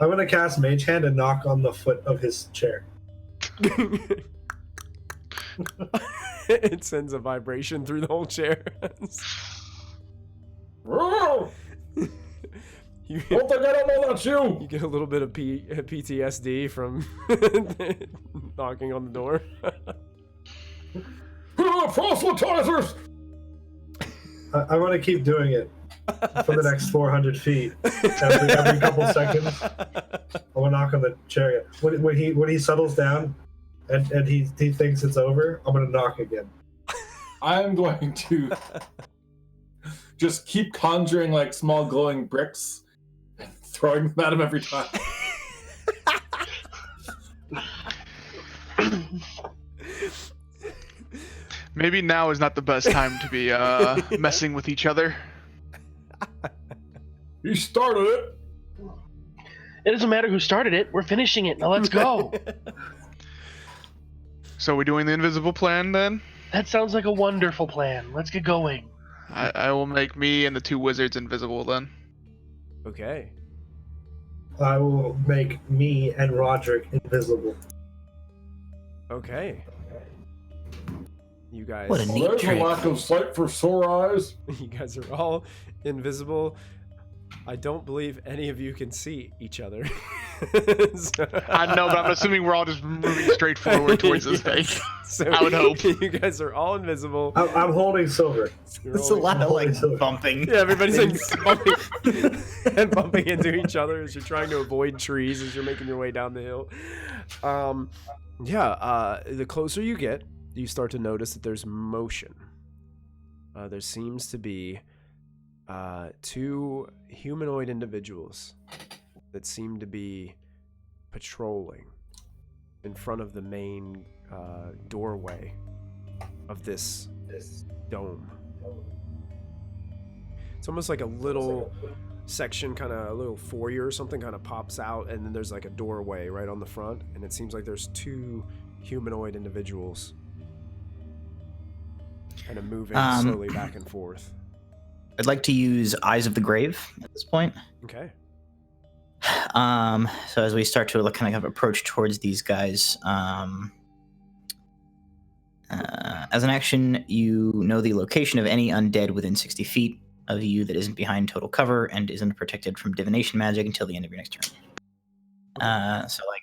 I'm going to cast Mage Hand and knock on the foot of his chair. It sends a vibration through the whole chair. You Don't think I don't know that's you. get a little bit of PTSD from knocking on the door. Proselytizers! I want to keep doing it for the next 400 feet. Every couple seconds, I want to knock on the chair. When he settles down and he thinks it's over, I'm going to knock again. I'm going to just keep conjuring like small glowing bricks and throwing them at him every time. Maybe now is not the best time to be messing with each other. He started it. It doesn't matter who started it. We're finishing it. Now let's go. So we're doing the invisible plan then? That sounds like a wonderful plan. Let's get going. I will make me and the 2 wizards invisible then. Okay. I will make me and Roderick invisible. Okay. You guys. What a neat There's a trick. lack of sight for sore eyes. You guys are all invisible. I don't believe any of you can see each other. I know, but I'm assuming we're all just moving straight forward towards this thing. So I would hope. You guys are all invisible. I'm holding Silver. You're It's a all- lot of like Holy bumping. Yeah, everybody's like bumping and bumping into each other as you're trying to avoid trees as you're making your way down the hill. The closer you get, you start to notice that there's motion. There seems to be 2 humanoid individuals that seem to be patrolling in front of the main doorway of this dome. It's almost like a little section, kind of a little foyer or something kind of pops out, and then there's like a doorway right on the front, and it seems like there's 2 humanoid individuals kind of moving slowly back and forth. I'd like to use Eyes of the Grave at this point. Okay. So as we start to kind of approach towards these guys, as an action, you know the location of any undead within 60 feet of you that isn't behind total cover and isn't protected from divination magic until the end of your next turn. So, like,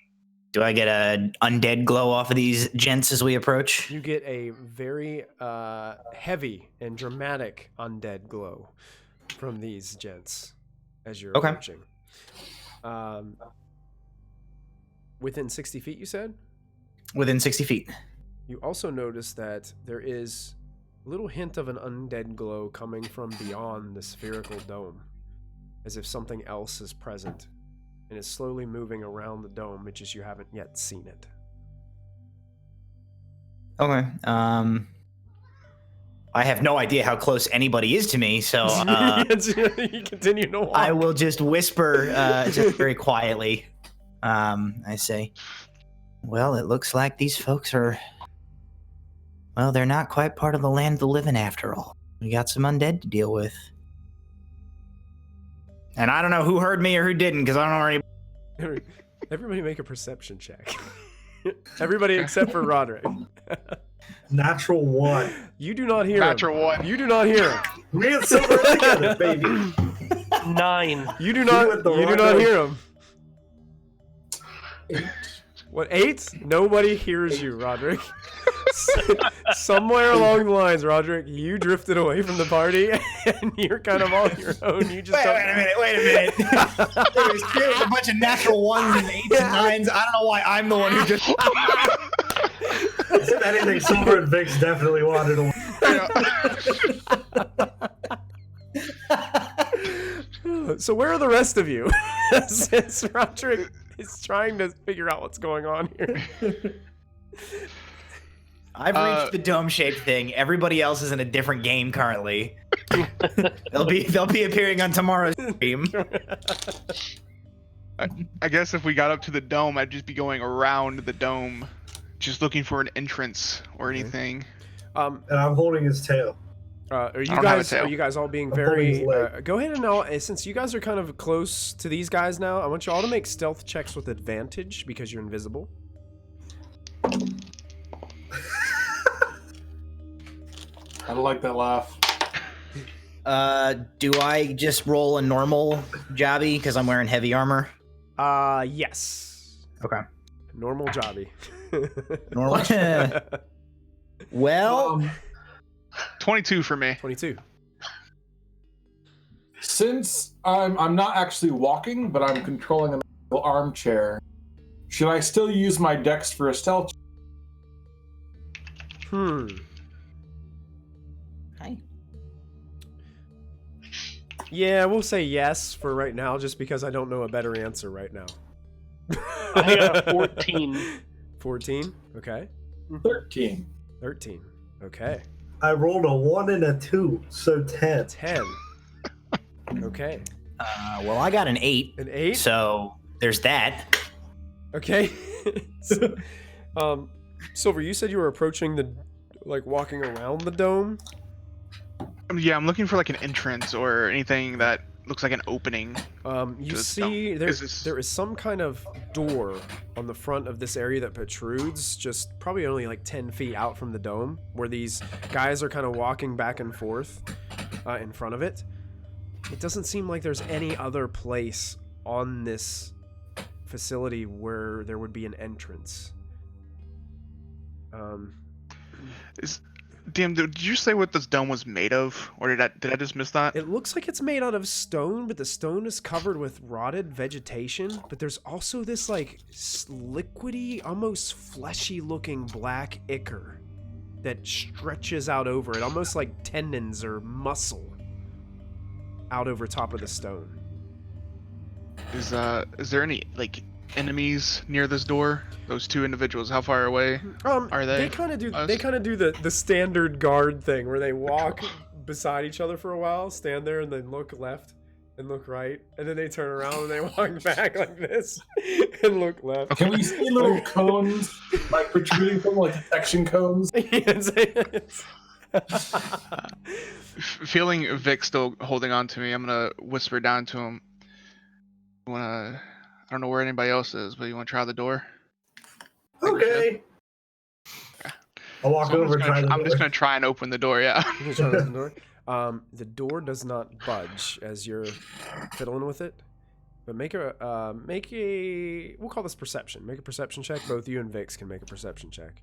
do I get a undead glow off of these gents as we approach? You get a very heavy and dramatic undead glow from these gents as you're Okay. approaching. Within 60 feet, you said? Within 60 feet. You also notice that there is a little hint of an undead glow coming from beyond the spherical dome, as if something else is present, and is slowly moving around the dome, it's just you haven't yet seen it. Okay. I have no idea how close anybody is to me, so You continue to walk. I will just whisper, just very quietly. I say, well, it looks like these folks are. Well, they're not quite part of the land of the living after all. We got some undead to deal with. And I don't know who heard me or who didn't, because I don't know any. Everybody make a perception check. Everybody except for Roderick. Natural 1. You do not hear Natural him. 1. You do not hear him. Me and Silver together, baby. 9. You do not. went the You do wrong not way. hear him. What, 8? Nobody hears you, Roderick. Somewhere along the lines, Roderick, you drifted away from the party, and you're kind of all your own. You just Wait a minute. There's clearly a bunch of natural 1s and 8s and 9s. I don't know why I'm the one who just. If anything, Silver and Vix definitely wanted to. So where are the rest of you? Since Roderick is trying to figure out what's going on here. I've reached the dome-shaped thing. Everybody else is in a different game currently. They'll be appearing on tomorrow's stream. I guess if we got up to the dome, I'd just be going around the dome, just looking for an entrance or anything. And I'm holding his tail. Are you I don't have a guys? tail. Are you guys all being I'm holding very? his leg. Go ahead and now, since you guys are kind of close to these guys now, I want you all to make stealth checks with advantage because you're invisible. I don't like that laugh. Do I just roll a normal jobby because I'm wearing heavy armor? Yes. Okay. Normal jobby. Normal. Well, 22 for me. 22. Since I'm not actually walking, but I'm controlling an armchair, should I still use my dex for a stealth? Hi. Yeah, we'll say yes for right now, just because I don't know a better answer right now. I got a 14. 14. Okay. 13. 13. Okay. I rolled a 1 and a 2, so 10. 10. Okay. Well, I got an 8. An 8. So there's that. Okay. Silver, you said you were approaching walking around the dome. Yeah, I'm looking for like an entrance or anything that looks like an opening. You to the see, dome. there is some kind of door on the front of this area that protrudes, just probably only like 10 feet out from the dome, where these guys are kind of walking back and forth in front of it. It doesn't seem like there's any other place on this facility where there would be an entrance. Damn, did you say what this dome was made of, or did I just miss that? It looks like it's made out of stone, but the stone is covered with rotted vegetation. But there's also this like liquidy, almost fleshy-looking black ichor that stretches out over it, almost like tendons or muscle out over top of the stone. Is there any like enemies near this door? Those two individuals, how far away are they? They kind of do. us? They kind of do the standard guard thing where they walk beside each other for a while, stand there, and then look left and look right, and then they turn around and they walk back like this and look left. Can we see little cones like protruding from like detection cones? Feeling Vic still holding on to me, I'm gonna whisper down to him. I don't know where anybody else is, but you want to try the door? Okay. I'll walk So over and try the I'm just door. gonna try and open the door. Yeah. You can try to open the door. The door does not budge as you're fiddling with it. But make a we'll call this perception. Make a perception check. Both you and Vix can make a perception check.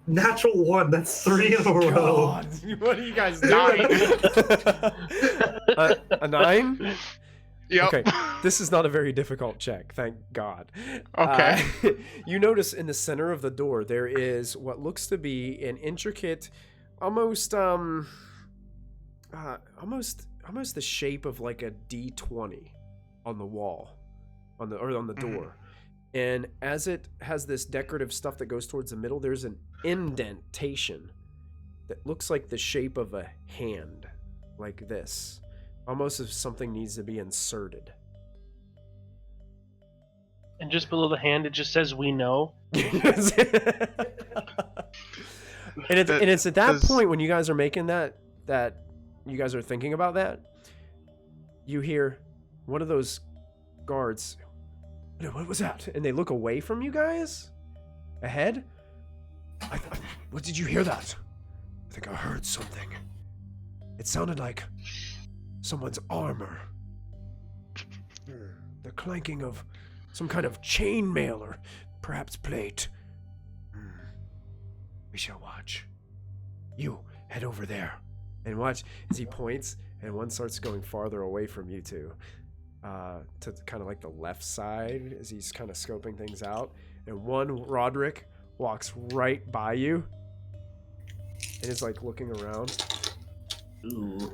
Natural 1, that's 3 in a row. God, what are you guys doing? A 9? Yep. Okay, this is not a very difficult check, thank God. Okay. You notice in the center of the door there is what looks to be an intricate, almost the shape of like a D20 on the wall, on the door, And as it has this decorative stuff that goes towards the middle, there's an indentation that looks like the shape of a hand, like this. Almost as if something needs to be inserted. And just below the hand, it just says "We know." and it's at that point when you guys are making that you guys are thinking about that, you hear one of those guards, what was that? And they look away from you guys ahead. What did you hear that? I think I heard something. It sounded like someone's armor. The clanking of some kind of chainmail or perhaps plate. We shall watch. You head over there and watch as he points, and one starts going farther away from you two, to kind of like the left side as he's kind of scoping things out. And one, Roderick, walks right by you and is like looking around. Ooh.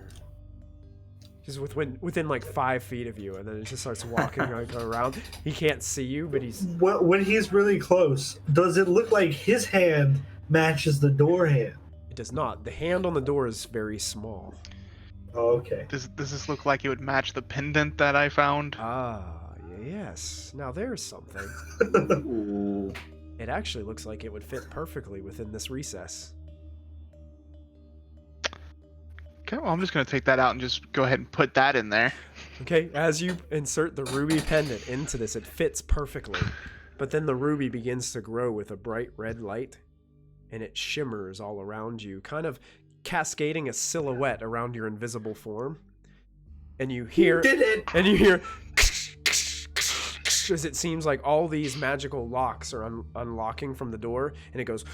Just within like 5 feet of you, and then it just starts walking like around. He can't see you, but he's... When he's really close, does it look like his hand matches the door hand? It does not. The hand on the door is very small. Oh, okay. Does this look like it would match the pendant that I found? Ah, yes. Now there's something. Ooh. It actually looks like it would fit perfectly within this recess. Okay, well, I'm just going to take that out and just go ahead and put that in there. Okay, as you insert the ruby pendant into this, it fits perfectly. But then the ruby begins to grow with a bright red light, and it shimmers all around you, kind of cascading a silhouette around your invisible form. And you hear... You did it! And you hear... as it seems like all these magical locks are unlocking from the door, and it goes...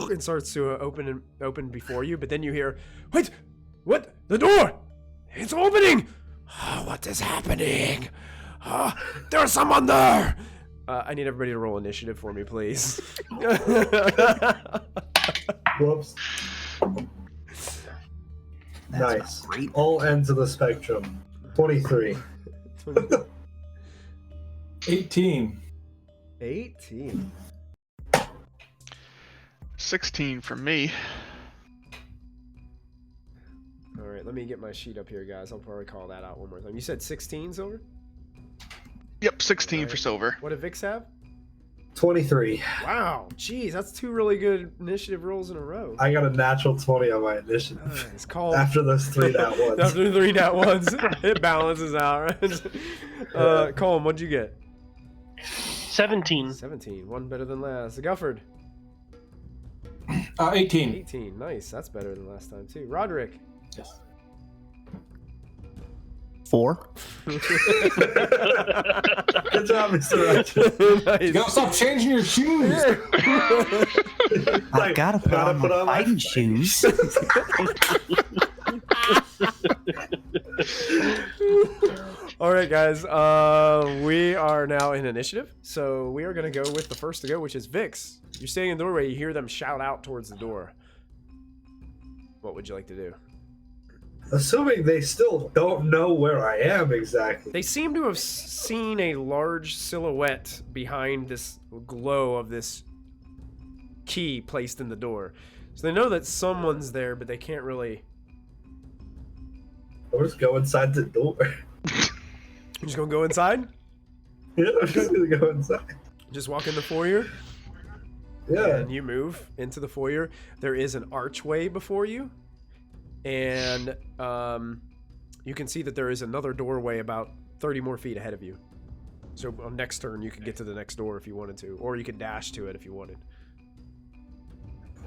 and starts to open before you, but then you hear, wait, what? The door! It's opening! Oh, what is happening? There's someone there! I need everybody to roll initiative for me, please. Whoops. That's Nice. great. All ends of the spectrum. 23. 18. 18. 16 for me. All right, let me get my sheet up here, guys. I'll probably call that out one more time. You said 16, Silver? Yep, 16 for Alright. silver. What did Vix have? 23. Wow, jeez, that's 2 really good initiative rolls in a row. I got a natural 20 on my initiative. It's called... After those 3 nat ones. After 3 nat ones, it balances out, right? Colm, what'd you get? 17. 17, one better than last. Gufford, 18. 18, nice, that's better than last time too. Roderick, Yes. 4. Good job, Mr. Ratchet. You gotta stop changing your shoes. I've got to put on my fighting shoes. All right, guys, we are now in initiative, so we are going to go with the first to go, which is Vix. You're standing in the doorway, you hear them shout out towards the door. What would you like to do? Assuming they still don't know where I am exactly. They seem to have seen a large silhouette behind this glow of this key placed in the door. So they know that someone's there, but they can't really... I'll just go inside the door. You're just gonna go inside? Yeah, I'm just gonna go inside. Just walk in the foyer? Yeah. And you move into the foyer. There is an archway before you. And you can see that there is another doorway about 30 more feet ahead of you. So on next turn, you could get to the next door if you wanted to. Or you could dash to it if you wanted.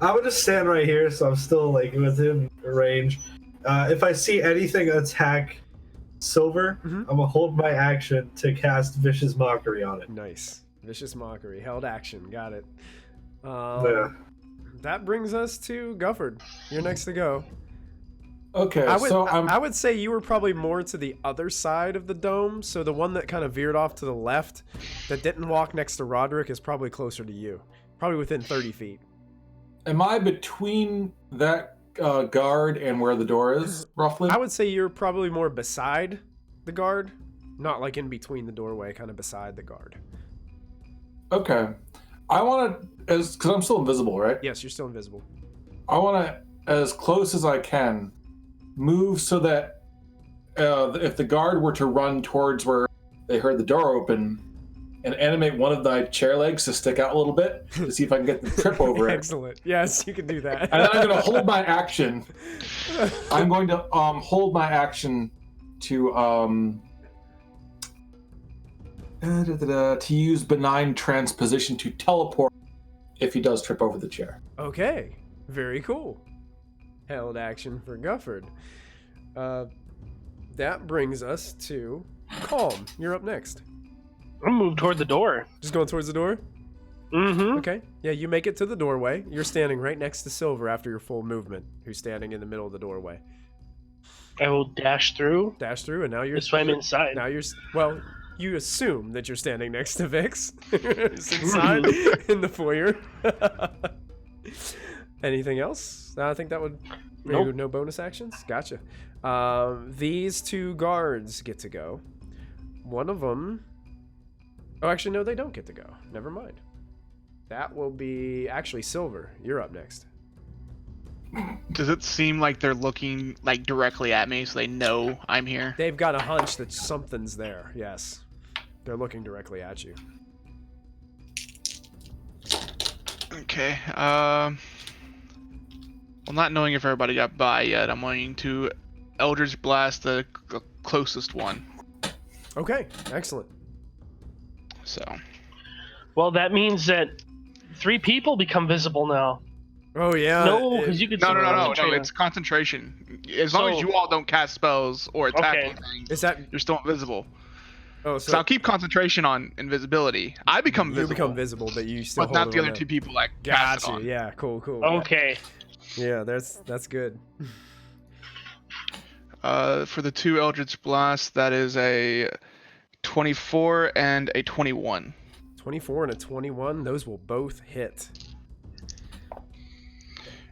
I would just stand right here, so I'm still like within range. If I see anything attack Silver, Mhm. I'm gonna hold my action to cast Vicious Mockery on it. Nice. Vicious Mockery. Held action. Got it. Yeah. That brings us to Gufford. You're next to go. Okay, I would, so I would say you were probably more to the other side of the dome, so the one that kind of veered off to the left that didn't walk next to Roderick is probably closer to you. Probably within 30 feet. am I between that guard and where the door is, roughly? I would say you're probably more beside the guard not like in between the doorway, kind of beside the guard. Okay. I want to, because I'm still invisible, right? Yes, you're still invisible. I want to, as close as I can, move so that if the guard were to run towards where they heard the door open, and animate one of my chair legs to stick out a little bit to see if I can get the trip over it. Excellent. Yes, you can do that. And then I'm going to hold my action. I'm going to hold my action to use benign transposition to teleport if he does trip over the chair. Okay, very cool. Held action for Gufford. That brings us to Calm. You're up next. I'm gonna move toward the door. Just going towards the door? Mm-hmm. Okay. Yeah, you make it to the doorway. You're standing right next to Silver after your full movement, who's standing in the middle of the doorway. I will dash through. Dash through, and now you're... That's why I'm inside. Now you're... Well, you assume that you're standing next to Vix. It's inside in the foyer. Anything else? I think that would... Nope. No bonus actions? Gotcha. These two guards get to go. One of them... Oh, actually, no, they don't get to go. Never mind. That will be... Actually, Silver, you're up next. Does it seem like they're looking like directly at me so they know I'm here? They've got a hunch that something's there, yes. They're looking directly at you. Okay, well, not knowing if everybody got by yet, I'm going to Eldritch Blast the closest one. Okay, excellent. So. Well, that means that 3 people become visible now. Oh, yeah. No, because you could. No, it's concentration. As long as you all don't cast spells or attack anything, you're still invisible. Oh, so I'll keep concentration on invisibility. I become visible. You become visible, but you still but not the other 2 people that cast it on. Yeah, cool. Okay. Yeah, that's good. For the 2 Eldritch Blasts, that is a 24 and a 21. 24 and a 21, those will both hit.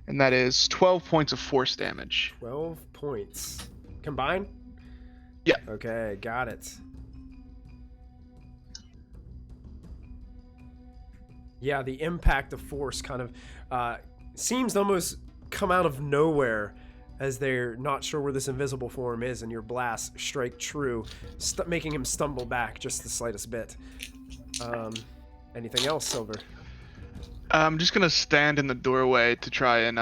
And that is 12 points of force damage. 12 points. Combined? Yeah. Okay, got it. Yeah, the impact of force kind of seems to almost come out of nowhere as they're not sure where this invisible form is, and your blast strike true, making him stumble back just the slightest bit. Anything else, Silver? I'm just gonna stand in the doorway to try and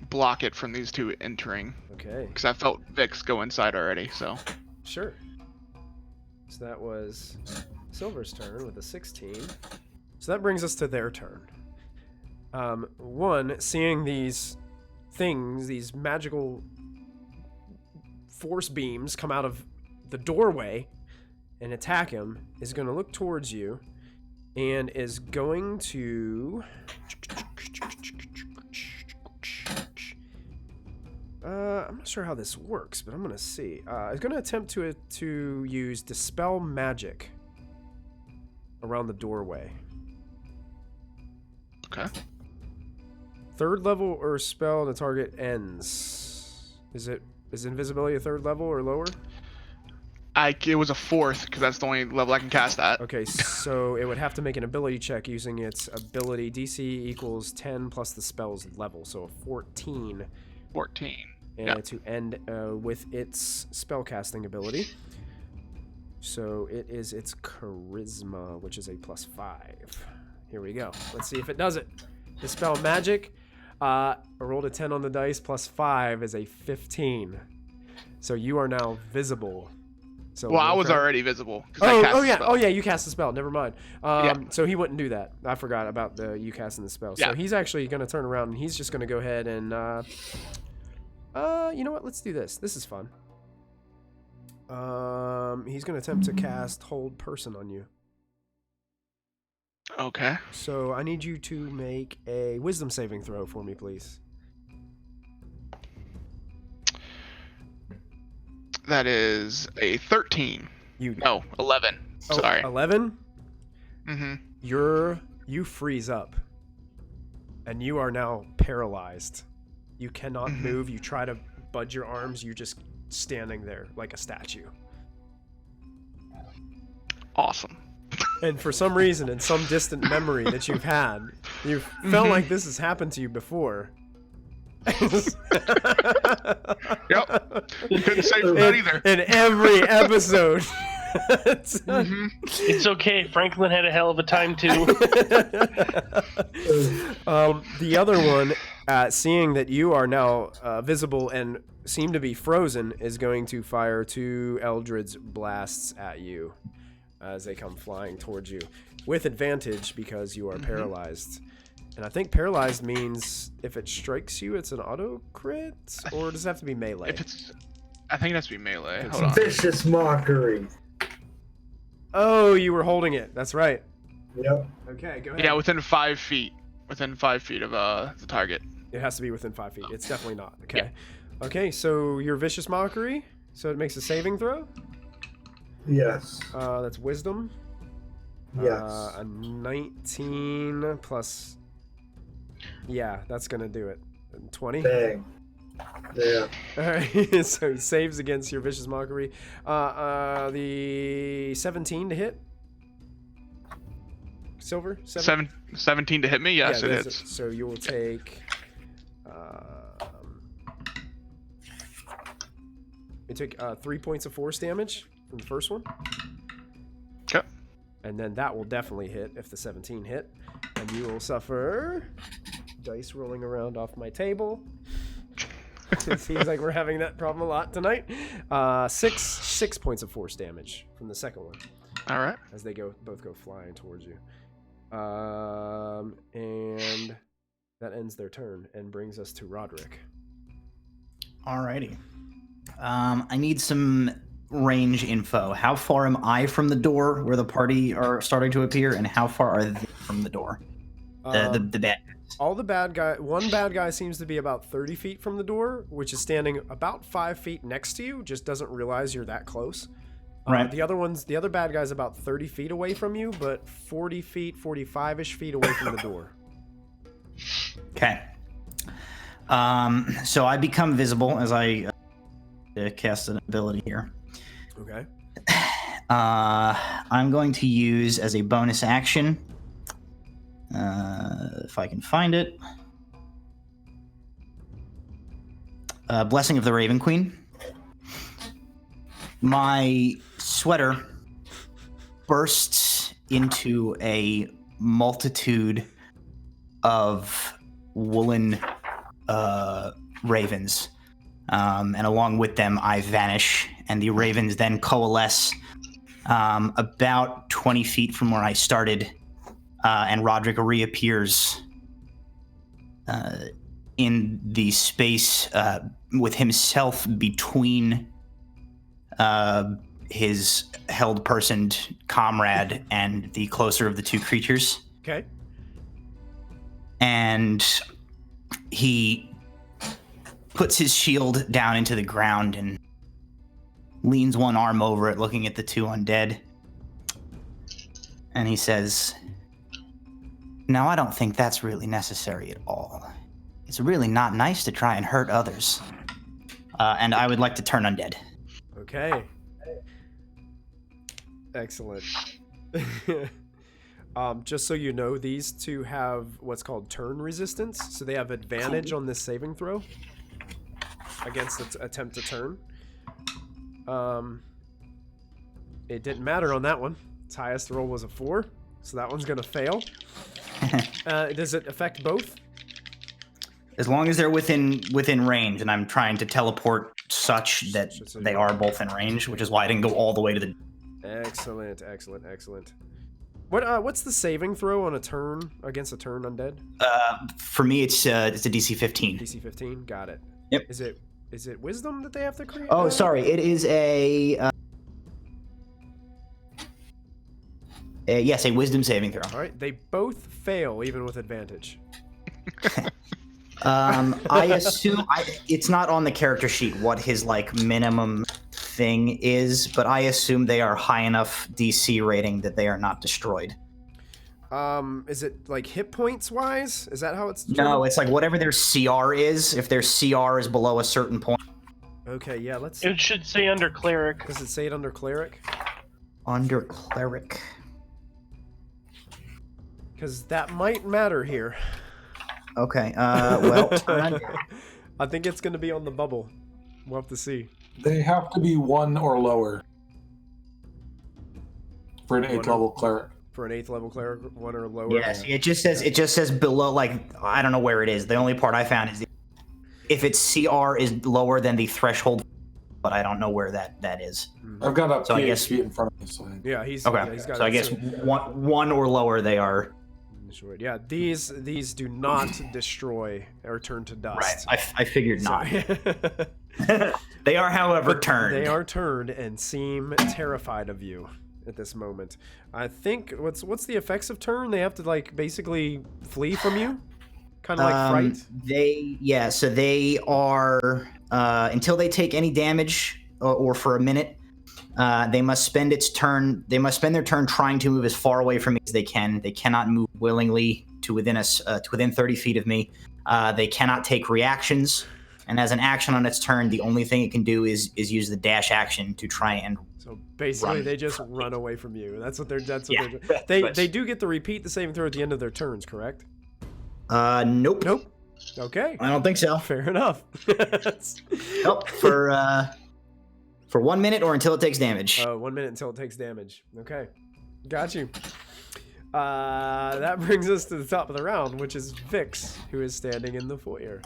block it from these 2 entering. Okay. Because I felt Vix go inside already, so. Sure. So that was Silver's turn with a 16. So that brings us to their turn. One, seeing these things, these magical force beams come out of the doorway and attack him, is going to look towards you and is going to... I'm not sure how this works, but I'm going to see. It's going to attempt to use Dispel Magic around the doorway. Okay. 3rd level or spell the target ends. Is invisibility a 3rd level or lower? It was a 4th because that's the only level I can cast at. Okay, so it would have to make an ability check using its ability. DC equals 10 plus the spell's level, so a 14. 14. And to end with its spellcasting ability. So it is its charisma, which is a +5. Here we go. Let's see if it does it. Dispel magic. I rolled a 10 on the dice, +5 is a 15. So you are now visible. So well, I was already visible. Oh yeah, you cast the spell. Never mind. So he wouldn't do that. I forgot about you casting the spell. So he's actually going to turn around and he's just going to go ahead and, you know what? Let's do this. This is fun. He's going to attempt to cast Hold Person on you. Okay. So I need you to make a wisdom saving throw for me, please. That is a 13. 11. Sorry. 11? Mm-hmm. You freeze up. And you are now paralyzed. You cannot move. You try to budge your arms. You're just standing there like a statue. Awesome. And for some reason, in some distant memory that you've had, you felt like this has happened to you before. Yep. You couldn't say that either. In every episode. It's okay. Franklin had a hell of a time too. The other one, seeing that you are now visible and seem to be frozen, is going to fire 2 Eldritch blasts at you as they come flying towards you with advantage because you are paralyzed. And I think paralyzed means if it strikes you, it's an auto crit, or does it have to be melee? I think it has to be melee. Hold on. Vicious mockery. Oh, you were holding it. That's right. Yep. Okay, go ahead. Yeah, within 5 feet. Within 5 feet of the target. It has to be within 5 feet. It's definitely not. Okay. Yeah. Okay, so your vicious mockery. So it makes a saving throw. Yes. That's wisdom. Yes. A 19 plus. Yeah, that's gonna do it. 20. Dang. Yeah. All right. So it saves against your vicious mockery. The 17 to hit. Silver. 17 to hit me. Yes, yeah, it hits. So you will take. You take 3 points of force damage from the first one. Okay. And then that will definitely hit if the 17 hit. And you will suffer. Dice rolling around off my table. It seems like we're having that problem a lot tonight. 6 points of force damage from the second one. All right. As they both go flying towards you. And that ends their turn and brings us to Roderick. Alrighty. I need some range info. How far am I from the door where the party are starting to appear, and how far are they from the door? The bad guys. All the bad guy. One bad guy seems to be about 30 feet from the door, which is standing about 5 feet next to you. Just doesn't realize you're that close. Right. The other bad guy's about 30 feet away from you, but 40 feet, 45-ish feet away from the door. Okay. So I become visible as I cast an ability here. Okay. I'm going to use as a bonus action, if I can find it, Blessing of the Raven Queen. My sweater bursts into a multitude of woolen ravens. And along with them, I vanish, and the ravens then coalesce about 20 feet from where I started, and Roderick reappears in the space with himself between his held-personed comrade and the closer of the two creatures. Okay. And he puts his shield down into the ground and leans one arm over it, looking at the two undead. And he says, "Now, I don't think that's really necessary at all. It's really not nice to try and hurt others. And I would like to turn undead." Okay. Excellent. Just so you know, these two have what's called turn resistance, so they have advantage on this saving throw against the attempt to turn. It didn't matter on that one. Its highest roll was a 4, so that one's gonna fail. Does it affect both? As long as they're within range, and I'm trying to teleport such that they are both in range, which is why I didn't go all the way to the... Excellent, excellent, excellent. What's the saving throw on a turn against a turn undead? For me, it's a DC 15. DC 15, got it. Yep. Is it wisdom that they have to create? Oh, sorry, it is a... yes, a wisdom saving throw. All right, they both fail even with advantage. I assume it's not on the character sheet what his minimum thing is, but I assume they are high enough DC rating that they are not destroyed. Is it hit points wise? Is that how it's determined? No, it's whatever their CR is. If their CR is below a certain point. Okay, yeah, let's... It should say under cleric. Does it say it under cleric? Under cleric. Because that might matter here. Okay. Well, I think it's going to be on the bubble. We'll have to see. They have to be 1 or lower for an 8th level cleric. For an 8th level cleric, 1 or lower. yeah. See, it just says below. Like I don't know where it is. The only part I found is if its CR is lower than the threshold, but I don't know where that is. I've got a So I guess- PHP in front of me. So Yeah, he's Okay. yeah, he's got So I it. guess one or lower they are. Sure. Yeah, these do not destroy or turn to dust. Right. I figured So- not. They are, however, turned. They are turned and seem terrified of you at this moment. I think what's the effects of turn? They have to like basically flee from you, kind of like fright. So they are until they take any damage or for a minute. They must spend their turn trying to move as far away from me as they can. They cannot move willingly to within 30 feet of me. They cannot take reactions. And as an action on its turn, the only thing it can do is use the dash action to try and. So basically, run. they just run away from you. That's what they're. Yeah, They do get to repeat the saving throw at the end of their turns, correct? Nope. Nope. Okay. I don't think so. Fair enough. Nope. For 1 minute or until it takes damage. 1 minute until it takes damage. Okay. Got you. That brings us to the top of the round, which is Vix, who is standing in the foyer.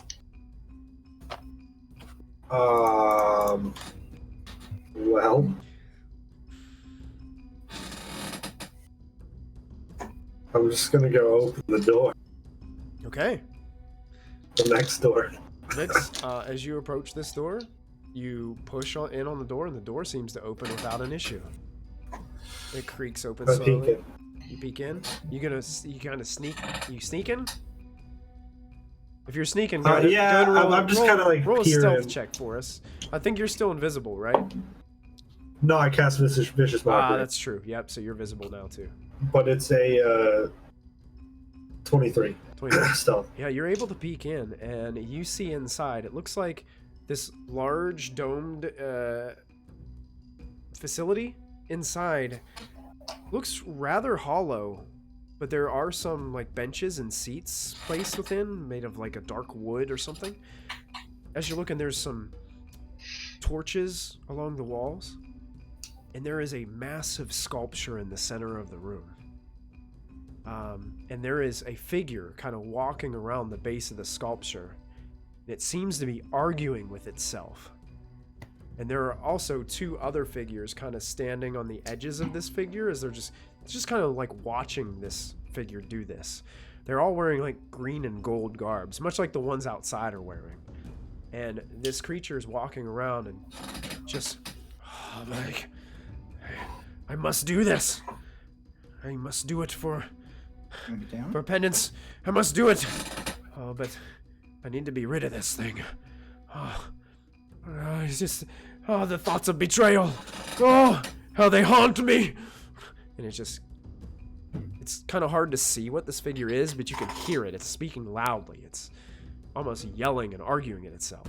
Well, I'm just gonna go open the door, Okay. the next door. Vix, as you approach this door, you push in on the door, and the door seems to open without an issue. It creaks open I peek slowly. in. You peek in. You kind of sneak. You sneak in. If you're sneaking, go ahead, yeah, go ahead and roll, I'm just roll- kinda, like, roll a peering. stealth check for us. I think you're still invisible, right? No, I cast vicious mockery, That's true. Yep. So you're visible now too. but it's a 23 23. stealth. Yeah, you're able to peek in, and you see inside. It looks like this large domed facility inside. Looks rather hollow, but there are some like benches and seats placed within, made of like a dark wood or something. As you're looking, there's some torches along the walls, and there is a massive sculpture in the center of the room. And there is a figure kind of walking around the base of the sculpture. It seems to be arguing with itself. And there are also 2 other figures kind of standing on the edges of this figure as they're just kind of like watching this figure do this. They're all wearing like green and gold garbs, much like the ones outside are wearing. And this creature is walking around and just, like, I must do this. I must do it for penance. I must do it. Oh, but I need to be rid of this thing. It's just, the thoughts of betrayal. Oh, how they haunt me. And it's kind of hard to see what this figure is, but you can hear it. It's speaking loudly. It's almost yelling and arguing at itself.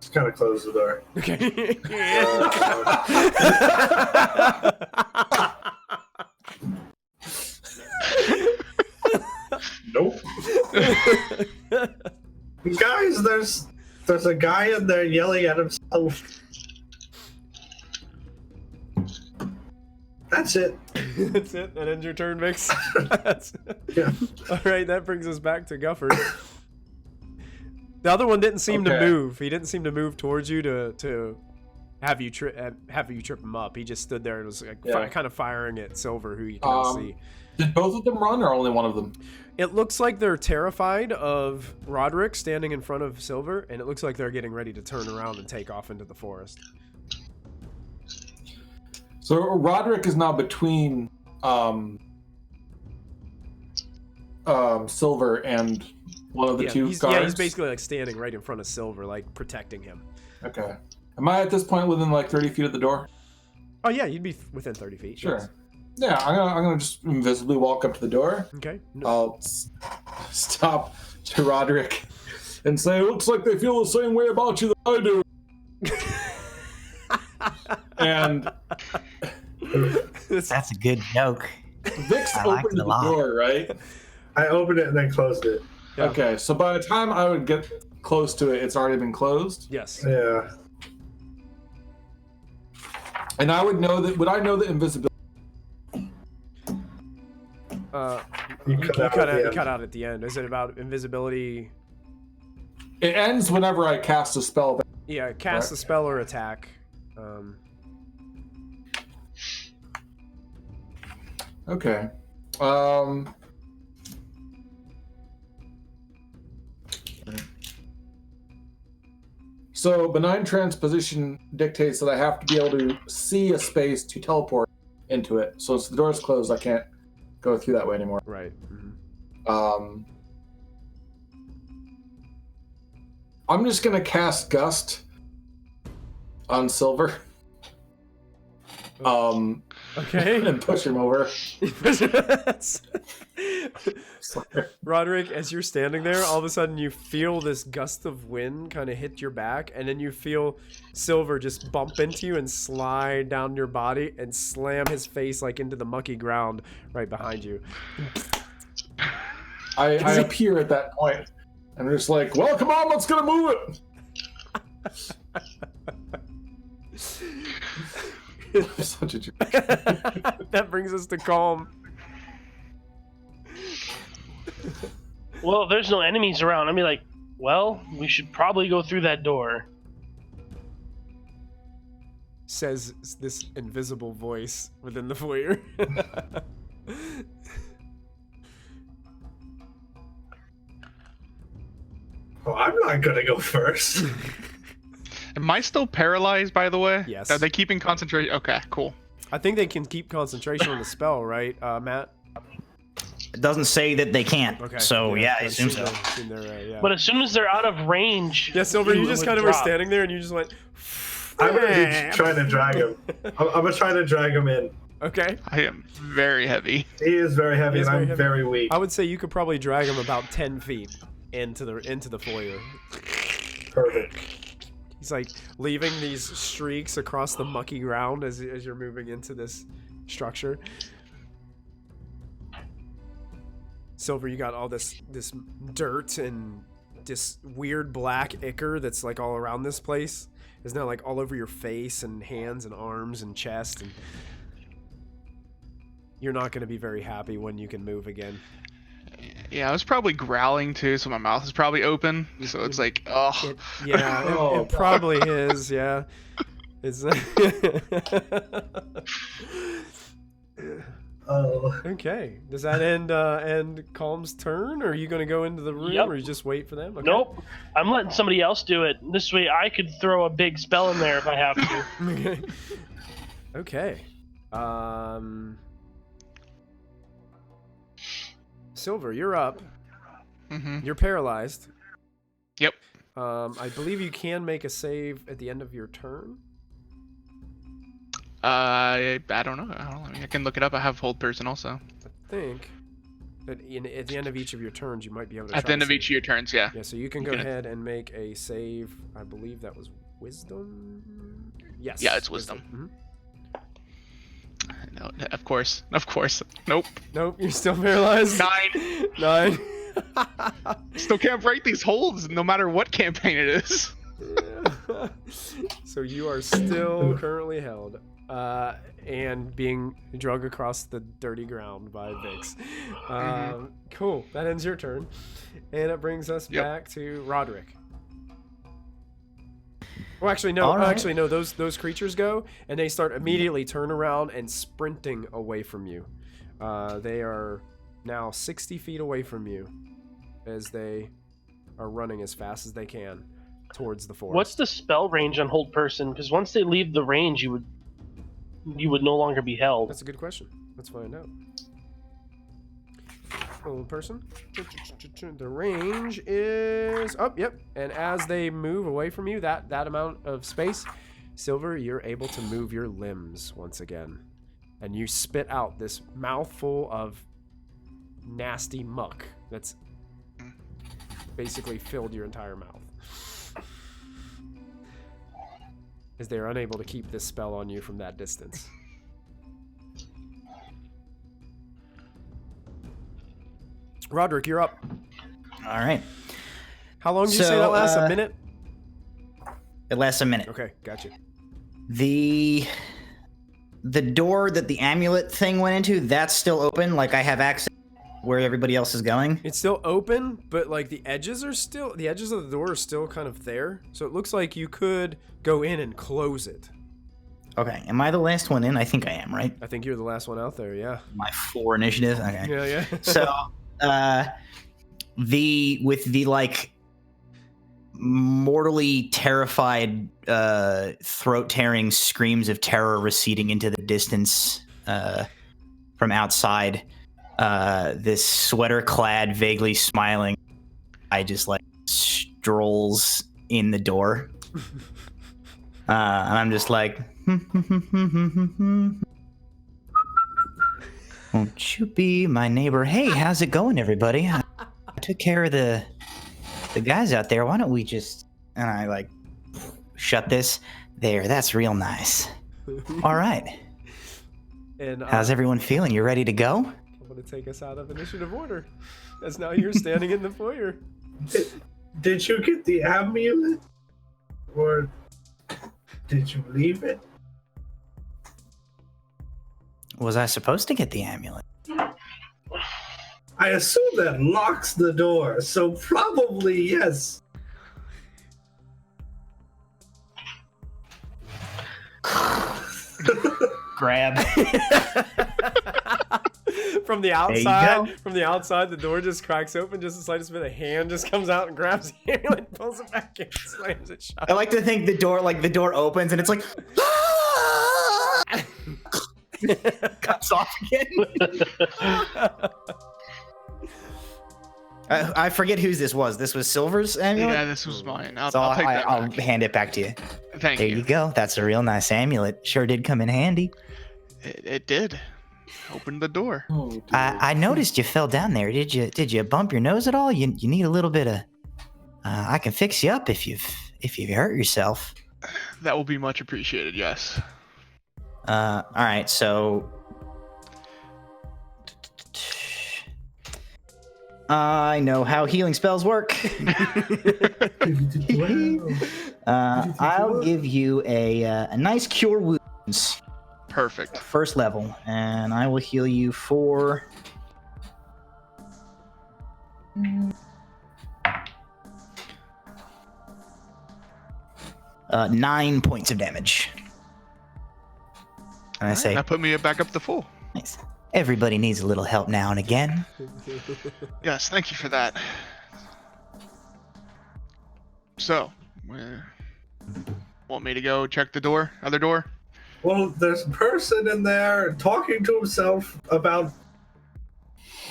Just kind of close the door. Okay. Nope. Guys, there's a guy in there yelling at himself. That's it. That's it. That ends your turn, Vix. Yeah. All right, that brings us back to Gufford. The other one didn't seem to Okay. move. He didn't seem to move towards you to have you trip him up. He just stood there and was like Yeah. kind of firing at Silver, who you can't see. Did both of them run or only one of them? It looks like they're terrified of Roderick standing in front of Silver, and it looks like they're getting ready to turn around and take off into the forest. So Roderick is now between Silver and one of the two he's, guards. yeah, he's basically like standing right in front of Silver, like protecting him. Okay. Am I at this point within like 30 feet of the door? Oh yeah, you'd be within 30 feet. Sure. yes. Yeah, I'm gonna just invisibly walk up to the door. Okay. I'll stop to Roderick and say, "It looks like they feel the same way about you that I do." And That's a good joke. Vix I liked opened it a the lot. door, right? I opened it and then closed it. Yeah. Okay, so by the time I would get close to it, it's already been closed. Yes. Yeah. And I would know that. Would I know the invisibility? You cut cut out out at at the the end. Is it about invisibility? It ends whenever I cast a spell. Yeah, cast Right. a spell or attack. Okay. So benign transposition dictates that I have to be able to see a space to teleport into it. So since the door's closed, I can't go through that way anymore. Right. Mhm. I'm just gonna cast Gust on Silver. Okay. And push him over. Roderick, as you're standing there, all of a sudden you feel this gust of wind kind of hit your back, and then you feel Silver just bump into you and slide down your body and slam his face like into the mucky ground right behind you. I appear at that point, and I'm just like, well, come on, let's get a move it. I'm such a jerk. That brings us to Calm. Well, if there's no enemies around, I'd be like, well, we should probably go through that door. Says this invisible voice within the foyer. Well, I'm not gonna go first. Am I still paralyzed, by the way? Yes. Are they keeping concentration? Okay, cool. I think they can keep concentration on the spell, right, Matt? It doesn't say that they can't. Okay. So yeah, I assume so. Yeah. But as soon as they're out of range, Yeah, Silver, you it just would kind of were drop. standing there and you just went. I'm gonna be trying to drag him. I'm gonna try to drag him in. Okay. I am very heavy. He is very heavy, He is and very I'm heavy. very weak. I would say you could probably drag him about 10 feet into the foyer. Perfect. He's like leaving these streaks across the mucky ground as you're moving into this structure. Silver, you got all this dirt and this weird black ichor that's like all around this place. It's now like all over your face and hands and arms and chest, and you're not going to be very happy when you can move again. Yeah, I was probably growling too, so my mouth is probably open. So it's like, oh. It probably is. Yeah, it's. Oh. Okay. Does that end Calm's turn, or are you going to go into the room, Yep. or you just wait for them? Okay. Nope. I'm letting somebody else do it. This way I could throw a big spell in there if I have to. Okay. Silver, you're up. Mm-hmm. You're paralyzed. Yep. I believe you can make a save at the end of your turn. I don't know. I mean, I can look it up. I have hold person also. I think that at the end of each of your turns, you might be able to. At the end of each of your turns, yeah. Yeah, so you can go Okay. ahead and make a save. I believe that was wisdom. Yes. Yeah, it's wisdom. Mhm. No, of course. Nope. Nope, you're still paralyzed. 9. Still can't break these holds, no matter what campaign it is. So you are still currently held and being drug across the dirty ground by Vix. Cool. That ends your turn, and it brings us Yep. back to Roderick. Well, actually, no. All right. Actually, no. Those creatures go, and they start immediately turn around and sprinting away from you. They are now 60 feet away from you, as they are running as fast as they can towards the forest. What's the spell range on hold person? Because once they leave the range, you would no longer be held. That's a good question. Let's find out. Old person. The range is yep. And as they move away from you, that amount of space, Silver, you're able to move your limbs once again, and you spit out this mouthful of nasty muck that's basically filled your entire mouth. as they are unable to keep this spell on you from that distance. Roderick, you're up. All right. How long did you say So, that lasts? A minute? It lasts a minute. Okay, gotcha. The door that the amulet thing went into, that's still open. Like I have access where everybody else is going. It's still open, but like the edges of the door are still kind of there. So it looks like you could go in and close it. Okay. Am I the last one in? I think I am, right? I think you're the last one out there, yeah. My 4 initiative. Okay. Yeah. So, with the like mortally terrified, throat-tearing screams of terror receding into the distance from outside, this sweater-clad, vaguely smiling guy just like strolls in the door, and I'm just like, won't you be my neighbor? Hey, how's it going, everybody? I took care of the guys out there. Why don't we just... And I like shut this. There, that's real nice. All right. And How's everyone feeling? You ready to go? I'm going to take us out of initiative order, as now you're standing in the foyer. Did you get the amulet? Or did you leave it? Was I supposed to get the amulet? I assume that locks the door, so probably yes. Grab. From the outside, the door just cracks open just the slightest bit. A hand just comes out and grabs the amulet, pulls it back in, slams it shut. I like to think the door opens and it's like cuts off again. I forget whose this was. This was Silver's amulet? Yeah, this was mine. I'll So take that I'll back. hand it back to you. Thank There you. you go. That's a real nice amulet. Sure did come in handy. It did. Opened the door. Oh, dear. I noticed you fell down there. Did you bump your nose at all? You need a little bit of. I can fix you up if you've hurt yourself. That will be much appreciated, yes. All right. So. I know how healing spells work. I'll give you a nice cure wounds. Perfect. First level, and I will heal you for 9 points of damage. And I say, That put me back up to full. nice. Everybody needs a little help now and again. Yes, thank you for that. So, want me to go check the door? Other door? Well, there's a person in there talking to himself about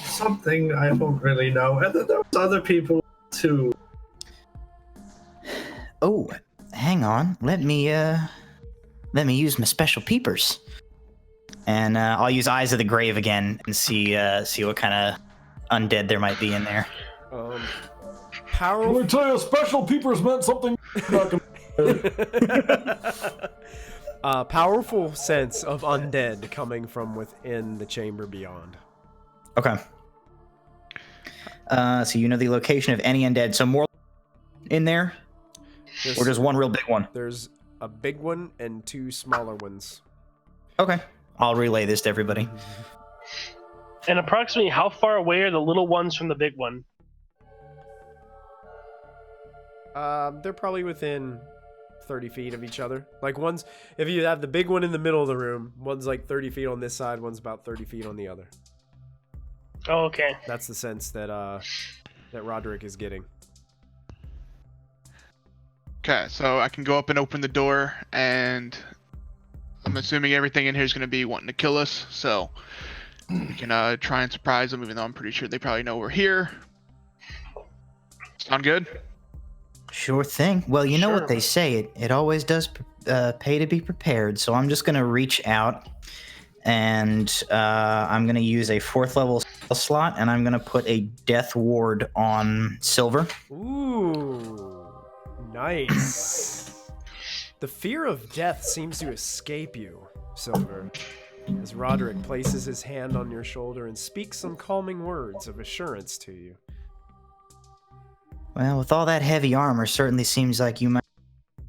something I don't really know. And then there's other people too. Oh, hang on. Let me use my special peepers. And I'll use Eyes of the Grave again and see what kind of undead there might be in there. Let Powerful. me tell you, special peepers meant something. Powerful sense of undead coming from within the chamber beyond. Okay. So you know the location of any undead. So more in there, or just one real big one? There's a big one and 2 smaller ones. Okay. I'll relay this to everybody. And approximately how far away are the little ones from the big one? They're probably within 30 feet of each other. Like one's, if you have the big one in the middle of the room, one's like 30 feet on this side, one's about 30 feet on the other. Oh, okay. That's the sense that that Roderick is getting. Okay, so I can go up and open the door, and I'm assuming everything in here is going to be wanting to kill us, so we can try and surprise them, even though I'm pretty sure they probably know we're here. Sound good? Sure thing. Well, you know Sure. what they say. It always does pay to be prepared. So I'm just going to reach out, and I'm going to use a 4th level spell slot, and I'm going to put a death ward on Silver. Ooh, nice. The fear of death seems to escape you, Silver, as Roderick places his hand on your shoulder and speaks some calming words of assurance to you. Well, with all that heavy armor, certainly seems like you might be a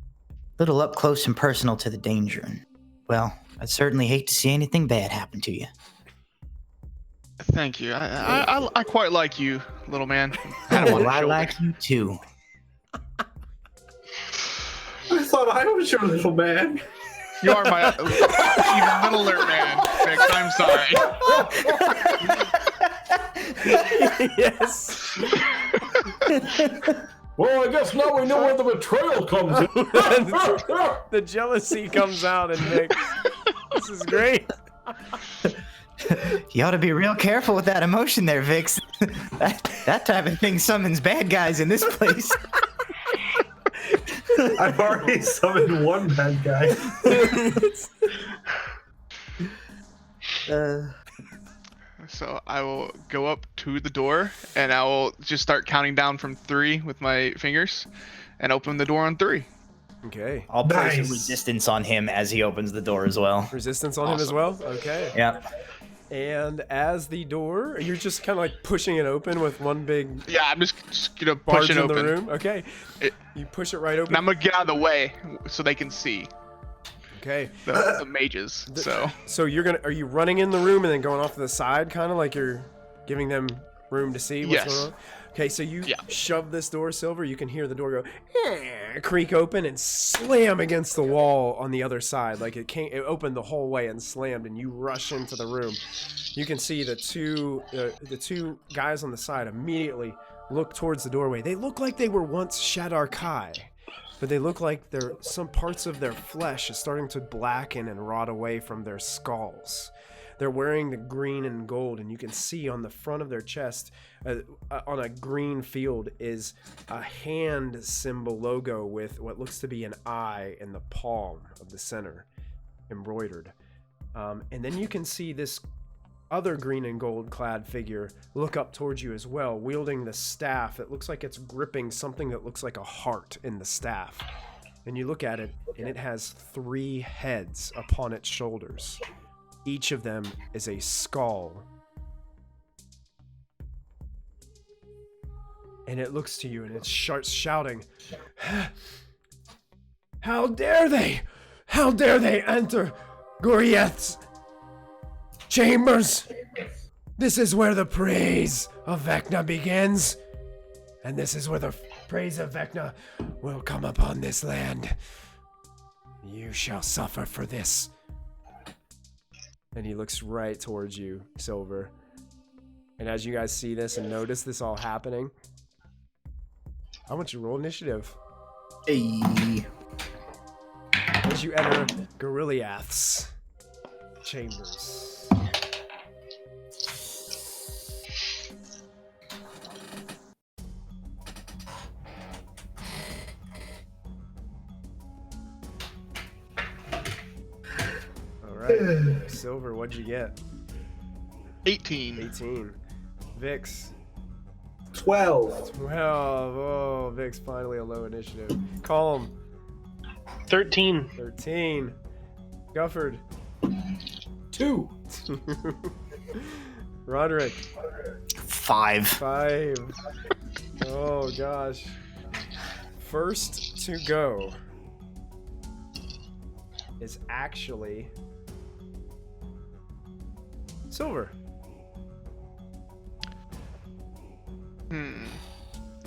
little up close and personal to the danger. And, well, I'd certainly hate to see anything bad happen to you. Thank you. I quite like you, little man. Pat him on Oh, the I shoulder. like you too. I thought I was your little man. You are my even littler man, Fix. I'm sorry. Yes. Well, I guess now we know where the betrayal comes in. The jealousy comes out and Vic. This is great. You ought to be real careful with that emotion there, Vix. that type of thing summons bad guys in this place. I've already summoned one bad guy. So I will go up to the door and I will just start counting down from 3 with my fingers and open the door on 3. Okay. I'll place Nice. a resistance on him as he opens the door as well. Resistance on him as well? Okay. Yep. And as the door, you're just kind of like pushing it open with one big Yeah, I'm just gonna barge push it in open. the room. Okay. You push it right open. And I'm gonna get out of the way so they can see Okay. the mages. So So are you running in the room and then going off to the side, kind of like you're giving them room to see what's Yes. going on? Okay, so you Yeah. shove this door, Silver. You can hear the door go creak open and slam against the wall on the other side. Like it opened the whole way and slammed, and you rush into the room. You can see the two guys on the side immediately look towards the doorway. They look like they were once Shadar Kai, but they look like some parts of their flesh is starting to blacken and rot away from their skulls. They're wearing the green and gold, and you can see on the front of their chest, on a green field, is a hand symbol logo with what looks to be an eye in the palm of the center, embroidered. And then you can see this other green and gold clad figure look up towards you as well, wielding the staff. It looks like it's gripping something that looks like a heart in the staff. And you look at it, and it has 3 heads upon its shoulders. Each of them is a skull. And it looks to you and it starts shouting, "How dare they? How dare they enter Gorieth's chambers? This is where the praise of Vecna begins. And this is where the praise of Vecna will come upon this land. You shall suffer for this." And he looks right towards you, Silver. And as you guys see this and notice this all happening, I want you to roll initiative. Hey. As you enter Goriliath's chambers. Alright, Silver, what'd you get? 18. 18. Vix, 12. 12. Oh, Vix, finally a low initiative. Calm, 13. 13. Gufford, 2. Roderick, 5. 5. Oh, gosh. First to go is actually Silver.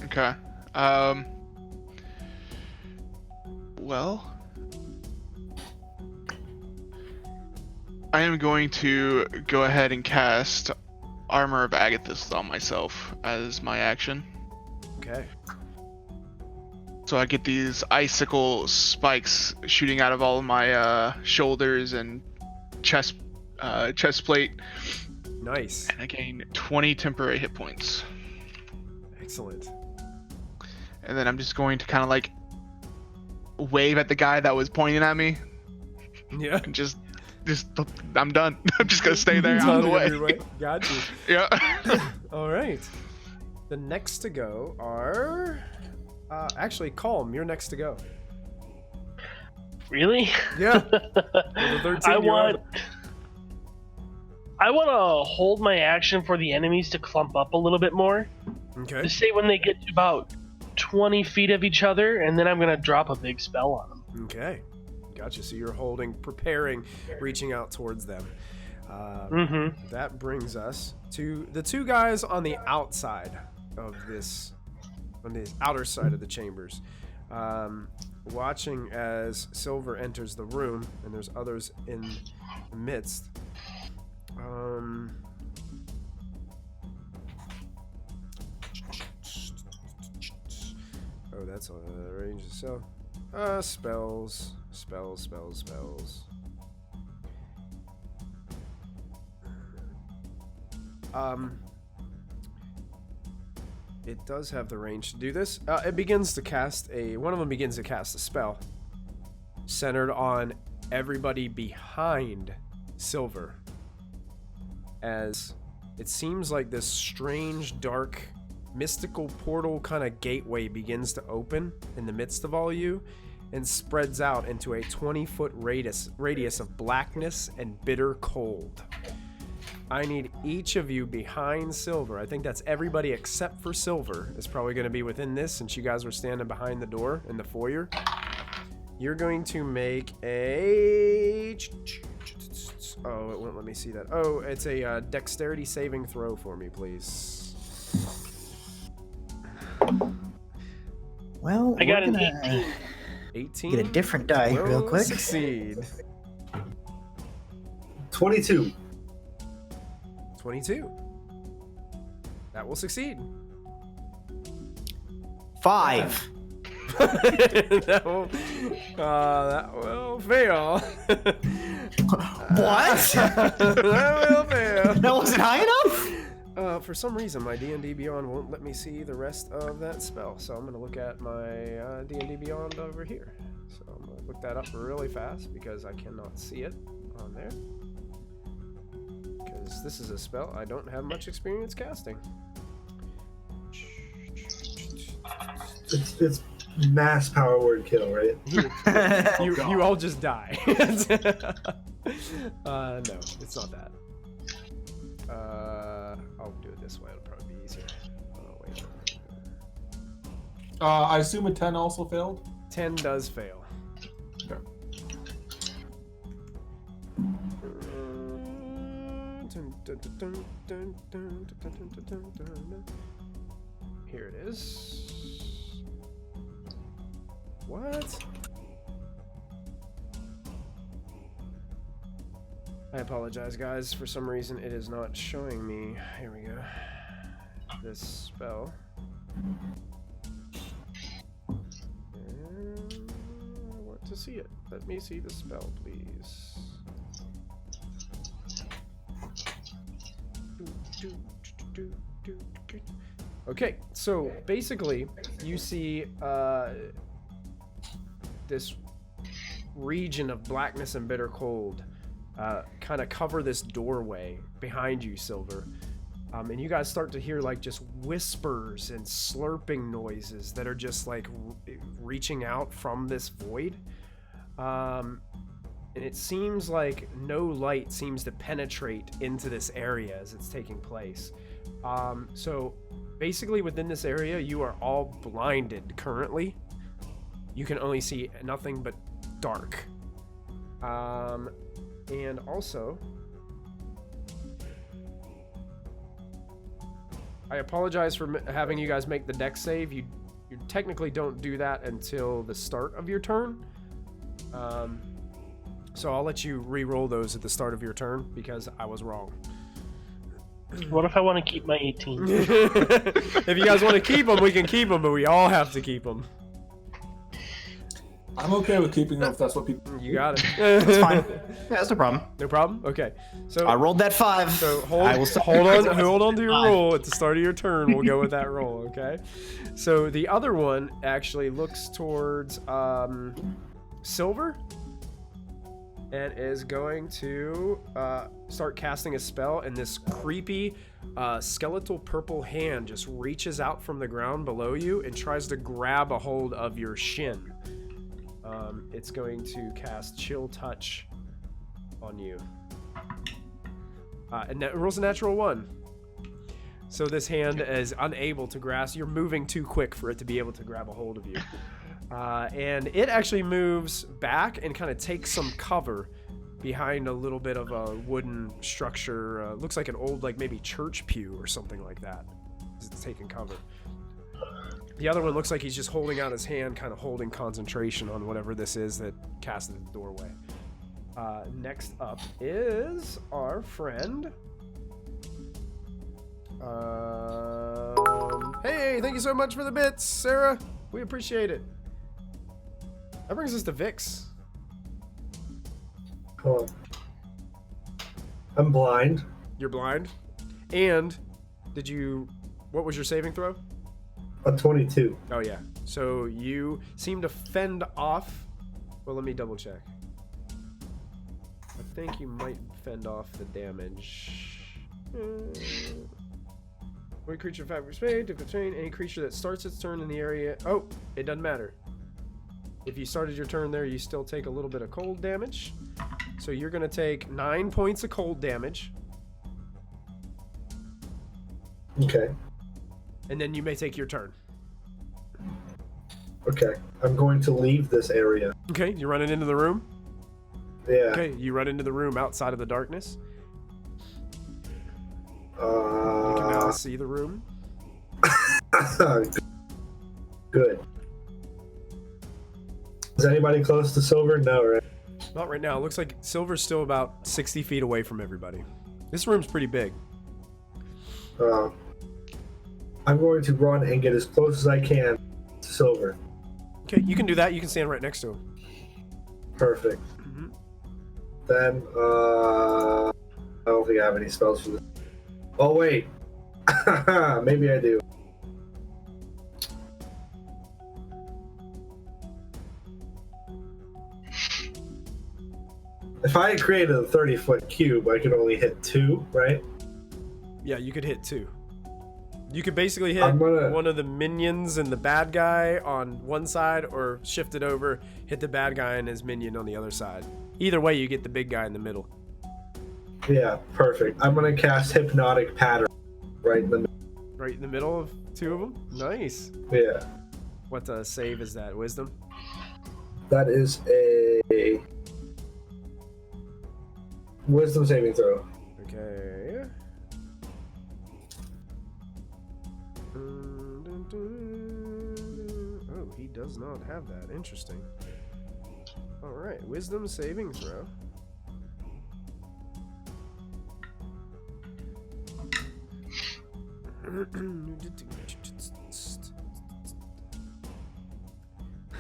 Okay. Well, I am going to go ahead and cast Armor of Agathis on myself as my action. Okay. So I get these icicle spikes shooting out of all of my shoulders and chest plate, Nice. and I gain 20 temporary hit points. Excellent. And then I'm just going to kind of like wave at the guy that was pointing at me, Yeah. and just I'm done. I'm just gonna stay there out of the way. Got you. Yeah. All right. The next to go are actually Calm. You're next to go. Really? Yeah. With a 13, I you're want. on. I want to hold my action for the enemies to clump up a little bit more. Okay. To say when they get to about 20 feet of each other, and then I'm going to drop a big spell on them. Okay. Gotcha. So you're holding, preparing, reaching out towards them. That brings us to the two guys on the outside of this, on the outer side of the chambers. Watching as Silver enters the room, and there's others in the midst. Oh, that's a range of so. Spells. It does have the range to do this. It begins to cast one of them begins to cast a spell centered on everybody behind Silver, as it seems like this strange, dark, mystical portal kind of gateway begins to open in the midst of all you and spreads out into a 20-foot radius of blackness and bitter cold. I need each of you behind Silver. I think that's everybody except for Silver is probably going to be within this, since you guys were standing behind the door in the foyer. You're going to make a... Oh, it won't let me see that. Oh, it's a dexterity saving throw for me, please. Well, I got we're an gonna 18. 18. get a different die will real quick. Succeed. 22. 22. That will succeed. 5. that will fail. What? That will fail. That wasn't high enough? For some reason, my D&D Beyond won't let me see the rest of that spell, so I'm going to look at my D&D Beyond over here. So I'm going to look that up really fast because I cannot see it on there. Because this is a spell I don't have much experience casting. It's mass power word kill, right? You all just die. No, it's not that. I'll do it this way. It'll probably be easier. Oh, wait. I assume a 10 also failed? 10 does fail. Okay. Here it is. What? I apologize, guys. For some reason, it is not showing me. Here we go. This spell. And I want to see it. Let me see the spell, please. Okay, so basically, you see this region of blackness and bitter cold kind of cover this doorway behind you, Silver. And you guys start to hear like just whispers and slurping noises that are just like reaching out from this void. And it seems like no light seems to penetrate into this area as it's taking place. So basically within this area, you are all blinded currently. You can only see nothing but dark. And also, I apologize for having you guys make the dex save. You technically don't do that until the start of your turn. So I'll let you re-roll those at the start of your turn because I was wrong. What if I want to keep my 18? If you guys want to keep them, we can keep them, but we all have to keep them. I'm okay with keeping them if that's what people... You got it. That's fine. Yeah, that's no problem. No problem? Okay. So I rolled that 5. So I will hold on to your roll at the start of your turn. We'll go with that roll, okay? So the other one actually looks towards Silver and is going to start casting a spell, and this creepy skeletal purple hand just reaches out from the ground below you and tries to grab a hold of your shin. it's going to cast Chill Touch on you. And it rolls a natural 1. So this hand is unable to grasp. You're moving too quick for it to be able to grab a hold of you. And it actually moves back and kind of takes some cover behind a little bit of a wooden structure. Looks like an old, like maybe church pew or something like that. It's taking cover. The other one looks like he's just holding out his hand, kind of holding concentration on whatever this is that casted the doorway. Next up is our friend. Hey, thank you so much for the bits, Sarah. We appreciate it. That brings us to Vix. Cool. I'm blind. You're blind. And what was your saving throw? A 22. Oh yeah. So you seem to fend off. Well, let me double check. I think you might fend off the damage. One creature 5 speed, different terrain. Any creature that starts its turn in the area. Oh, it doesn't matter. If you started your turn there, you still take a little bit of cold damage. So you're going to take 9 points of cold damage. Okay. And then you may take your turn. Okay. I'm going to leave this area. Okay, you're running into the room? Yeah. Okay, you run into the room outside of the darkness. You can now see the room. Good. Is anybody close to Silver? No, right? Not right now. It looks like Silver's still about 60 feet away from everybody. This room's pretty big. I'm going to run and get as close as I can to Silver. Okay, you can do that. You can stand right next to him. Perfect. Mm-hmm. Then, I don't think I have any spells for this. Oh, wait. Maybe I do. If I had created a 30-foot cube, I could only hit 2, right? Yeah, you could hit 2. You could basically hit I'm gonna- one of the minions and the bad guy on one side, or shift it over, hit the bad guy and his minion on the other side. Either way, you get the big guy in the middle. Yeah, perfect. I'm going to cast Hypnotic Pattern right in the middle. Right in the middle of 2 of them? Nice. Yeah. What save is that? Wisdom? That is a Wisdom saving throw. Okay. Oh, he does not have that. Interesting. Alright, Wisdom saving throw.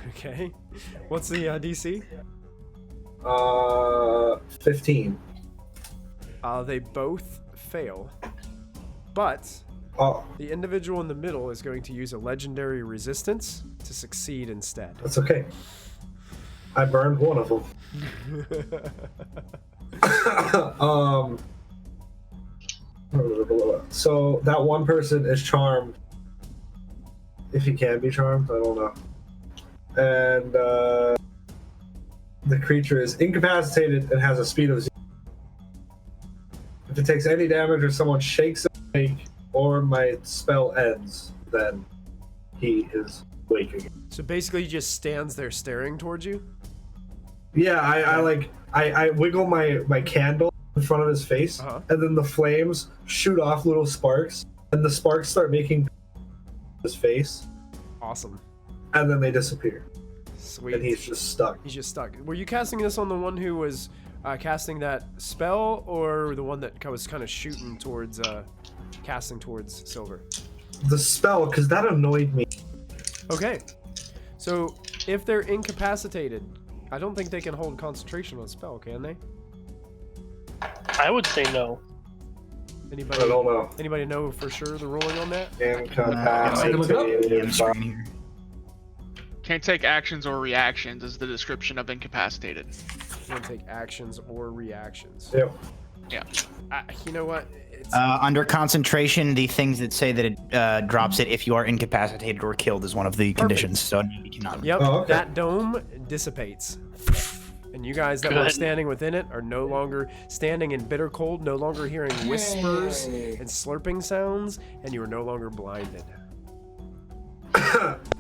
Okay. What's the DC? 15. They both fail. But Oh, the individual in the middle is going to use a legendary resistance to succeed instead. that's okay. I burned one of them. So that one person is charmed. If he can be charmed, I don't know. And the creature is incapacitated and has a speed of 0. If it takes any damage or someone shakes it awake or my spell ends, then he is awake again. So basically, he just stands there staring towards you. Yeah, I wiggle my candle in front of his face, and then the flames shoot off little sparks, and the sparks start making his face. Awesome. And then they disappear. Sweet. And he's just stuck. He's just stuck. Were you casting this on the one who was casting that spell, or the one that was kind of shooting towards, casting towards Silver? The spell, because that annoyed me. Okay. So, if they're incapacitated, I don't think they can hold concentration on a spell, can they? I would say no. Anybody? I don't know. Anybody know for sure the ruling on that? Incapacitated. Screen here. Can't take actions or reactions is the description of incapacitated. You can take actions or reactions. Yep. You know what? It's, Under concentration, the things that say that it drops it if you are incapacitated or killed is one of the conditions. So you cannot. yep, Oh, okay. that dome dissipates. And you guys that were Good. standing within it are no longer standing in bitter cold, no longer hearing whispers Yay. and slurping sounds, and you are no longer blinded.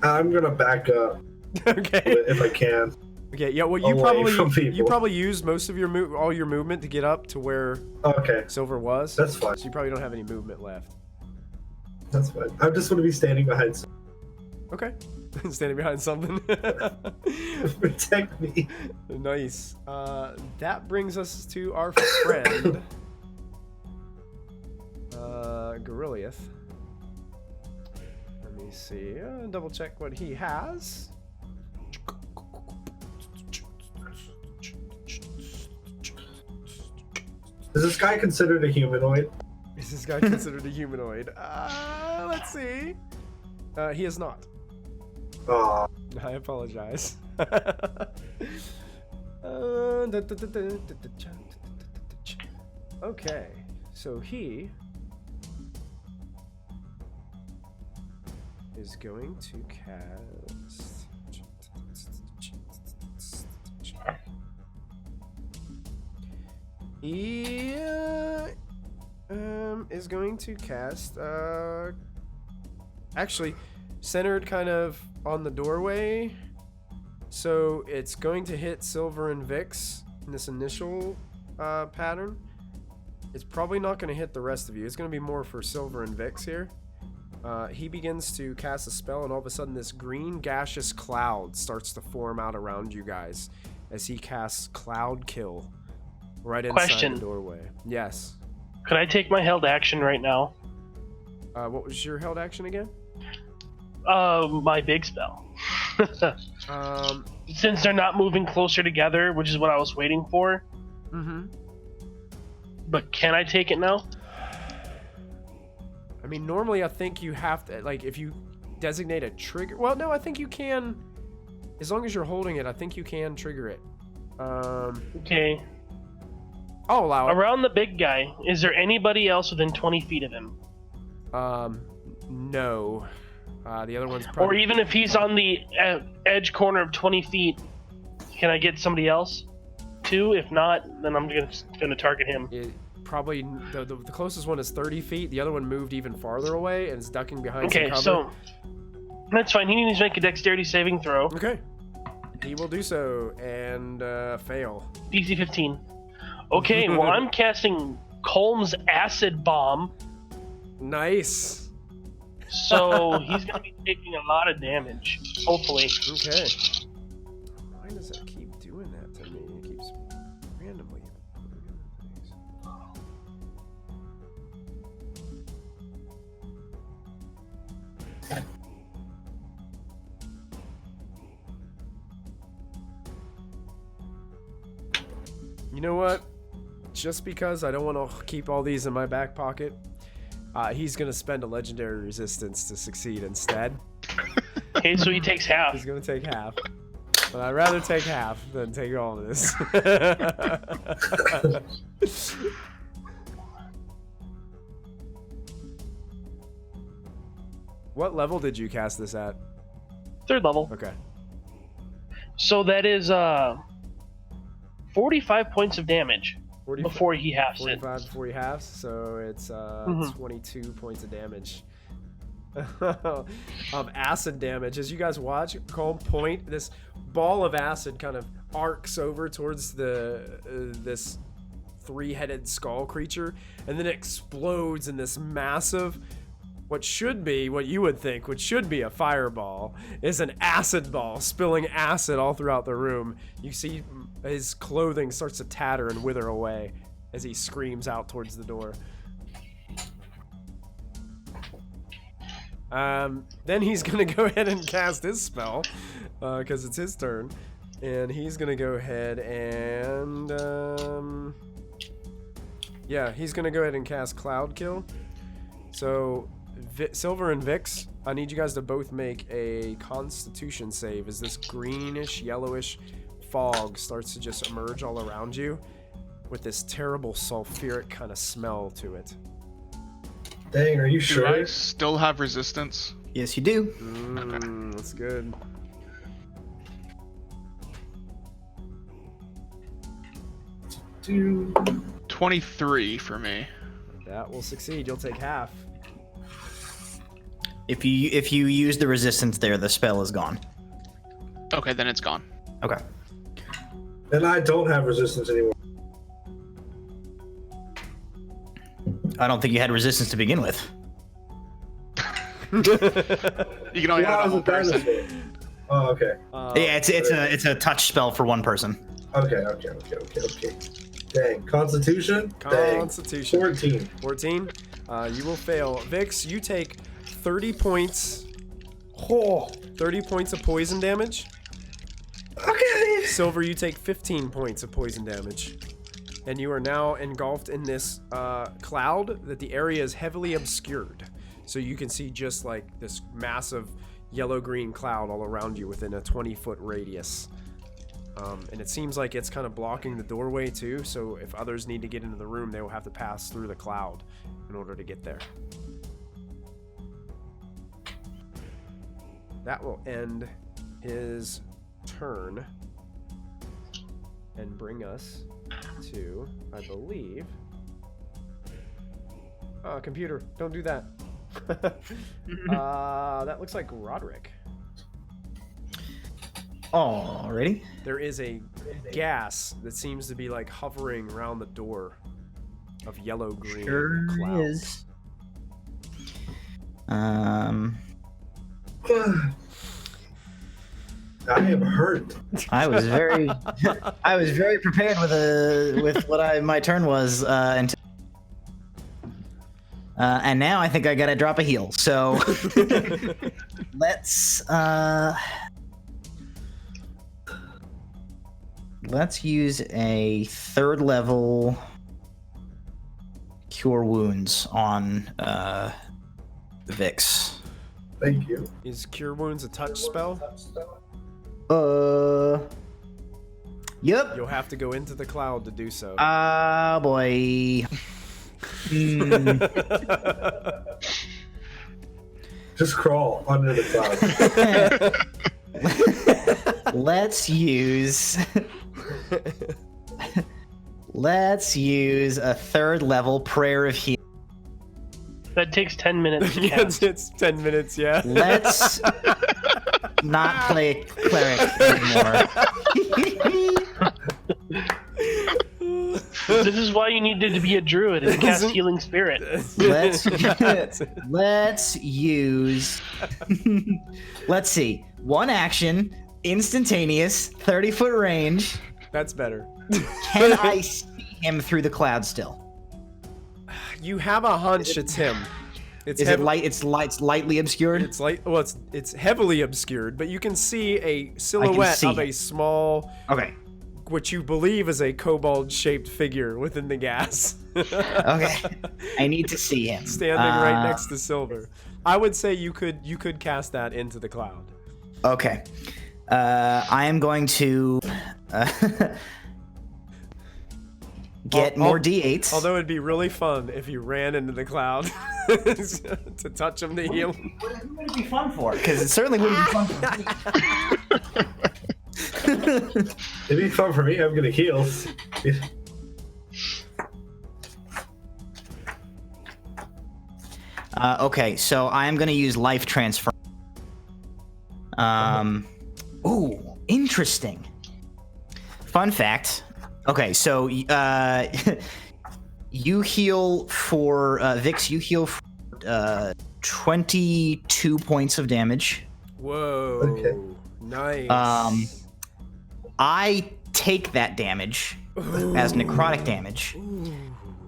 I'm gonna back up Okay. if I can. Okay. Yeah. Well, Away from people. you probably used most of your all your movement to get up to where Okay, Silver was. that's fine. So you probably don't have any movement left. That's fine. I just want to be standing behind. Okay. Standing behind something. Protect me. Nice. That brings us to our friend, Goriliath. Let me see. Double check what he has. Is this guy considered a humanoid? Is this guy considered a humanoid? Let's see. He is not. Aw. I apologize. Okay, so he is going to cast. He is going to cast. Actually, centered kind of on the doorway, so it's going to hit Silver and Vix in this initial pattern. It's probably not going to hit the rest of you. It's going to be more for Silver and Vix here. He begins to cast a spell, and all of a sudden this green gaseous cloud starts to form out around you guys as he casts Cloud Kill right inside Question. the doorway. Yes. Could I take my held action right now? What was your held action again? My big spell. Since they're not moving closer together, which is what I was waiting for. Mm-hmm. But can I take it now? I mean, normally I think you have to, like, if you designate a trigger. Well, no, I think you can. As long as you're holding it, I think you can trigger it. Okay. I'll allow it. Around the big guy, is there anybody else within 20 feet of him? No. The other one's Or probably. even if he's on the edge corner of 20 feet, can I get somebody else too? If not, then I'm gonna target him. Probably the closest one is 30 feet. The other one moved even farther away and is ducking behind some Okay, cover. so that's fine. He needs to make a dexterity saving throw. Okay. He will do so and fail. DC 15. Okay, well I'm casting Colm's acid bomb, Nice. so he's gonna be taking a lot of damage. Hopefully. Okay. Why does it keep doing that to me? It keeps randomly putting in things. You know what? Just because I don't want to keep all these in my back pocket, he's going to spend a legendary resistance to succeed instead. Okay, so he takes half. He's going to take half. But I'd rather take half than take all of this. What level did you cast this at? 3rd level. Okay. So that is 45 points of damage 40, before he halves it. 45 before he halves, so it's Mhm. 22 points of damage. Of acid damage. As you guys watch Colm point, this ball of acid kind of arcs over towards the this three-headed skull creature, and then it explodes in this massive, what you would think should be a fireball, is an acid ball spilling acid all throughout the room. You see his clothing starts to tatter and wither away as he screams out towards the door. Then he's gonna go ahead and cast his spell, because it's his turn, and he's gonna go ahead and he's gonna go ahead and cast Cloud Kill. So Silver and Vix, I need you guys to both make a Constitution save as this greenish, yellowish fog starts to just emerge all around you. with this terrible sulfuric kind of smell to it. Dang, are you Do sure? I still have resistance? Yes, you do. That's good. Dude. 23 for me. That will succeed. You'll take half. If you use the resistance there, the spell is gone. Okay, then it's gone. Okay. And I don't have resistance anymore. I don't think you had resistance to begin with. You can only have it on one person. Oh, okay. Yeah, it's a touch spell for one person. Okay. Dang. Constitution? Constitution. Dang. 14. 14. You will fail. Vix, you take 30 points. 30 points of poison damage. Okay. Silver, you take 15 points of poison damage. And you are now engulfed in this cloud that the area is heavily obscured. So you can see just like this massive yellow-green cloud all around you within a 20-foot radius. And it seems like it's kind of blocking the doorway too, so if others need to get into the room, they will have to pass through the cloud in order to get there. That will end his turn and bring us to, I believe... computer, don't do that. That looks like Roderick. Alrighty. There is a gas that seems to be like hovering around the door of yellow-green cloud. Is. I am hurt. I was very prepared with what my turn was until. And now I think I gotta drop a heal. So let's use a 3rd level Cure Wounds on Vix. Thank you. Is Cure Wounds a touch spell? Yep. You'll have to go into the cloud to do so. Ah, boy. Just crawl under the cloud. Let's use a 3rd level Prayer of Healing. That takes 10 minutes to Yes, cast. it's 10 minutes, yeah. Let's not play cleric anymore. This is why you needed to be a druid and cast Healing Spirit. Let's use. Let's see. 1 action, instantaneous, 30-foot range. That's better. Can I see him through the cloud still? You have a hunch it's him. Is it light? It's lightly obscured. It's like, well, it's heavily obscured, but you can see a silhouette of a small, Okay. what you believe is a kobold-shaped figure within the gas. Okay. I need to see him. Standing right next to Silver. I would say you could cast that into the cloud. Okay. I am going to get more D8s. Although it'd be really fun if you ran into the cloud to touch him to heal. What would it be fun for? Because it certainly wouldn't be fun for me. It'd be fun for me. I'm gonna heal. Okay, so I am going to use life transfer. Ooh, interesting. Fun fact. Okay, so you heal for Vix. You heal for 22 points of damage. Whoa. Okay. Nice. I take that damage as necrotic damage,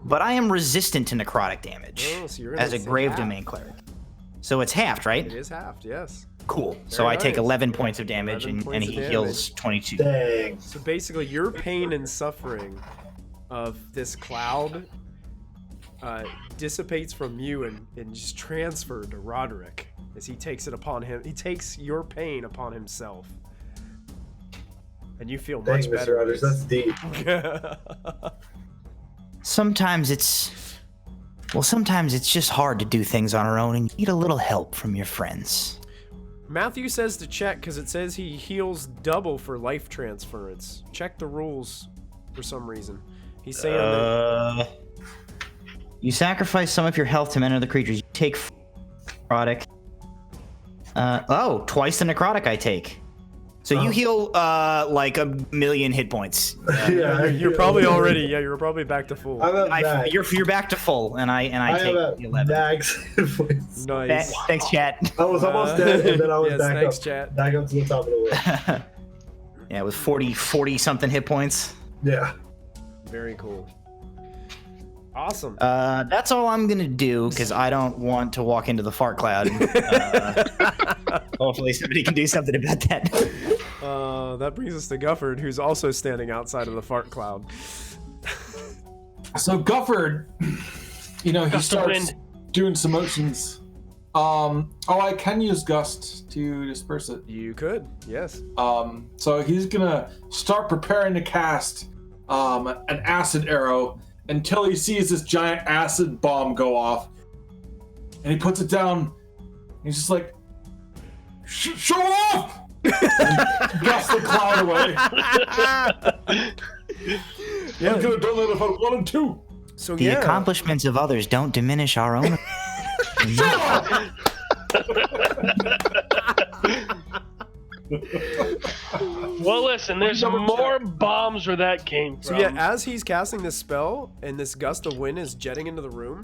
but I am resistant to necrotic damage Oh, so you're gonna as a say grave half. domain cleric. So it's halved, right? It is halved, yes. Cool. So Very I take nice. 11 points of damage, 11 and points he of heals 22. Dang. So basically, your pain and suffering of this cloud dissipates from you and just transferred to Roderick as he takes it upon him. He takes your pain upon himself. And you feel Dang, much Mr. better. Rogers, that's deep. sometimes it's just hard to do things on our own, and you need a little help from your friends. Matthew says to check because it says he heals double for life transference. Check the rules for some reason. He's saying that You sacrifice some of your health to enter the creatures. You take necrotic. Twice the necrotic I take. So you heal like 1,000,000 hit points. you're probably already you're probably back to full. I'm at max. You're back to full, and I take am at 11. max. Nice. Thanks, chat. I was almost dead, and then I was yes, back thanks, up. chat. Back up to the top of the list. Yeah, it was 40 something hit points. Yeah. Very cool. Awesome. That's all I'm gonna do because I don't want to walk into the fart cloud. Hopefully somebody can do something about that. That brings us to Gufford, who's also standing outside of the fart cloud. So Gufford, he Gust of starts wind. doing some motions. I can use gust to disperse it. You could, yes. So he's gonna start preparing to cast an acid arrow until he sees this giant acid bomb go off, and he puts it down. And he's just like, "Show off!" Gust the cloud away. Yeah. I could have done that if I wanted to. So The accomplishments of others don't diminish our own. Well, listen, there's more bombs where that came from. So yeah, as he's casting this spell and this gust of wind is jetting into the room,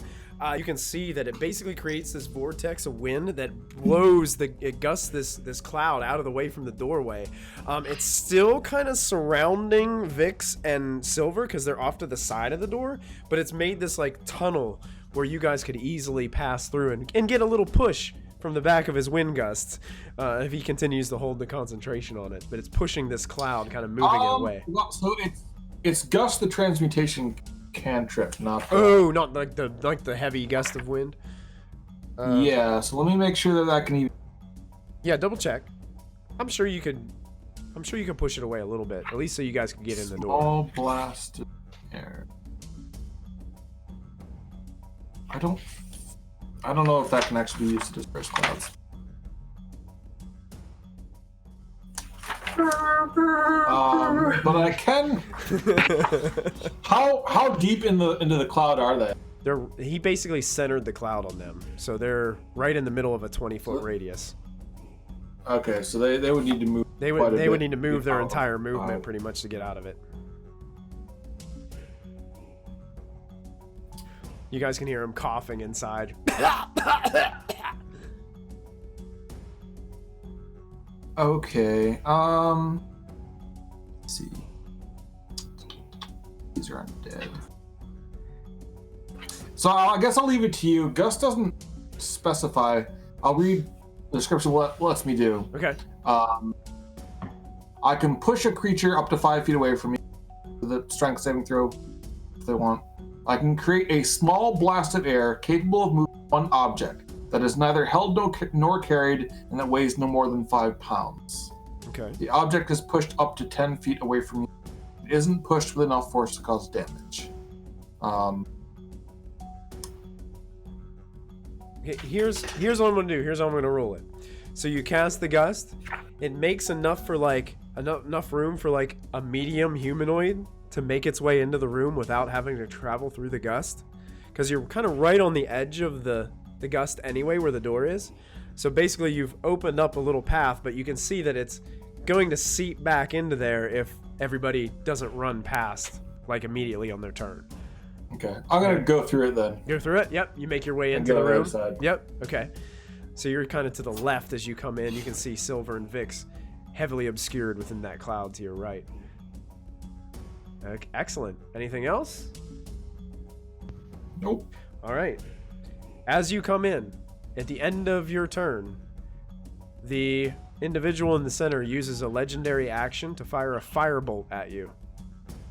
you can see that it basically creates this vortex of wind that blows it gusts this cloud out of the way from the doorway. It's still kind of surrounding Vix and Silver because they're off to the side of the door, but it's made this like tunnel where you guys could easily pass through and get a little push from the back of his wind gusts if he continues to hold the concentration on it. But it's pushing this cloud, kind of moving it away. So it's Gust the transmutation cantrip, not the... Oh, not like the heavy gust of wind. Yeah, so let me make sure that I can even... Yeah, double check. I'm sure you could push it away a little bit, at least so you guys could get in the door. Small blast of air. I don't know if that can actually be used to disperse clouds. But I can. How deep into the cloud are they? He basically centered the cloud on them, so they're right in the middle of a 20-foot radius. Okay, so they would need to move. They quite a would bit need to move their out. entire movement pretty much to get out of it. You guys can hear him coughing inside. Okay. Let's see. These are undead. So I guess I'll leave it to you. Gus doesn't specify. I'll read the description of what it lets me do. Okay. I can push a creature up to 5 feet away from me with a strength saving throw if they want. I can create a small blast of air capable of moving one object that is neither held nor carried and that weighs no more than 5 pounds. Okay. The object is pushed up to 10 feet away from you. It isn't pushed with enough force to cause damage. Here's what I'm gonna do. Here's how I'm gonna roll it. So you cast the gust. It makes enough for enough room for like a medium humanoid to make its way into the room without having to travel through the gust, because you're kind of right on the edge of the gust anyway, where the door is. So basically, you've opened up a little path, but you can see that it's going to seep back into there if everybody doesn't run past like immediately on their turn. Okay, I'm gonna go through it then. Go through it. Yep. You make your way And into go the right room. outside. Yep. Okay. So you're kind of to the left as you come in. You can see Silver and Vix heavily obscured within that cloud to your right. Excellent. Anything else? Nope. All right. As you come in, at the end of your turn, the individual in the center uses a legendary action to fire a firebolt at you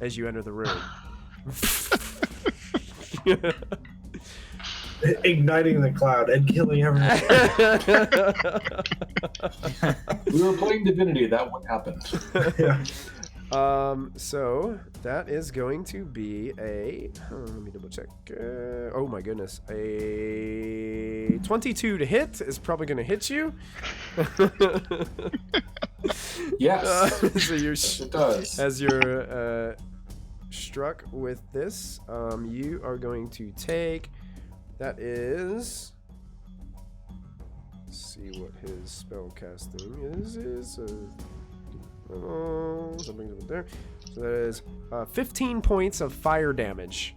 as you enter the room. Igniting the cloud and killing everyone. We were playing Divinity. That would happen. Yeah. So that is going to be a. Let me double check. Oh my goodness, a 22 to hit is probably going to hit you. Yes. So you're It does. as you're struck with this, you are going to take. That is. Let's see what his spell casting is. Something over there. So that is 15 points of fire damage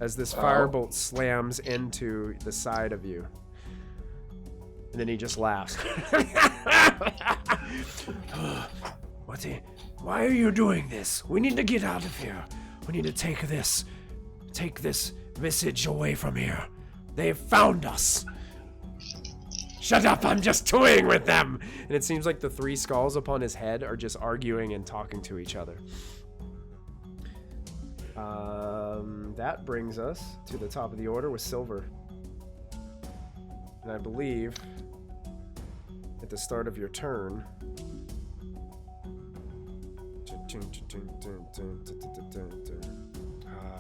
as this firebolt slams into the side of you. And then he just laughs. Why are you doing this? We need to get out of here. We need to take this message away from here. They have found us. Shut up, I'm just toying with them! And it seems like the 3 skulls upon his head are just arguing and talking to each other. That brings us to the top of the order with Silver. And I believe at the start of your turn...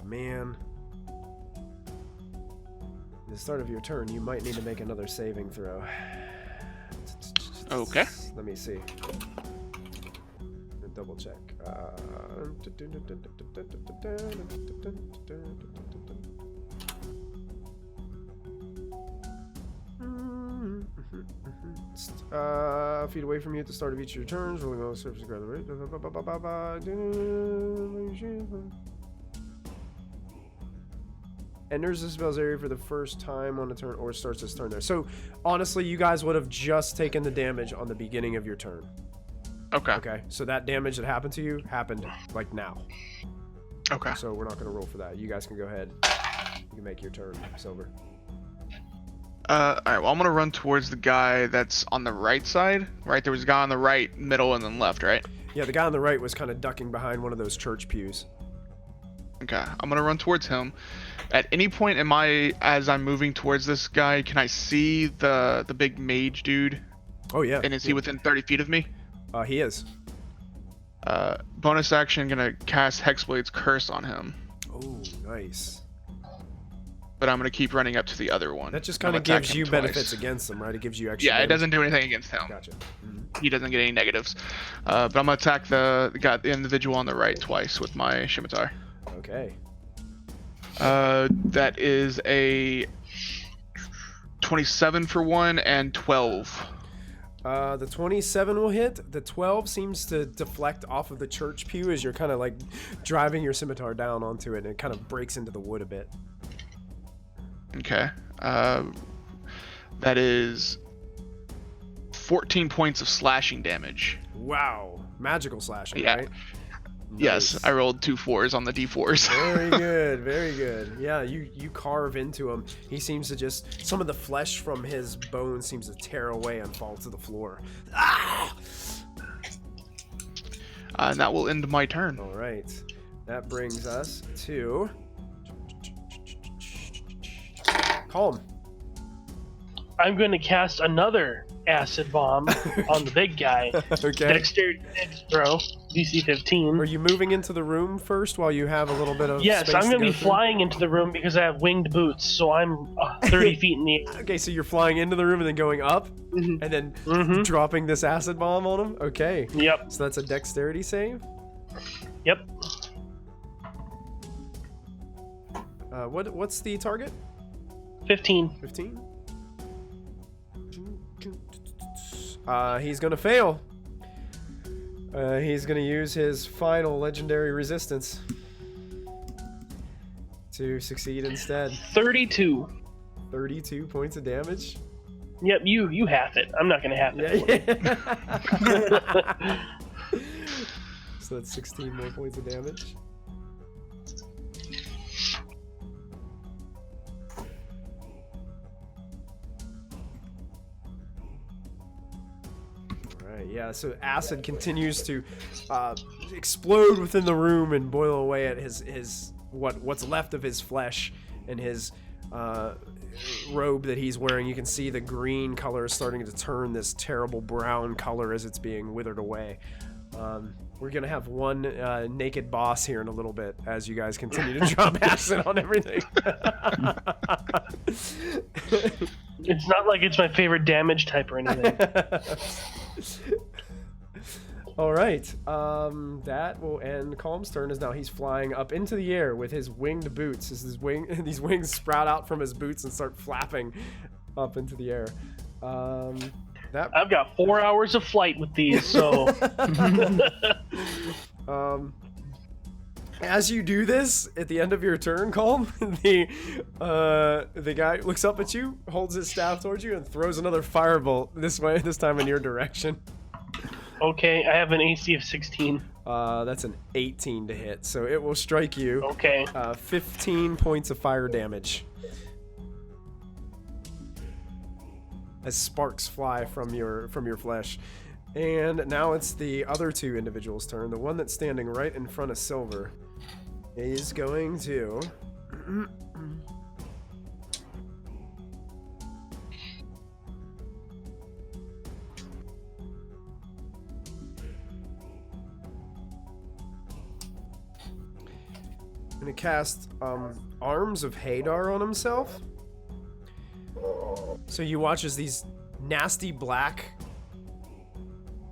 man. At the start of your turn, you might need to make another saving throw. Okay. Let me see. Double check. Feet away from you at the start of each of your turns. Rolling on the surface, grab the right. Enters the spell's area for the first time on a turn or starts its turn there. So, honestly, you guys would have just taken the damage on the beginning of your turn. Okay. Okay, so that damage that happened to you happened, like, now. Okay. So we're not going to roll for that. You guys can go ahead. You can make your turn, Silver. Alright, well, I'm gonna run towards the guy that's on the right side. Right, there was a guy on the right, middle, and then left, right? Yeah, the guy on the right was kind of ducking behind one of those church pews. Okay, I'm gonna run towards him. At any point as I'm moving towards this guy, can I see the big mage dude? Oh, yeah. And is he within 30 feet of me? He is. Bonus action, gonna cast Hexblade's Curse on him. Oh, nice. But I'm gonna keep running up to the other one. That just kind of gives you benefits against them, right? It gives you extra Yeah, it damage. doesn't do anything against him. Gotcha. He doesn't get any negatives. But I'm gonna attack the individual on the right twice with my scimitar. Okay. That is a 27 for 1 and 12. The 27 will hit. The 12 seems to deflect off of the church pew as you're kind of like driving your scimitar down onto it, and it kind of breaks into the wood a bit. Okay. That is 14 points of slashing damage. Wow. Magical slashing, Yeah. right? Yes, Nice. I rolled 2 4s on the d4s. Very good, very good. Yeah, you carve into him. He seems to just, some of the flesh from his bones seems to tear away and fall to the floor. Ah! And that will end my turn. All right. That brings us to Calm. I'm going to cast another acid bomb on the big guy. Okay. Dexterity throw, DC 15. Are you moving into the room first while you have a little bit of Yes, space I'm going to go be through? flying into the room because I have winged boots, so I'm 30 feet in the air. Okay, so you're flying into the room and then going up, Mhm. and then Mhm. dropping this acid bomb on him? Okay. Yep, So that's a dexterity save? yep. What's the target? 15. 15? He's gonna fail. He's gonna use his final legendary resistance to succeed instead. 32. 32 points of damage. Yep, you half it. I'm not going to half it. Yeah. So that's 16 more points of damage. Alright, yeah, so acid continues to explode within the room and boil away at his what's left of his flesh and his robe that he's wearing. You can see the green color is starting to turn this terrible brown color as it's being withered away. we're gonna have one naked boss here in a little bit as you guys continue to drop acid on everything. It's not like it's my favorite damage type or anything. All right, that will end Calm's turn. As now he's flying up into the air with his winged boots. As these wings sprout out from his boots and start flapping up into the air. I've got 4 hours of flight with these, so. As you do this, at the end of your turn, Calm, the guy looks up at you, holds his staff towards you, and throws another firebolt this time in your direction. Okay, I have an AC of 16. That's an 18 to hit, so it will strike you. Okay. 15 points of fire damage. As sparks fly from your flesh. And now it's the other two individuals' turn. The one that's standing right in front of Silver is going to... I'm going to cast Arms of Hadar on himself. So you watch as these nasty black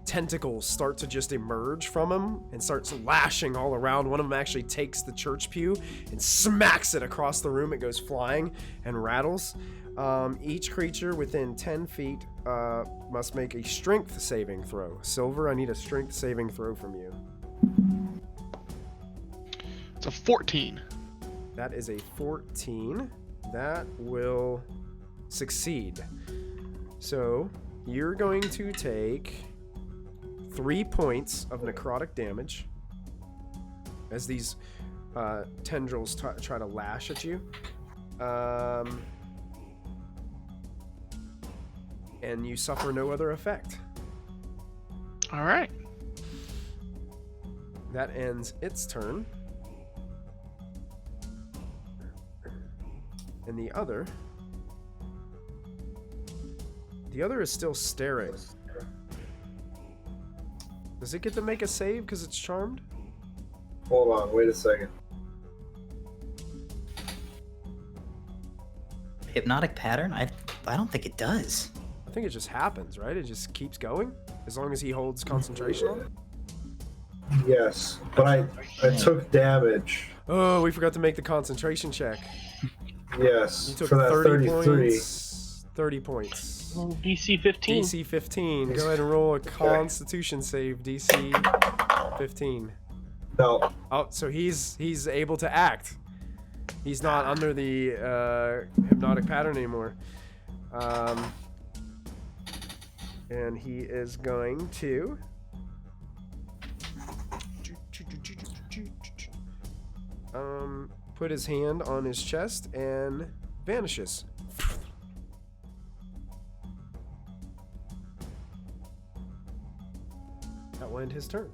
tentacles start to just emerge from him and starts lashing all around. One of them actually takes the church pew and smacks it across the room. It goes flying and rattles. Each creature within 10 feet must make a strength saving throw. Silver, I need a strength saving throw from you. It's a 14. That is a 14. That will succeed. So you're going to take 3 points of necrotic damage as these tendrils try to lash at you. And you suffer no other effect. All right. That ends its turn. And the other is still staring. Does it get to make a save because it's charmed? Hold on, wait a second. Hypnotic pattern? I don't think it does. I think it just happens, right? It just keeps going as long as he holds concentration on it. Yes, but I took damage. Oh, we forgot to make the concentration check. Yes, You took for that 30 33. points. 30 points. DC 15. DC 15. Go ahead and roll a Constitution save. DC 15. No, Oh, so he's able to act. He's not under the hypnotic pattern anymore. And he is going to put his hand on his chest and vanishes. That will end his turn.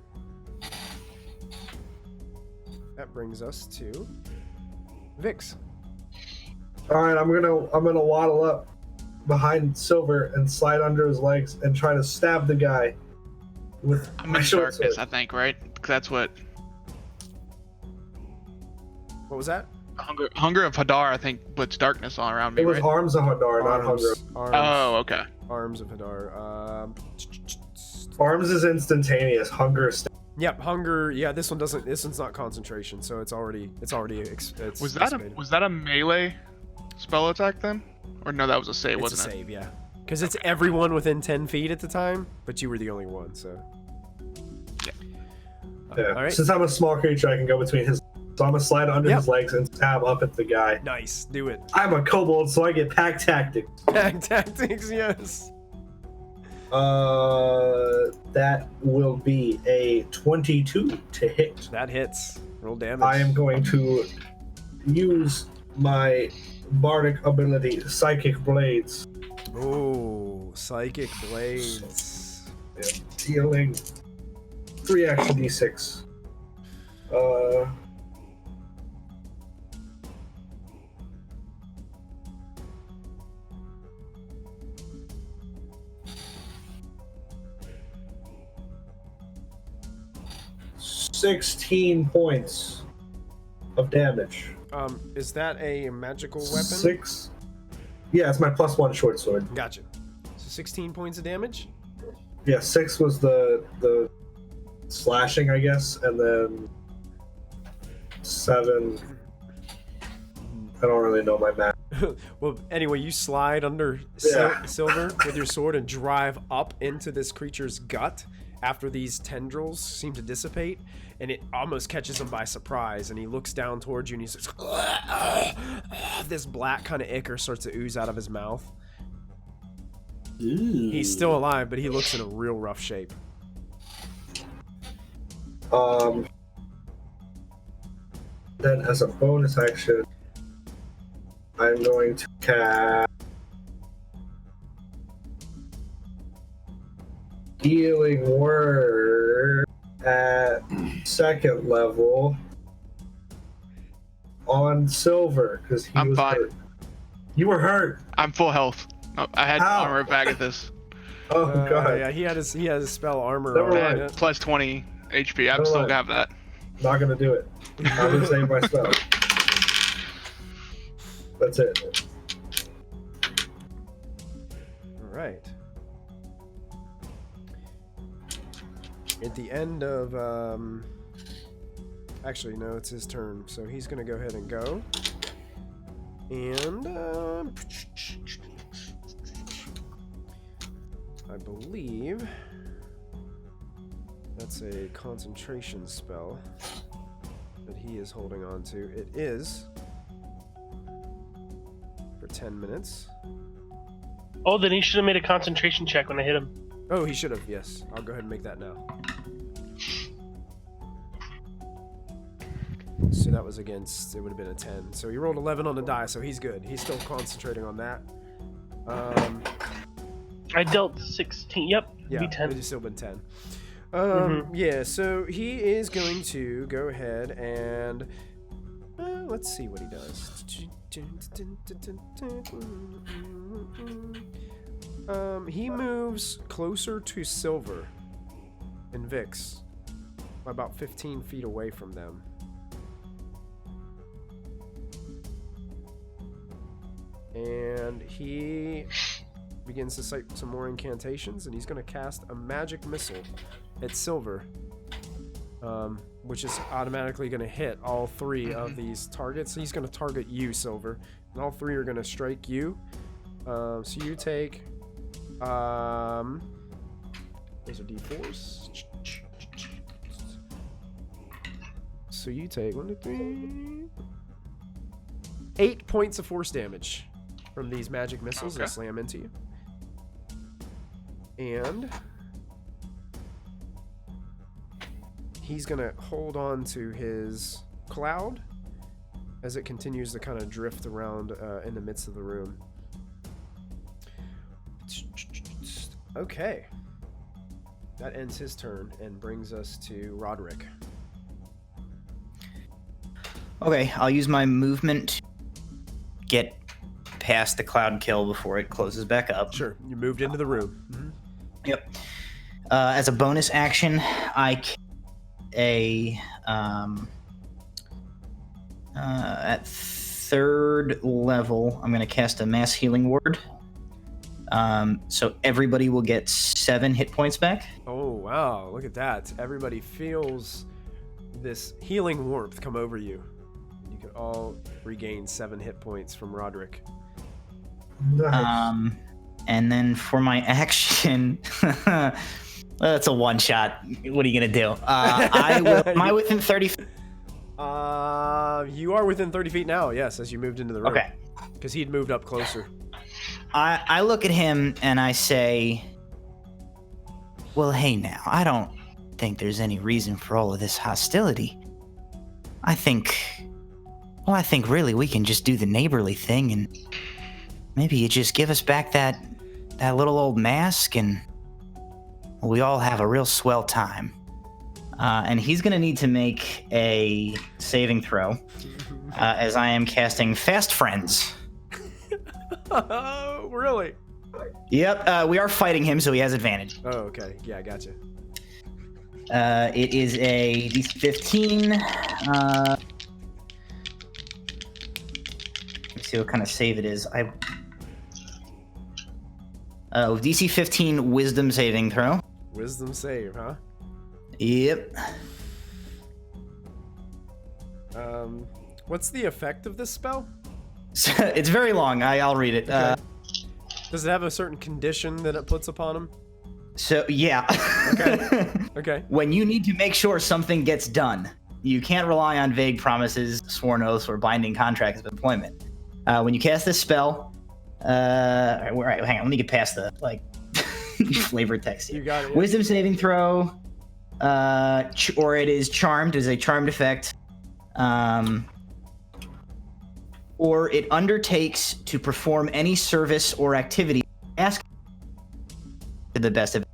That brings us to Vix. all right, I'm gonna waddle up behind Silver and slide under his legs and try to stab the guy with I'm my in short darkness, sword. I think, right? 'Cause that's what What was that? Hunger of Hadar, I think, puts darkness all around me, It was right? Arms of Hadar, not Hunger. Oh, okay. Arms of Hadar. Arms is instantaneous. Hunger is Yep, hunger. Yeah, this one's not concentration, so it's already it's Was that a melee spell attack then? Or no, that was a save, it's wasn't a it? save, yeah. Because it's everyone within 10 feet at the time, but you were the only one, so. Yeah. All right. Since I'm a small creature, I can go between his. So I'm gonna slide under his legs and stab up at the guy. Nice, do it. I'm a kobold, so I get pack tactics. Pack tactics, yes. That will be a 22 to hit. That hits. Roll damage. I am going to use my bardic ability, Psychic Blades, Oh, psychic blades. dealing 3 extra d6. 16 points of damage. Is that a magical weapon? 6. Yeah, it's my +1 short sword. Gotcha. So 16 points of damage? Yeah, 6 was the slashing, I guess, and then 7. I don't really know my math. Well, anyway, you slide under Silver with your sword and drive up into this creature's gut after these tendrils seem to dissipate, and it almost catches him by surprise, and he looks down towards you and he says, this black kind of ichor starts to ooze out of his mouth. Ooh. He's still alive, but he looks in a real rough shape. Then as a bonus action, I'm going to cast Healing Word at 2nd level on Silver because he I'm was fine. hurt. You were hurt. I'm full health. Oh, I had Ow. armor back at this. Oh god. Yeah, he had his spell armor Never on. mind. Yeah. Plus 20 HP. I'm Never still mind. gonna have that. Not gonna do it. I'm gonna save my spell. That's it. All right. At the end of actually no, it's his turn, so he's gonna go ahead and go. And I believe that's a concentration spell that he is holding on to. It is for 10 minutes. Oh, then he should have made a concentration check when I hit him. Oh, he should have, yes. I'll go ahead and make that now. So that was against, it would have been a 10. So he rolled 11 on the die, so he's good. He's still concentrating on that. I dealt 16. Yep, Yeah, be 10. it's still been 10. Mhm. Yeah, so he is going to go ahead and let's see what he does. He moves closer to Silver and Vix by about 15 feet away from them. And he begins to cite some more incantations, and he's going to cast a magic missile at Silver, which is automatically going to hit all 3 of these targets. He's going to target you, Silver, and all 3 are going to strike you. So you take, those are D4s. So you take 1, 2, 3, 8 points of force damage from these magic missiles that slam into you. And he's gonna hold on to his cloud as it continues to kind of drift around in the midst of the room. Okay. That ends his turn and brings us to Roderick. Okay, I'll use my movement to get past the cloud kill before it closes back up. Sure, you moved into the room. Mm-hmm. Yep. As a bonus action, I at 3rd level, I'm going to cast a mass healing word. So everybody will get 7 hit points back. Oh, wow. Look at that. Everybody feels this healing warmth come over you. You could all regain 7 hit points from Roderick. Nice. And then for my action, that's a one shot. What are you going to do? Am I within 30 feet? You are within 30 feet now, yes, as you moved into the room. Okay. Because he'd moved up closer. I look at him and I say, well, hey now, I don't think there's any reason for all of this hostility. I think really we can just do the neighborly thing and maybe you just give us back that little old mask and we all have a real swell time. And he's going to need to make a saving throw as I am casting Fast Friends. Oh, really? Yep, we are fighting him, so he has advantage. Oh, okay. Yeah, I gotcha. It is a DC 15. Let me see what kind of save it is. DC 15 Wisdom saving throw. Wisdom save, huh? Yep. What's the effect of this spell? It's very long. I'll read it. Okay. Does it have a certain condition that it puts upon him? So yeah. Okay. Okay. When you need to make sure something gets done, you can't rely on vague promises, sworn oaths, or binding contracts of employment. When you cast this spell, all right, hang on, let me get past the flavor text here. You got it. Yeah. Wisdom saving throw, or it is charmed. It is a charmed effect. Or it undertakes to perform any service or activity. Ask to the best of.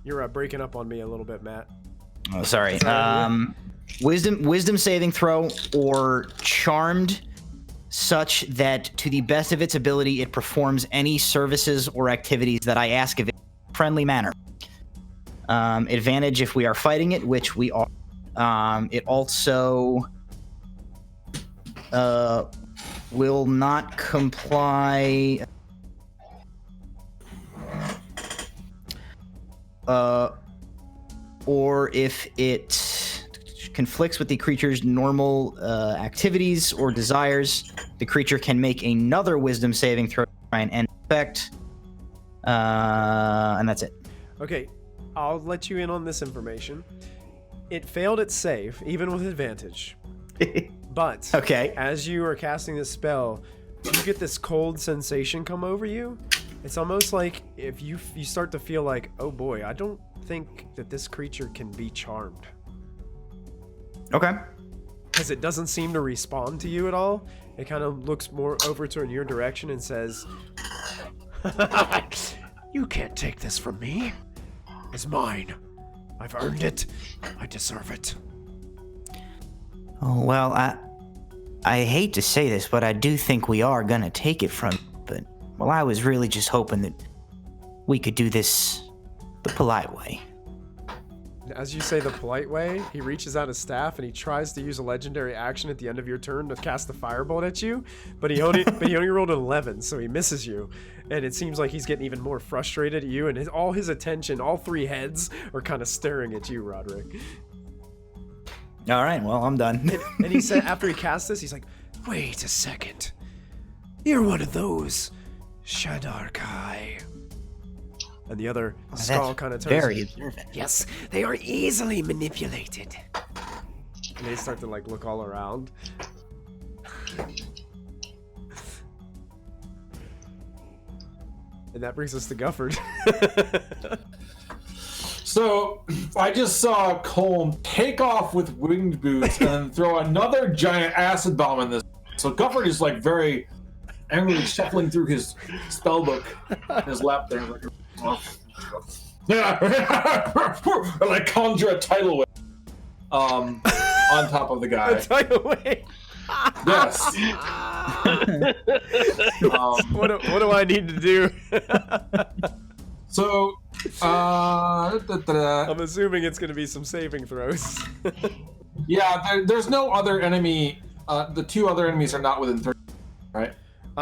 You're breaking up on me a little bit, Matt. Oh, sorry. Wisdom saving throw or charmed, such that to the best of its ability it performs any services or activities that I ask of it in a friendly manner. Advantage if we are fighting it, which we are. It also will not comply. Or if it conflicts with the creature's normal activities or desires, the creature can make another wisdom saving throw to try and end effect. And that's it. Okay, I'll let you in on this information. It failed its save, even with advantage. But Okay. as you are casting this spell, you get this cold sensation come over you. It's almost like if you start to feel like, oh boy, I don't think that this creature can be charmed. Okay. Because it doesn't seem to respond to you at all. It kind of looks more over to your direction and says, you can't take this from me. It's mine. I've earned it. I deserve it. Oh, well, I hate to say this, but I do think we are gonna take it from you. But, well, I was really just hoping that we could do this the polite way. As you say the polite way, he reaches out his staff and he tries to use a legendary action at the end of your turn to cast a firebolt at you, but he only rolled an 11, so he misses you. And it seems like he's getting even more frustrated at you, and all his attention, all three heads, are kind of staring at you, Roderick. All right. Well, I'm done. And he said, after he cast this, he's like, wait a second. You're one of those Shadarkai. And the other skull kind of turns. Very observant. Yes, they are easily manipulated. And they start to look all around. And that brings us to Gufford. So I just saw Colm take off with winged boots and throw another giant acid bomb in this. So Gufford is very angrily shuffling through his spell book in his lap there. I conjure a tidal wave on top of the guy. Tidal wave. Yes. What do I need to do? So, I'm assuming it's going to be some saving throws. yeah, there's no other enemy. The two other enemies are not within 30, right?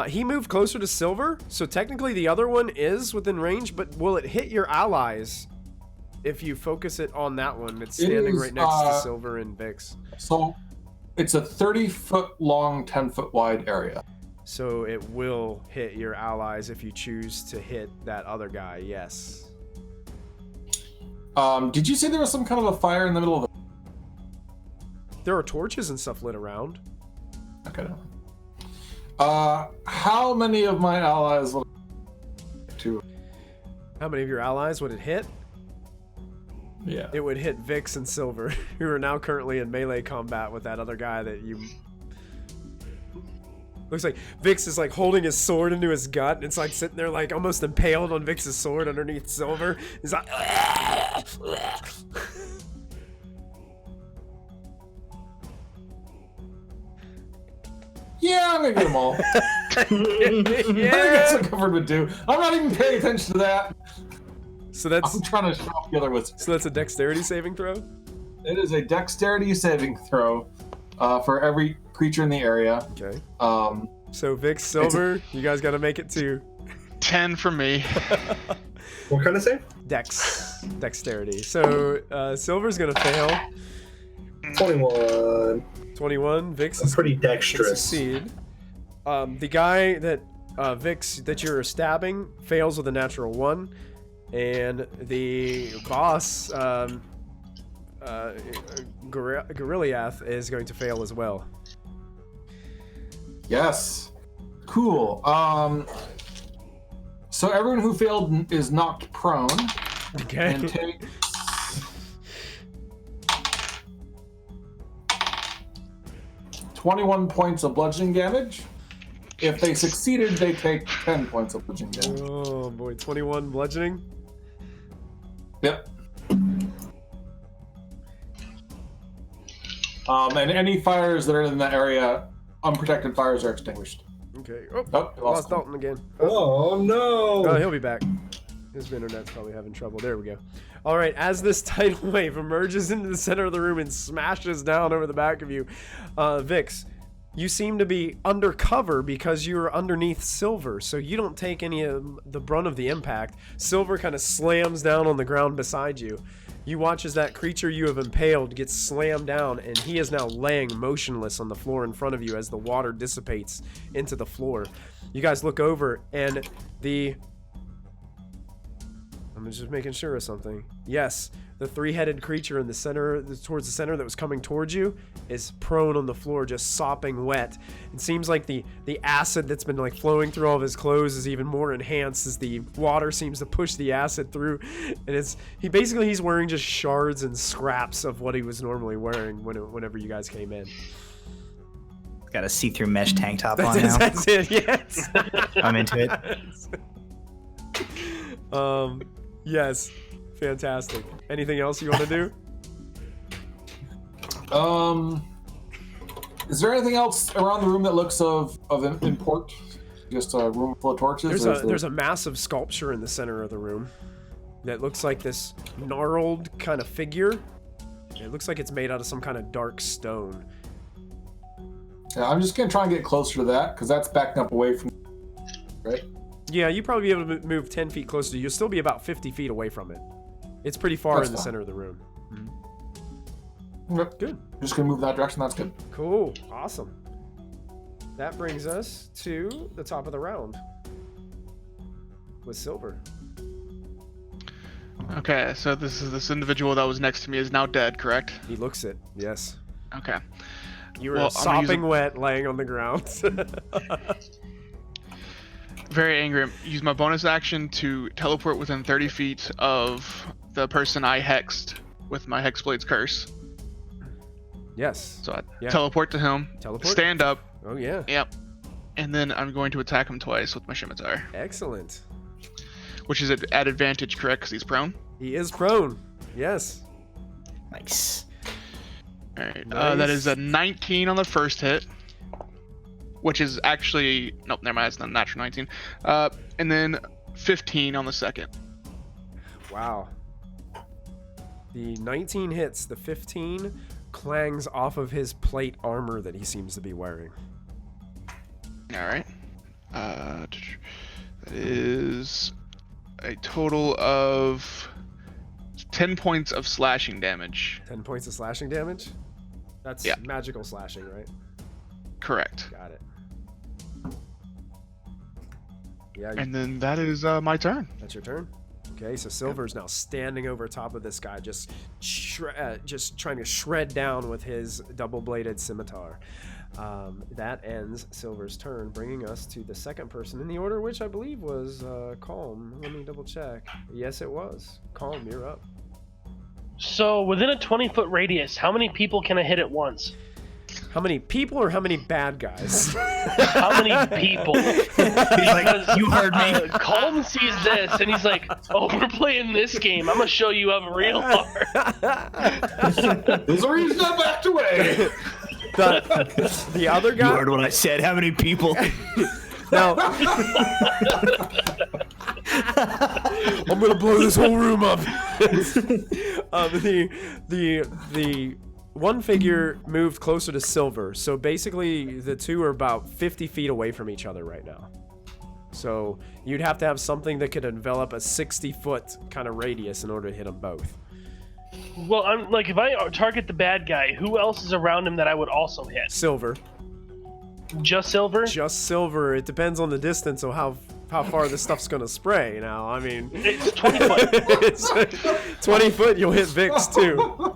He moved closer to Silver, so technically the other one is within range, but will it hit your allies if you focus it on that one? It's standing right next to Silver and Vix. So, it's a 30-foot long, 10-foot wide area. So it will hit your allies if you choose to hit that other guy, yes. Did you say there was some kind of a fire in the middle of the... There are torches and stuff lit around. Okay. How many of my allies will... How many of your allies would it hit? Yeah. It would hit Vix and Silver, who are now currently in melee combat with that other guy that you... Looks like Vix is holding his sword into his gut, and it's sitting there almost impaled on Vix's sword underneath Silver. He's like... Yeah, I'm gonna get them all. I think that's what Gufford would do. I'm not even paying attention to that. So that's I'm trying to shop the other wizard. so that's a dexterity saving throw. It is a dexterity saving throw for every creature in the area. Okay. So Vix, Silver, you guys got to make it too. 10 for me. What kind of save? Dexterity. So Silver's gonna fail. 21. 21. Vix I'm is pretty can dexterous. succeed. The guy that Vix that you're stabbing fails with a natural 1, and the boss Goriliath is going to fail as well. yes, cool. So everyone who failed is knocked prone Okay. and takes 21 points of bludgeoning damage. If they succeeded, they take 10 points of bludgeoning damage. Oh boy, 21 bludgeoning. Yep. And any fires that are in that area, unprotected fires are extinguished. Okay. Oh, Oh, you lost lost him. Dalton again. Oh no! Oh, he'll be back. His internet's probably having trouble. There we go. All right, as this tidal wave emerges into the center of the room and smashes down over the back of you, Vix, you seem to be undercover because you're underneath Silver, so you don't take any of the brunt of the impact. Silver kind of slams down on the ground beside you. You watch as that creature you have impaled gets slammed down, and he is now laying motionless on the floor in front of you as the water dissipates into the floor. You guys look over, and I'm just making sure of something. Yes, the three-headed creature in the center, towards the center that was coming towards you, is prone on the floor, just sopping wet. It seems like the acid that's been like flowing through all of his clothes is even more enhanced as the water seems to push the acid through. And he's wearing just shards and scraps of what he was normally wearing whenever you guys came in. Got a see-through mesh tank top on now. That's it. Yes. I'm into it. Yes. Fantastic. Anything else you want to do? Is there anything else around the room that looks of import? Just a room full of torches? There's a massive sculpture in the center of the room that looks like this gnarled kind of figure. It looks like it's made out of some kind of dark stone. Yeah, I'm just gonna try and get closer to that because that's backing up away from. Right. Yeah, you'd probably be able to move 10 feet closer. You'll still be about 50 feet away from it. It's pretty far That's in the fine. center of the room. Yep. Good. I'm just gonna move that direction. That's good. Cool. Awesome. That brings us to the top of the round with Silver. Okay, so this individual that was next to me is now dead, correct? He looks it. Yes. Okay. You were Well, I'm gonna use sopping wet, laying on the ground. Very angry. Use my bonus action to teleport within 30 feet of the person I hexed with my Hexblade's curse. Yes. So I Yeah. teleport to him, Teleport? stand up, Oh yeah. yep, and then I'm going to attack him twice with my scimitar, Excellent. which is at advantage, correct? Because he's prone. He is prone. Yes. Nice. All right. Nice. That is a 19 on the first hit, which is actually nope. Never mind. It's not a natural 19. And then 15 on the second. Wow. The 19 hits. The 15 clangs off of his plate armor that he seems to be wearing. All right. That is a total of 10 points of slashing damage. 10 points of slashing damage? That's Yeah. magical slashing, right? Correct. Got it. Yeah, And then that is my turn. that's your turn. Okay, so Silver's now standing over top of this guy, just trying to shred down with his double-bladed scimitar. That ends Silver's turn, bringing us to the second person in the order, which I believe was Calm. Let me double check. Yes, it was. Calm, you're up. So within a 20-foot radius, how many people can I hit at once? How many people or how many bad guys? How many people? He's like, you heard me. Colm sees this and he's like, "Oh, we're playing this game. I'm gonna show you up real hard." There's a reason I backed away. The other You guy. heard what I said. How many people? Now, I'm gonna blow this whole room up. The one figure moved closer to Silver, so basically the two are about 50 feet away from each other right now. So you'd have to have something that could envelop a 60-foot kind of radius in order to hit them both. Well, I'm like, if I target the bad guy, who else is around him that I would also hit? Silver. Just Silver? Just Silver. It depends on the distance of how far this stuff's gonna spray. Now, I mean, It's 20 foot. it's 20 foot. You'll hit Vix too.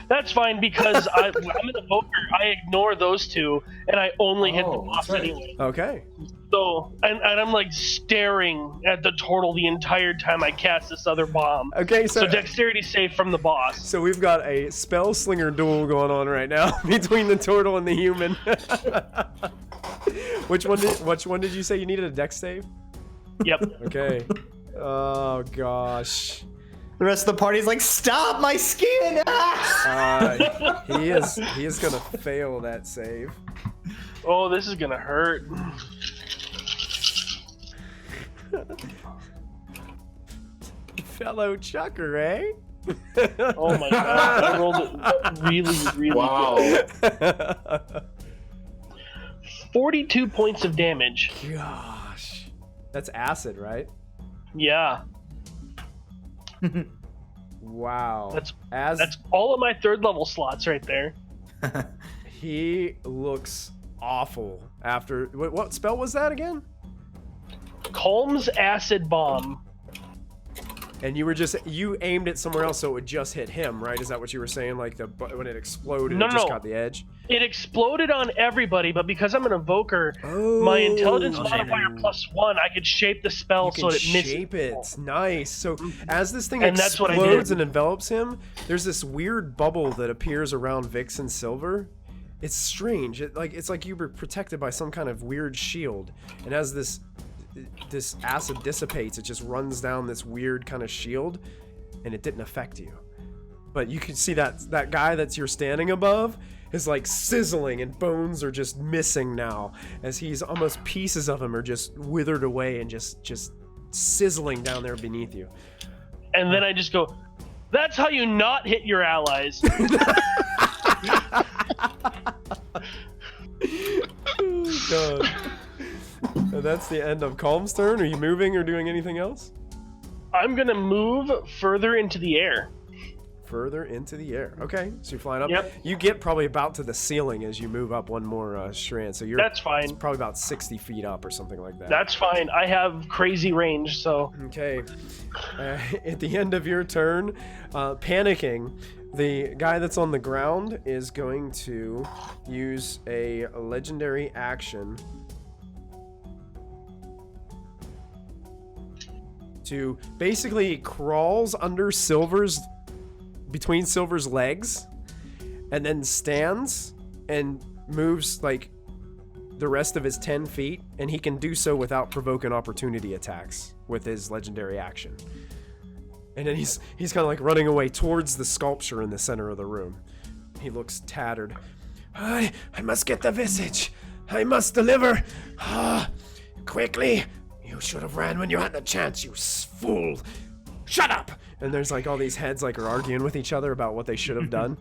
That's fine because I'm an evoker. I ignore those two, and I only hit the boss that's right. anyway. Okay. So, and I'm like staring at the turtle the entire time I cast this other bomb. Okay. So dexterity save from the boss. So we've got a spell slinger duel going on right now between the turtle and the human. Which one did you say you needed a dex save? Yep. Okay. Oh gosh. The rest of the party's like, stop my skin! Ah! He is gonna fail that save. Oh, this is gonna hurt. Fellow Chucker, eh? Oh my god, I rolled it really, really Wow. good. 42 points of damage. Gosh. That's acid, right? Yeah, Wow. That's As all of my 3rd level slots right there. he looks awful after what spell was that again? Calm's acid bomb. And you aimed it somewhere else so it would just hit him, right? Is that what you were saying? Like when it exploded, No, it just no. got the edge? It exploded on everybody, but because I'm an evoker, my intelligence modifier +1, I could shape the spell You so can it misses. shape it. Nice. So as this thing And that's what I explodes did. and envelops him, there's this weird bubble that appears around Vix and Silver. It's strange. It's like you were protected by some kind of weird shield. And as this acid dissipates, it just runs down this weird kind of shield, and it didn't affect you. But you can see that guy that you're standing above is like sizzling, and bones are just missing now, as he's almost pieces of him are just withered away and just sizzling down there beneath you. And then I just go, that's how you not hit your allies. Oh, God. And that's the end of Calm's turn. Are you moving or doing anything else? I'm gonna move further into the air. Further into the air. Okay, so you're flying up. Yep. You get probably about to the ceiling as you move up one more strand. So you're That's fine. probably about 60 feet up or something like that. That's fine. I have crazy range, so Okay. At the end of your turn, panicking, the guy that's on the ground is going to use a legendary action to basically crawls under between Silver's legs, and then stands and moves like the rest of his 10 feet, and he can do so without provoking opportunity attacks with his legendary action. And then he's kind of like running away towards the sculpture in the center of the room. He looks tattered. I must get the visage. I must deliver. Quickly. You should have ran when you had the chance, you fool. Shut up. And there's like all these heads like are arguing with each other about what they should have done.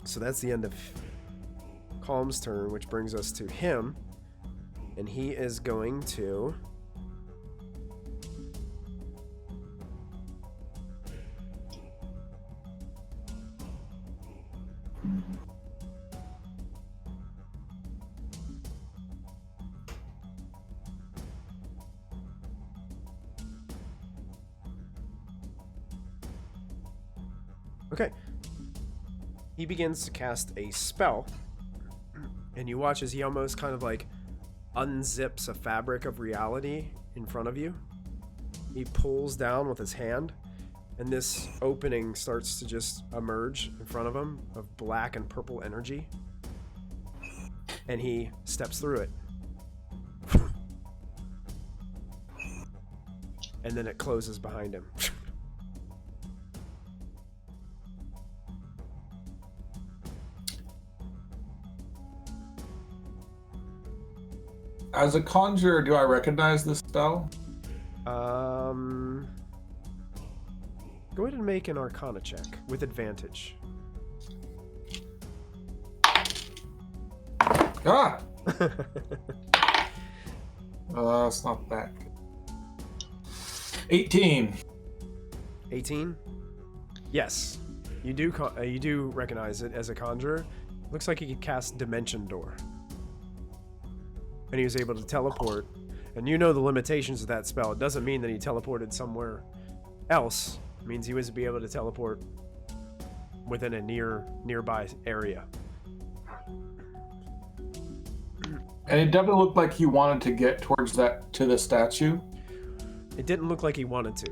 So that's the end of Calm's turn, which brings us to him. And he is going to... Okay. He begins to cast a spell, and you watch as he almost kind of like unzips a fabric of reality in front of you. He pulls down with his hand, and this opening starts to just emerge in front of him of black and purple energy. And he steps through it. And then it closes behind him. As a conjurer, do I recognize this spell? Go ahead and make an Arcana check with advantage. Ah! It's not that good. 18. 18? Yes. You do recognize it as a conjurer. Looks like he could cast Dimension Door. And he was able to teleport. And you know the limitations of that spell. It doesn't mean that he teleported somewhere else. It means he was to be able to teleport within a nearby area. And it definitely looked like he wanted to get towards to the statue. It didn't look like he wanted to.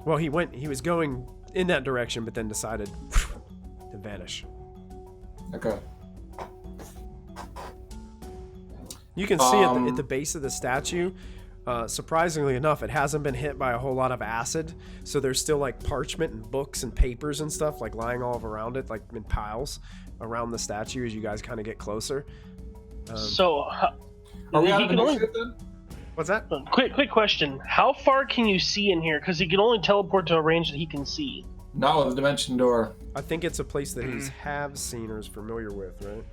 Well, he was going in that direction, but then decided to vanish. Okay. You can see at the base of the statue, surprisingly enough, it hasn't been hit by a whole lot of acid, so there's still like parchment and books and papers and stuff like lying all around it, like in piles around the statue as you guys kind of get closer. Are we out of initiative then? What's that? Quick question. How far can you see in here? Because he can only teleport to a range that he can see. Not with the Dimension Door. I think it's a place that he's have seen or is familiar with, right?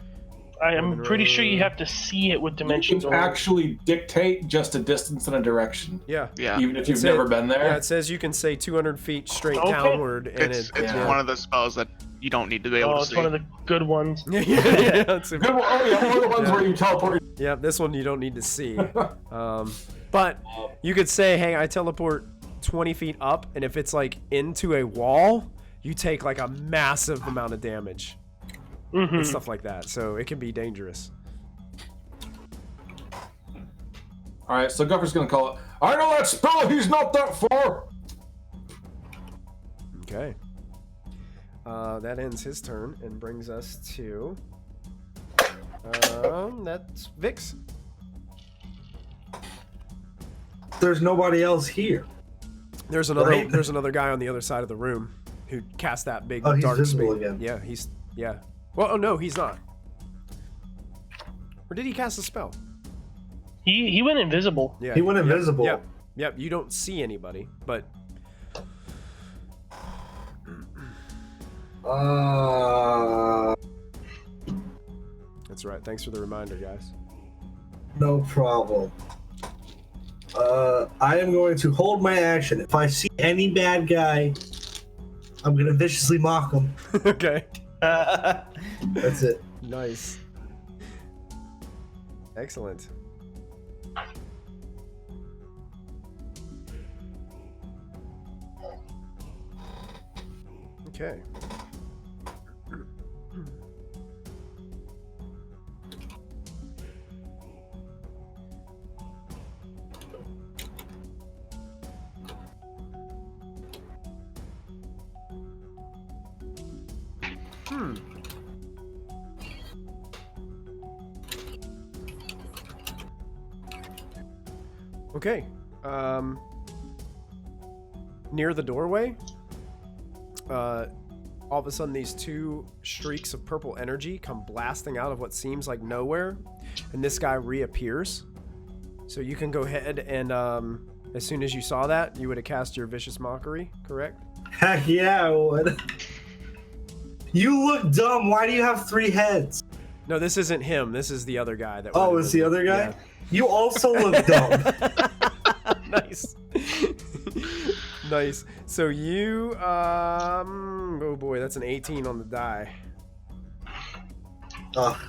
I am pretty sure you have to see it with You dimensions. can actually dictate just a distance and a direction. Yeah. Even if you've never been there. Yeah, it says you can say 200 feet straight downward. And It's one of those spells that you don't need to be able to see. It's one of the good ones. yeah, it's Good one. Oh, yeah, one of the ones where you teleport. Yeah, this one you don't need to see. But you could say, hey, I teleport 20 feet up, and if it's like into a wall, you take like a massive amount of damage. And stuff like that. So it can be dangerous. Alright, so Guffer's gonna call it. I know that spell, he's not that far! Okay. That ends his turn and brings us to... that's Vix. There's nobody else here. There's another Right? there's another guy on the other side of the room who cast that big Oh, he's dark visible speed. again. Yeah, yeah. Well, oh no, he's not. Or did he cast a spell? He went invisible. Yeah. He went invisible. Yep. You don't see anybody, but that's right. Thanks for the reminder, guys. No problem. I am going to hold my action. If I see any bad guy, I'm gonna viciously mock him. Okay. That's it. Nice. Excellent. Okay. Okay. Near the doorway, all of a sudden these two streaks of purple energy come blasting out of what seems like nowhere, and this guy reappears. So you can go ahead and as soon as you saw that, you would have cast your Vicious Mockery, correct? Heck yeah, I would. You look dumb. Why do you have 3 heads? No, this isn't him. This is the other guy. That Oh, went it's the invisible. other guy? Yeah. You also look dumb. Nice. Nice. So you oh boy, that's an 18 on the die.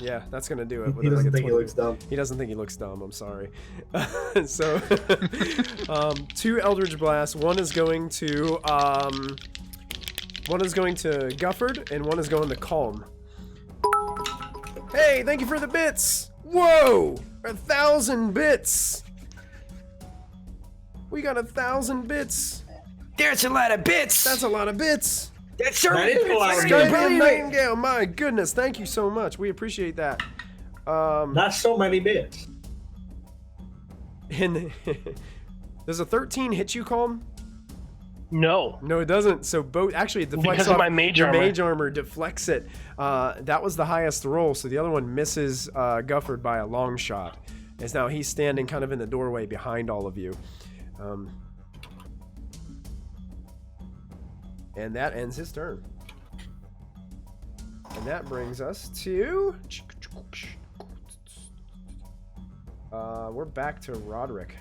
Yeah, that's gonna do it. He doesn't think he 20. looks dumb. He doesn't think he looks dumb. I'm sorry. So 2 Eldritch Blasts. One is going to Gufford, and one is going to Calm. Hey, thank you for the bits. Whoa, 1,000 bits. We got 1,000 bits. There's a lot of bits. That's a lot of bits. That's sure That is a lot of Skype bits. and Nightingale, my goodness, thank you so much. We appreciate that. Not so many bits. And does a 13 hit you, Calm? No. No, it doesn't. So both actually it deflects Because of off my mage your armor. mage armor deflects it. That was the highest roll, so the other one misses Gufford by a long shot. As now he's standing kind of in the doorway behind all of you. And that ends his turn. And that brings us to... we're back to Roderick.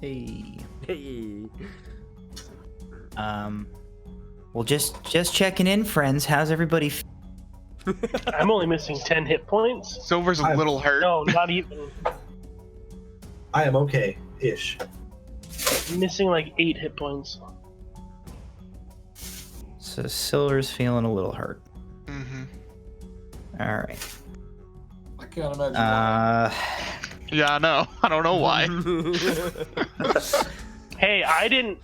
Hey. Hey. Well, just checking in, friends. How's everybody? I'm only missing 10 hit points. Silver's a little hurt. No, not even. I am okay-ish. I'm missing like 8 hit points. So Silver's feeling a little hurt. Mm-hmm. All right. I can't imagine. Why. Yeah, I know. I don't know why. Hey, I didn't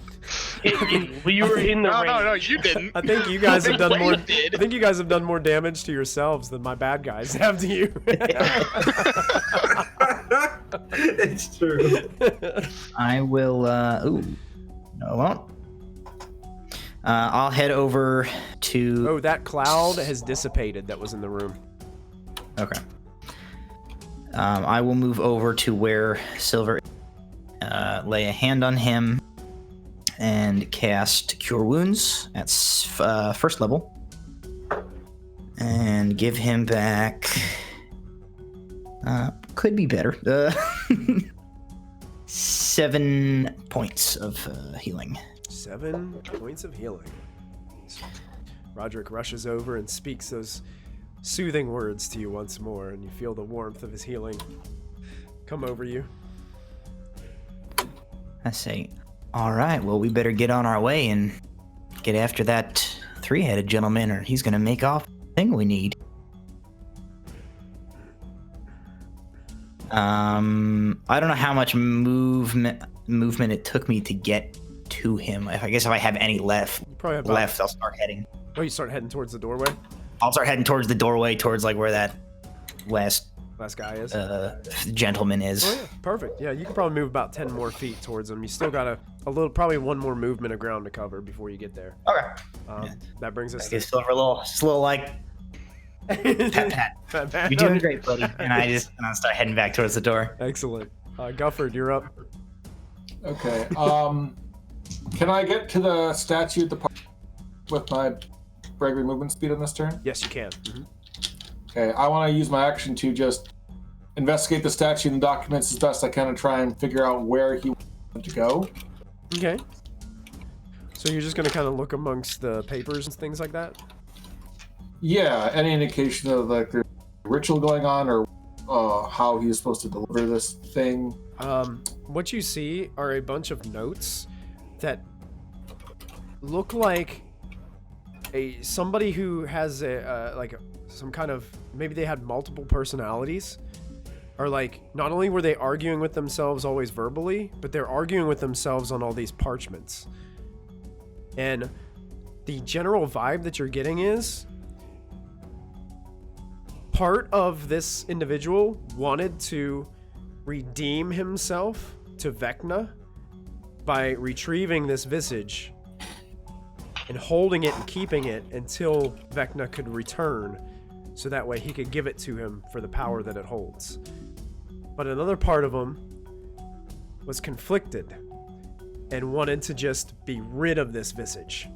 hit you. You were in the range. No, you didn't. I think you guys have done more. You did. I think you guys have done more damage to yourselves than my bad guys have to you. It's true. I will. Ooh, no, I won't. I'll head over to. Oh, that cloud has dissipated. That was in the room. Okay. I will move over to where Silver is, lay a hand on him, and cast Cure Wounds at first level. And give him back... could be better. 7 points of healing. 7 points of healing. Roderick rushes over and speaks those soothing words to you once more, and you feel the warmth of his healing come over you. I say, all right, well, we better get on our way and get after that 3-headed gentleman, or he's going to make off the thing we need. I don't know how much movement it took me to get to him. I guess if I have any left, You probably have I'll start heading. Oh, you start heading towards the doorway? I'll start heading towards the doorway, towards like where that last Last guy is? gentleman is. Oh, yeah. Perfect. Yeah, you can probably move about 10 more feet towards him. You still got a little, probably one more movement of ground to cover before you get there. Okay. That brings us I guess Silver just a little like, pat. You're doing great, buddy. And I'll start heading back towards the door. Excellent. Gufford, you're up. Okay. Can I get to the statue at the park with my regular movement speed on this turn? Yes, you can. Mm-hmm. Okay. I want to use my action to just investigate the statue and the documents as best I can and try and figure out where he wanted to go. Okay. So you're just going to kind of look amongst the papers and things like that? Yeah. Any indication of like the ritual going on or how he's supposed to deliver this thing? What you see are a bunch of notes that look like somebody who has some kind of, maybe they had multiple personalities, or like not only were they arguing with themselves always verbally, but they're arguing with themselves on all these parchments. And the general vibe that you're getting is part of this individual wanted to redeem himself to Vecna by retrieving this visage and holding it and keeping it until Vecna could return, so that way he could give it to him for the power that it holds. But another part of him was conflicted and wanted to just be rid of this visage.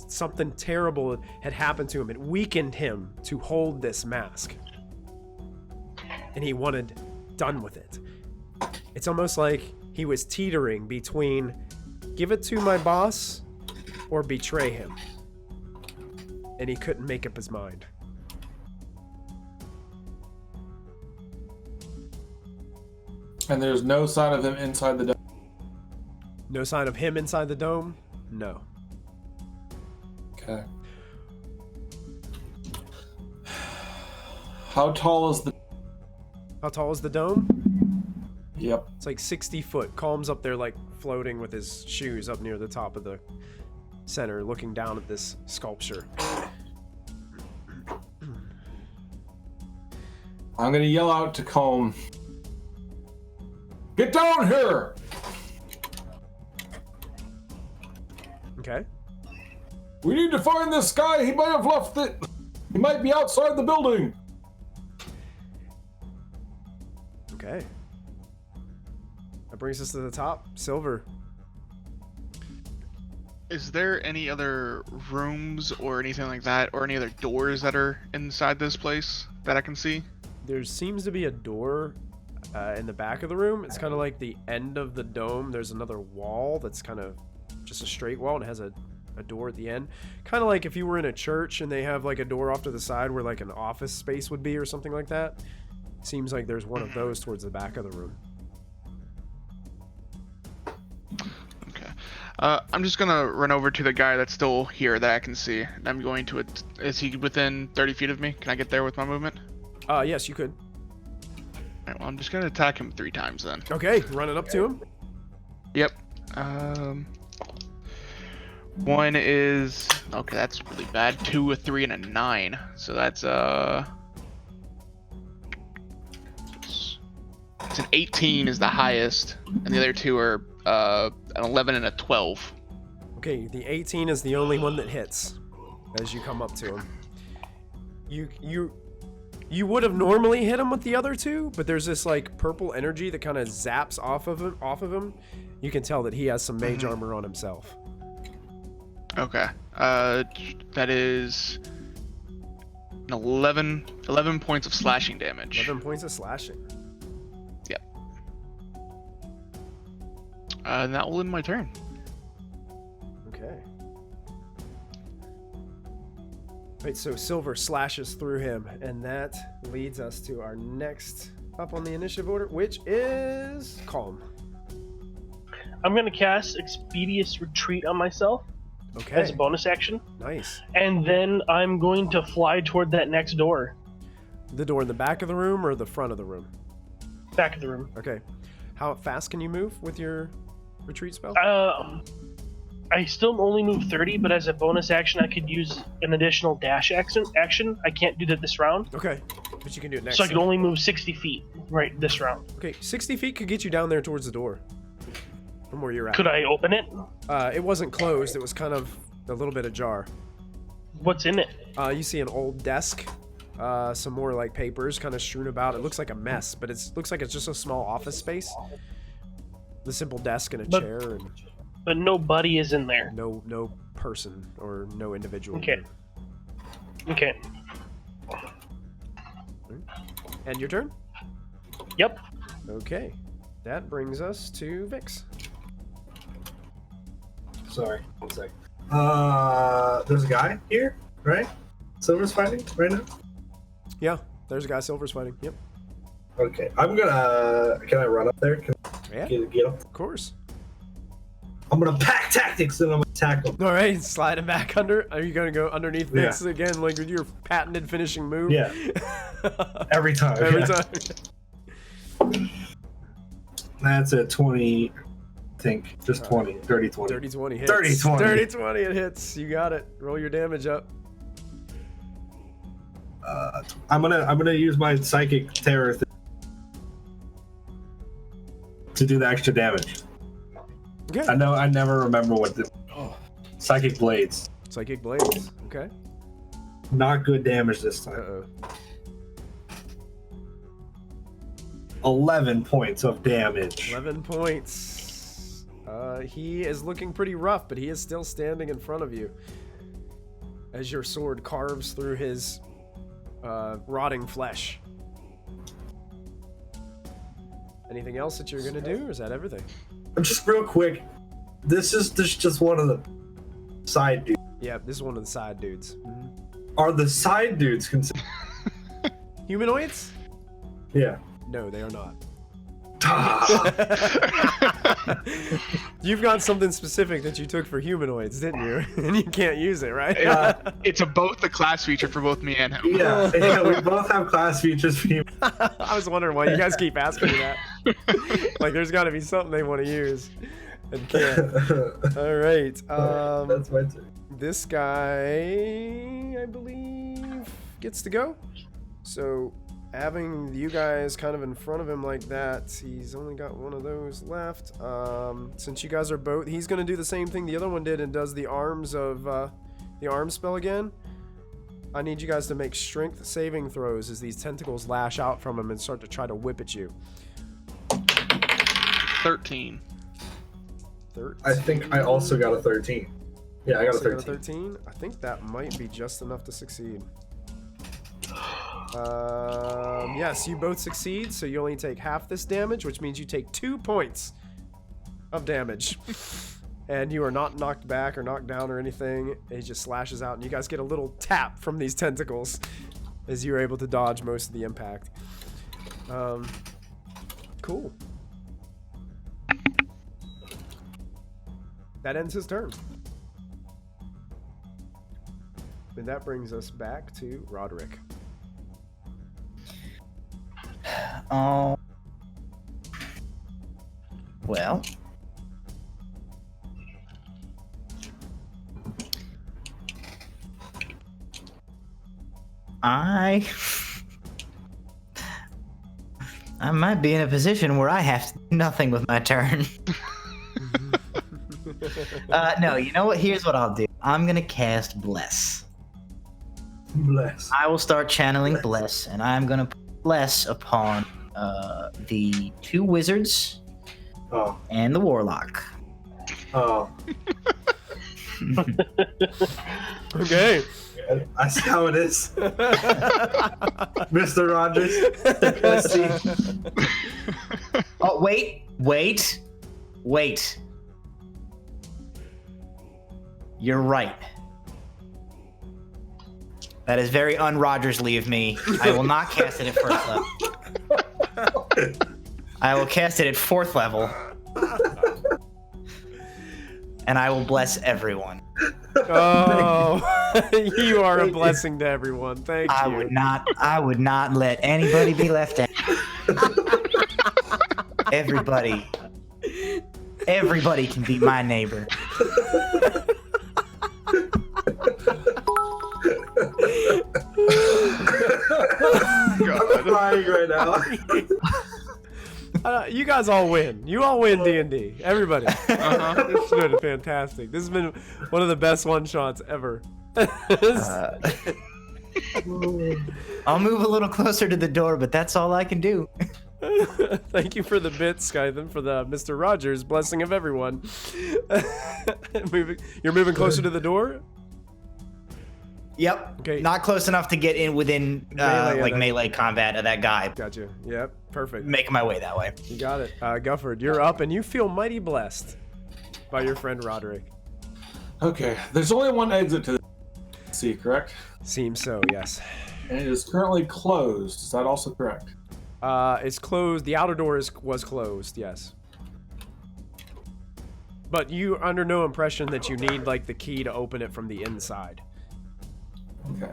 Something terrible had happened to him. It weakened him to hold this mask, and he wanted done with it. It's almost like he was teetering between give it to my boss or betray him, and he couldn't make up his mind. And there's no sign of him inside the dome. No sign of him inside the dome? No. Okay. How tall is the... How tall is the dome? Yep. It's like 60 foot. Calm's up there like floating with his shoes up near the top of the center, looking down at this sculpture. I'm gonna yell out to Combe. Get down here! Okay. We need to find this guy. He might have left it. He might be outside the building. Okay. That brings us to the top. Silver. Is there any other rooms or anything like that, or any other doors that are inside this place that I can see? There seems to be a door in the back of the room. It's kind of like the end of the dome. There's another wall that's kind of just a straight wall, and it has a door at the end. Kind of like if you were in a church and they have like a door off to the side where like an office space would be or something like that. Seems like there's one of those towards the back of the room. Okay. I'm just gonna run over to the guy that's still here that I can see. And I'm going to it. Is he within 30 feet of me? Can I get there with my movement? Yes, you could. Alright, well, I'm just gonna attack him 3 times then. Okay, running up to him. Yep. One is okay. That's really bad. 2, a 3, and a 9. So that's it's an 18 is the highest, and the other 2 are an 11 and a 12. Okay, the 18 is the only one that hits as you come up to him. You would have normally hit him with the other 2, but there's this like purple energy that kind of zaps off of him. You can tell that he has some mage armor on himself. Okay. That is an 11 points of slashing damage. 11 points of slashing. Yep. And that will end my turn. Okay. Right, so Silver slashes through him, and that leads us to our next up on the initiative order, which is Calm. I'm going to cast Expeditious Retreat on myself Okay. as a bonus action. Nice. And then I'm going to fly toward that next door. The door in the back of the room or the front of the room? Back of the room. Okay. How fast can you move with your retreat spell? I still only move 30, but as a bonus action, I could use an additional dash action. I can't do that this round. Okay. But you can do it next. So I can only move 60 feet right this round. Okay, 60 feet could get you down there towards the door from where you're at. Could I open it? It wasn't closed. It was kind of a little bit ajar. What's in it? You see an old desk, some more like papers kind of strewn about. It looks like a mess, but it looks like it's just a small office space. The simple desk and a chair, and But nobody is in there. no person or no individual. Okay. Okay. And your turn? Yep. Okay. That brings us to Vix. Sorry, one sec. There's a guy here, right? Silver's fighting right now? Yeah, there's a guy Silver's fighting. Yep. Okay, I'm gonna... Can I run up there? Can Yeah, I get up? of course. I'm gonna pack tactics and I'm gonna attack him. All right, slide him back under. Are you going to go underneath Vix again, like with your patented finishing move? Yeah. Every time. Every yeah. time. That's a 20, I think. Just 20. Dirty 20. Dirty 20 hits. 30-20. Dirty 20, it hits. You got it. Roll your damage up. I'm gonna use my psychic terror to do the extra damage. Okay. I never remember what the psychic blades. Psychic blades. Okay. Not good damage this time. Uh-oh. 11 points of damage. 11 points. He is looking pretty rough, but he is still standing in front of you as your sword carves through his rotting flesh. Anything else that you're gonna do, or is that everything? Just real quick, this is just one of the side dudes. Yeah, this is one of the side dudes. Are the side dudes considered? Humanoids? Yeah. No, they are not. Ah. You've got something specific that you took for humanoids, didn't you? And you can't use it, right? It's both the class feature for both me and him. yeah, we both have class features for you. I was wondering why you guys keep asking me that. Like, there's got to be something they want to use and can't. All right. That's my turn. This guy, I believe, gets to go. So, having you guys kind of in front of him like that, he's only got one of those left. Since you guys are both, he's going to do the same thing the other one did and does the arms of the arm spell again. I need you guys to make strength saving throws as these tentacles lash out from him and start to try to whip at you. 13. 13. I think I also got a 13. Yeah, I got a Also 13. I think that might be just enough to succeed. Yes, you both succeed, so you only take half this damage, which means you take 2 points of damage. And you are not knocked back or knocked down or anything. He just slashes out, and you guys get a little tap from these tentacles as you're able to dodge most of the impact. Cool. That ends his turn. And that brings us back to Roderick. Oh. Well. I might be in a position where I have to do nothing with my turn. No, you know what? Here's what I'll do. I'm gonna cast Bless. Bless. I will start channeling Bless, and I'm gonna put Bless upon the 2 wizards Oh. and the warlock. Oh. Okay. I see how it is. Mr. Rogers. Let's see. Oh, wait. You're right. That is very un-Rogersly of me. I will not cast it at 1st level. I will cast it at 4th level. And I will bless everyone. Oh, you are a blessing to everyone. Thank you. I would not let anybody be left out. Everybody can be my neighbor. I'm crying right now. You guys all win. You all win D&D. Everybody. It's been fantastic. This has been one of the best one-shots ever. I'll move a little closer to the door, but that's all I can do. Thank you for the bits, Skythen, for the Mr. Rogers blessing of everyone. You're moving closer to the door? Yep. Okay. Not close enough to get in within melee combat of that guy. Gotcha. Yep. Perfect. Making my way that way. You got it. Gufford, you're up, and you feel mighty blessed by your friend Roderick. Okay, there's only one exit to the sea, correct? Seems so, yes. And it is currently closed. Is that also correct? It's closed. The outer door was closed, yes. But you're under no impression that you need, like, the key to open it from the inside. Okay.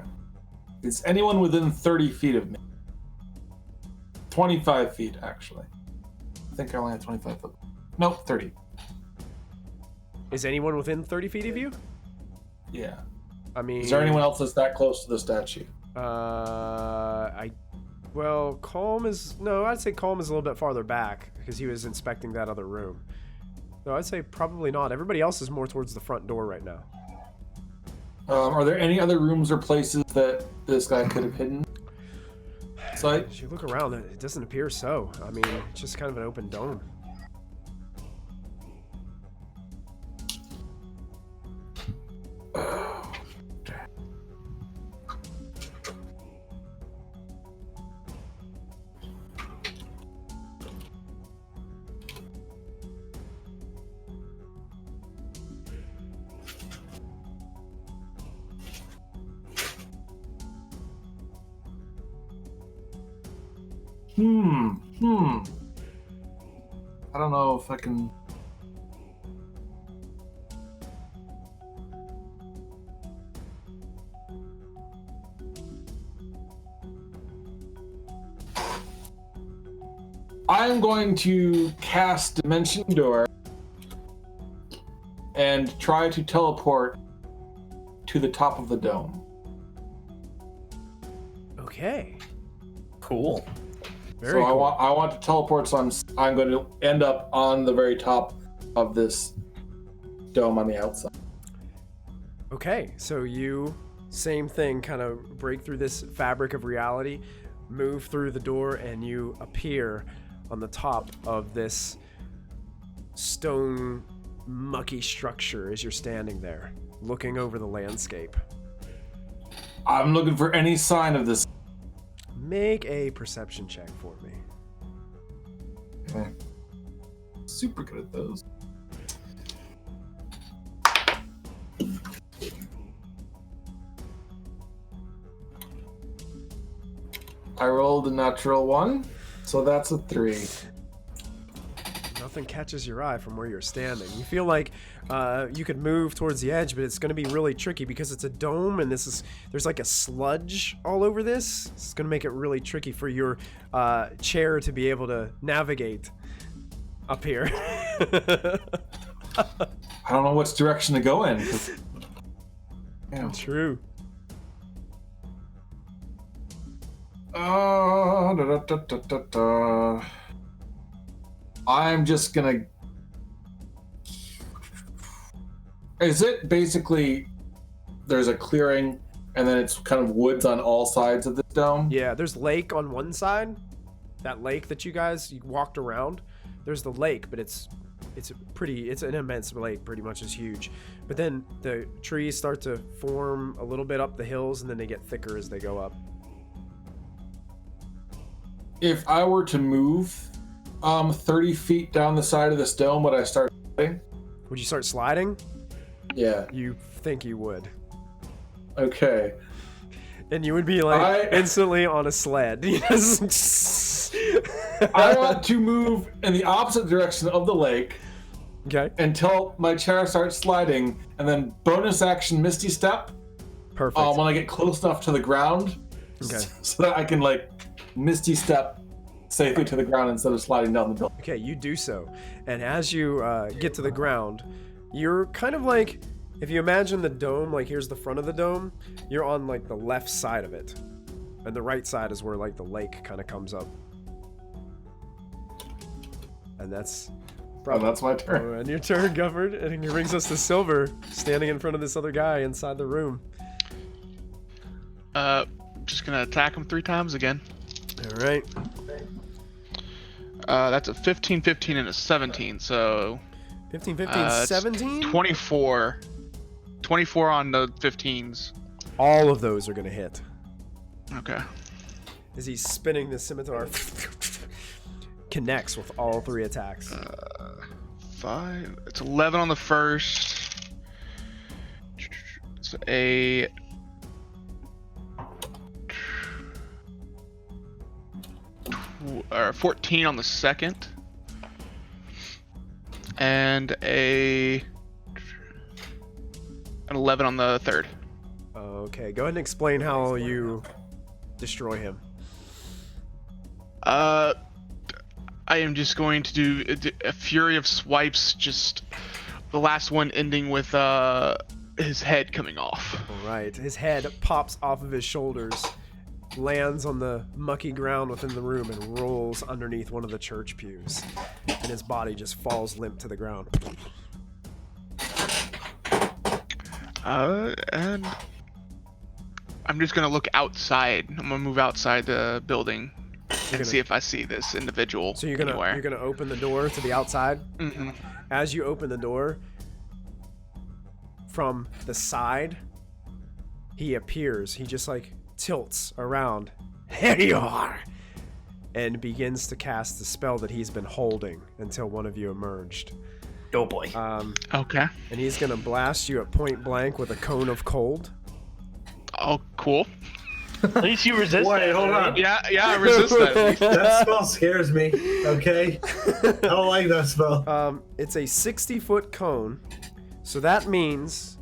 Is anyone within 30 feet of me? 25 feet, actually. I think I only have 25 foot. Nope, 30. Is anyone within 30 feet of you? Yeah. I mean... Is there anyone else that's that close to the statue? Well, Calm is... No, I'd say Calm is a little bit farther back, because he was inspecting that other room. No, I'd say probably not. Everybody else is more towards the front door right now. Are there any other rooms or places that this guy could have hidden? Site? As you look around, it doesn't appear so. I mean, it's just kind of an open dome. I don't know if I can... I'm going to cast Dimension Door and try to teleport to the top of the dome. Okay. Cool. Very So cool. I want to teleport, so I'm going to end up on the very top of this dome on the outside. Okay, so you Same thing, kind of break through this fabric of reality, move through the door, and you appear on the top of this stone mucky structure as you're standing there, looking over the landscape. I'm looking for any sign of this. Make a perception check for me. Okay. Super good at those. I rolled a natural 1, so that's a 3. Nothing catches your eye from where you're standing. You feel like you could move towards the edge, but it's going to be really tricky because it's a dome, and there's like a sludge all over this. It's going to make it really tricky for your chair to be able to navigate up here. I don't know which direction to go in. Yeah. True. I'm just gonna. Is it basically there's a clearing and then it's kind of woods on all sides of the dome? Yeah, there's lake on one side. That lake that you walked around. There's the lake, but it's an immense lake, pretty much as huge. But then the trees start to form a little bit up the hills, and then they get thicker as they go up. If I were to move 30 feet down the side of this dome, would I start sliding? Would you start sliding? Yeah. You think you would. Okay. And you would be like instantly on a sled. I want to move in the opposite direction of the lake. Okay. Until my chair starts sliding, and then bonus action Misty Step. Perfect. When I get close enough to the ground. Okay. So that I can Misty Step safely to the ground instead of sliding down the building. Okay, you do so. And as you get to the ground, you're kind of like, if you imagine the dome, here's the front of the dome, you're on the left side of it. And the right side is where the lake kind of comes up. And that's that's my turn. and your turn, Governed. And it brings us to Silver, standing in front of this other guy inside the room. Just gonna attack him 3 times again. All right. That's a 15, 15, and a 17, so... 15, 15, 17? 24. 24 on the 15s. All of those are going to hit. Okay. As he's spinning the scimitar, connects with all 3 attacks. 5. It's 11 on the first. It's a... 14 on the second. And an 11 on the third. Okay, go ahead and explain how you destroy him. I am just going to do a fury of swipes, just the last one ending with his head coming off. All right, his head pops off of his shoulders, lands on the mucky ground within the room, and rolls underneath one of the church pews. And his body just falls limp to the ground. And I'm just gonna look outside. I'm gonna move outside the building and see if I see this individual. So you're anywhere. gonna open the door to the outside. Mm-hmm. As you open the door, from the side, he appears. He just tilts around. Here you are! And begins to cast the spell that he's been holding until one of you emerged. Oh boy. Okay. And he's gonna blast you at point blank with a cone of cold. Oh, cool. At least you resist Wait, that, hold right? on. Yeah, I resist that. That spell scares me. Okay, I don't like that spell. It's a 60-foot cone, so that means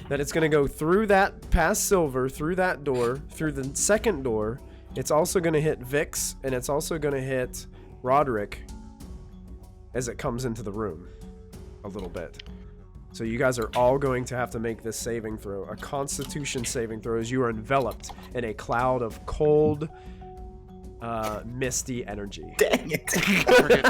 that it's gonna go through that, past Silver, through that door, through the second door. It's also gonna hit Vix, and it's also gonna hit Roderick as it comes into the room a little bit. So you guys are all going to have to make this saving throw, a Constitution saving throw, as you are enveloped in a cloud of cold misty energy. Dang it. Okay,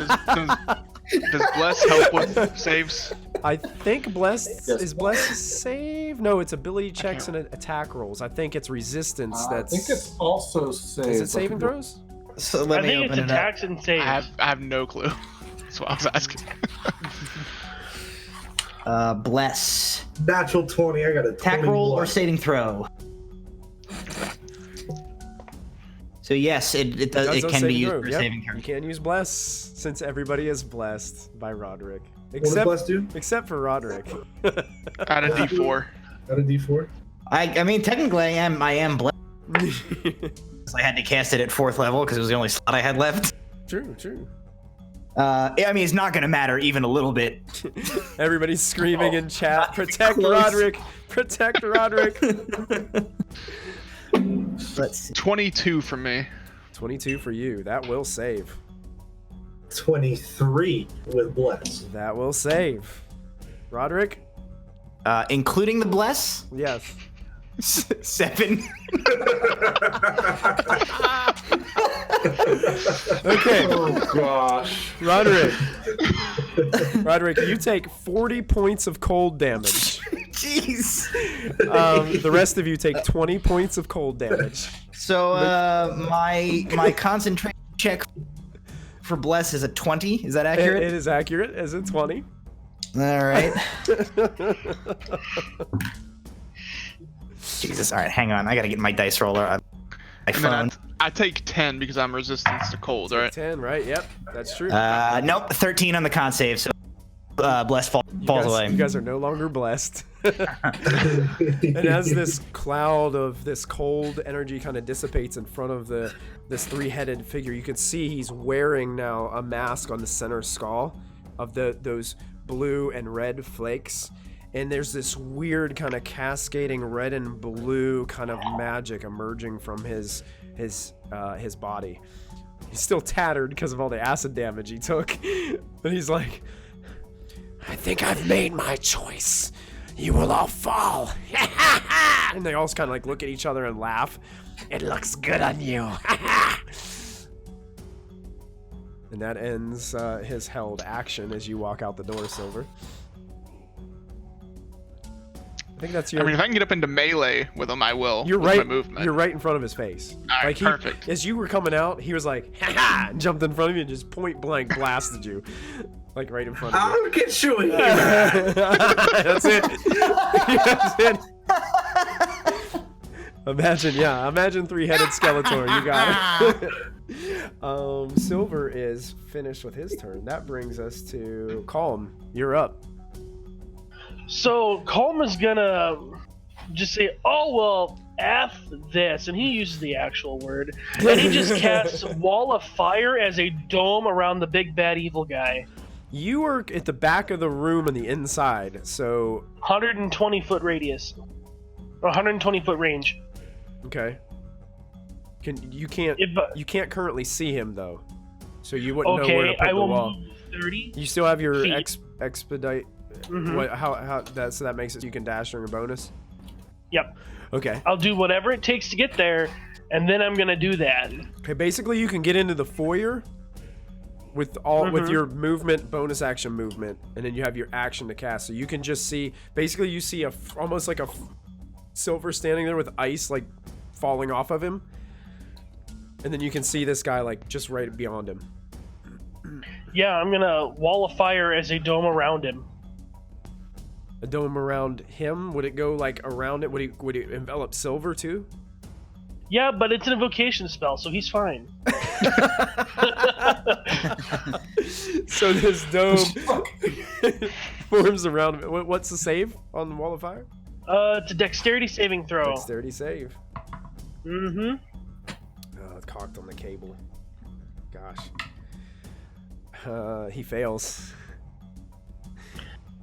does Bless help with saves? I think blessed Yes. is blessed save. No, it's ability checks and attack rolls. I think it's resistance. I That's. think it's also saves. Is it saving throws? So I let me think it's open it up. attacks and saves. I have no clue. That's what I was asking. Bless. Natural 20. I got a Attack 21. roll or saving throw? So yes, it does. It a can be saving used throw, for yep. saving throw. You can use bless since everybody is blessed by Roderick, What does Bless do? except for Roderick. Got a D4. Got a D4. I mean, technically, I am blessed. I had to cast it at 4th level because it was the only slot I had left. True. I mean, it's not going to matter even a little bit. Everybody's screaming in chat. Protect Close. Roderick. Protect Roderick. Let's see. 22 for me. 22 for you. That will save. 23 with Bless. That will save. Roderick? Including the bless, Yes. 7. Okay. Oh gosh. Roderick. Roderick, you take 40 points of cold damage. Jeez. The rest of you take 20 points of cold damage. So my concentration check for bless is a 20. Is that accurate? It is accurate as a 20. All right. Jesus. All right, hang on. I gotta get my dice roller. My And then phone. I take 10 because I'm resistance to cold, right? 10, right? Yep, that's true. Nope. 13 on the con save. So bless falls away. You guys are no longer blessed. And as this cloud of this cold energy kind of dissipates in front of this three-headed figure, you can see he's wearing now a mask on the center skull of those blue and red flakes. And there's this weird kind of cascading red and blue kind of magic emerging from his body. He's still tattered because of all the acid damage he took. But he's like, I think I've made my choice. You will all fall. And they all kind of like look at each other and laugh. It looks good on you. And that ends his held action as you walk out the door, Silver. I think that's your. I mean, if I can get up into melee with him, I will. You're with right. My movement. You're right in front of his face. All right, Like perfect. As you were coming out, he was like, "Ha ha!" and jumped in front of you and just point blank blasted you, like right in front of you. I'll get you in here. That's it. That's it. Imagine three-headed Skeletor. You got it. Silver is finished with his turn. That brings us to Calm. You're up. So Colm is gonna just say, "Oh well, F this," and he uses the actual word, and he just casts Wall of Fire as a dome around the big bad evil guy. You are at the back of the room on the inside, so 120 foot radius, or 120 foot range. okay. You If, can't currently see him though, so you wouldn't know where to okay, put I the will wall. move 30. You still have your feet. expedite. Mhm. What, how that so that makes it so you can dash during a bonus. Yep, Okay. I'll do whatever it takes to get there, and then I'm gonna do that. Okay. Basically, you can get into the foyer with with your movement, bonus action movement, and then you have your action to cast. So you can just see. Basically, you see almost like a Silver standing there with ice like falling off of him, and then you can see this guy like just right beyond him. Yeah, I'm gonna Wall of Fire as a dome around him. A dome around him? Would it go like around it? Would it envelop Silver too? Yeah, but it's an invocation spell, so he's fine. So this dome forms around him. What's the save on the Wall of Fire? It's a dexterity saving throw. Dexterity save. Mm-hmm. Oh, it's cocked on the cable. Gosh. He fails.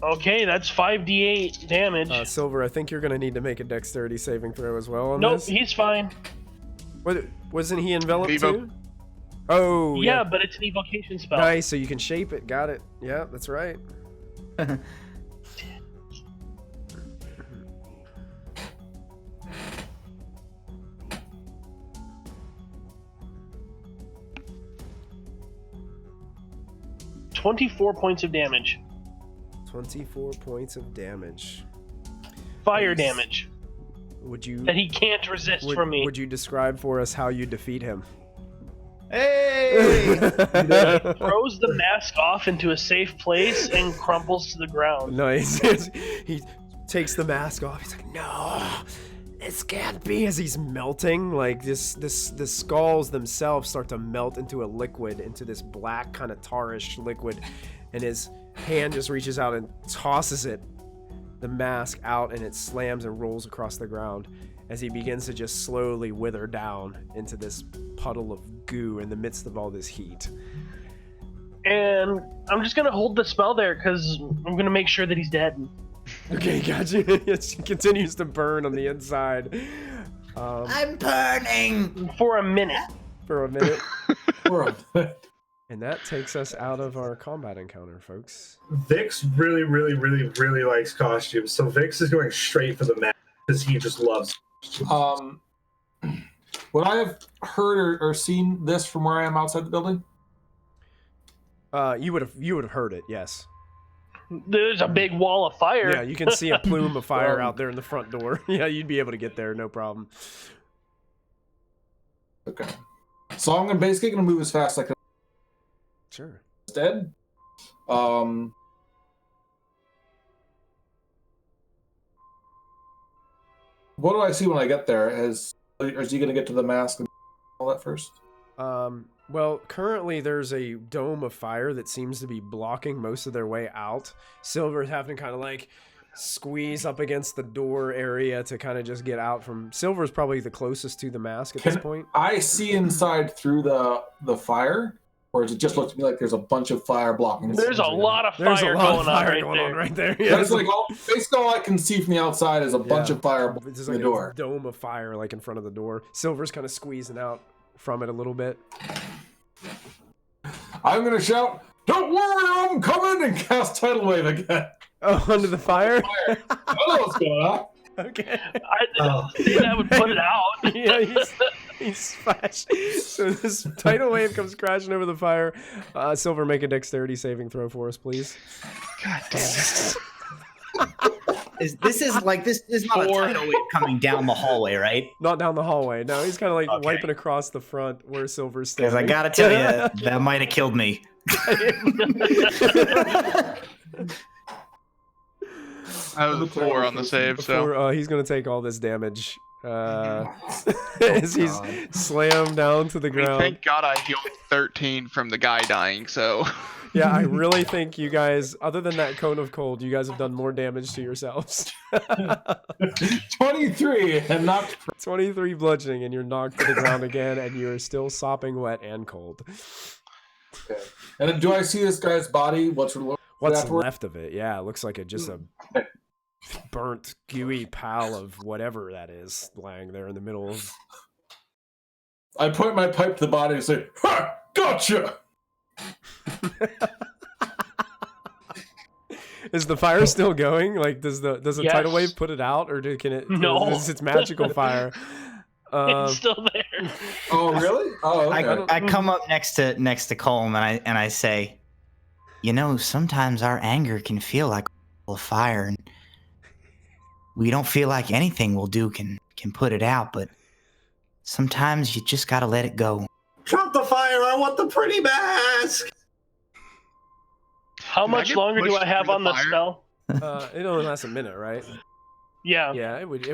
Okay, that's 5d8 damage. Silver, I think you're gonna need to make a dexterity saving throw as well on Nope, this. he's fine. Wasn't he enveloped Evo. too? Oh, Yeah, but it's an evocation spell. Nice, so you can shape it. Got it. Yeah, that's right. 24 points of damage. 24 points of damage. Fire Nice. damage Would you that he can't resist from me. would you describe for us how you defeat him? Hey! Throws the mask off into a safe place and crumples to the ground. Nice. He takes the mask off. He's like, no, this can't be. As he's melting, like the skulls themselves start to melt into a liquid, into this black kind of tarish liquid, and his hand just reaches out and tosses the mask out, and it slams and rolls across the ground as he begins to just slowly wither down into this puddle of goo in the midst of all this heat. And I'm just gonna hold the spell there because I'm gonna make sure that he's dead. Okay, gotcha. It continues to burn on the inside. I'm burning! For a minute. For a minute. We're- And that takes us out of our combat encounter, folks. Vix really, really, really, really likes costumes, so Vix is going straight for the mask because he just loves costumes. Would I have heard or seen this from where I am outside the building? You would have heard it, yes. There's a big wall of fire. Yeah, you can see a plume of fire out there in the front door. Yeah, you'd be able to get there, no problem. Okay. So I'm basically gonna move as fast as I can Sure. instead. What do I see when I get there? Is he gonna get to the mask and all that first? Well, currently there's a dome of fire that seems to be blocking most of their way out. Silver's having to kind of like squeeze up against the door area to kind of just get out from... Silver's probably the closest to the mask at this point. I see inside through the fire, or does it just look to me like there's a bunch of fire blocking? There's a lot of There's fire a lot of going on fire right going there. on right there. Yeah, That's like basically all I can see from the outside is a bunch of fire It's blocking just the like door. a dome of fire like in front of the door. Silver's kind of squeezing out from it a little bit. I'm gonna shout, "Don't worry, I'm coming!" and cast Tidal Wave again. Oh, under the fire? I don't know what's going on. Okay. I didn't think that would put it out. Yeah, he's splashed. So this tidal wave comes crashing over the fire. Silver, make a dexterity saving throw for us, please. God damn it. This is not a tidal wave coming down the hallway, right? Not down the hallway. No, he's kind of like Okay. wiping across the front where Silver's Because standing. I gotta tell you, that might have killed me. I was a 4 on the save, so Before, he's going to take all this damage as he's slammed down to the I mean, ground. thank God I healed 13 from the guy dying, so Yeah, I really think you guys, other than that cone of cold, you guys have done more damage to yourselves. 23 and not 23 bludgeoning, and you're knocked to the ground again, and you're still sopping wet and cold. okay. And then do I see this guy's body? What's afterward? left of it? Yeah, it looks like just a burnt, gooey pile of whatever that is lying there in the middle of... I point my pipe to the body and say, "Ha! Gotcha!" Is the fire still going? Like, does the Yes. tidal wave put it out, or can it? No. It's magical fire. It's still there. Oh, really? Oh, okay. I come up next to Colm and I say, you know, sometimes our anger can feel like a fire, and we don't feel like anything we'll do can put it out, but sometimes you just gotta let it go. Drop the fire! I want the pretty mask! How Can I much get longer do pushed I have through on the the fire? spell? It only lasts a minute, right? Yeah. Yeah, it would.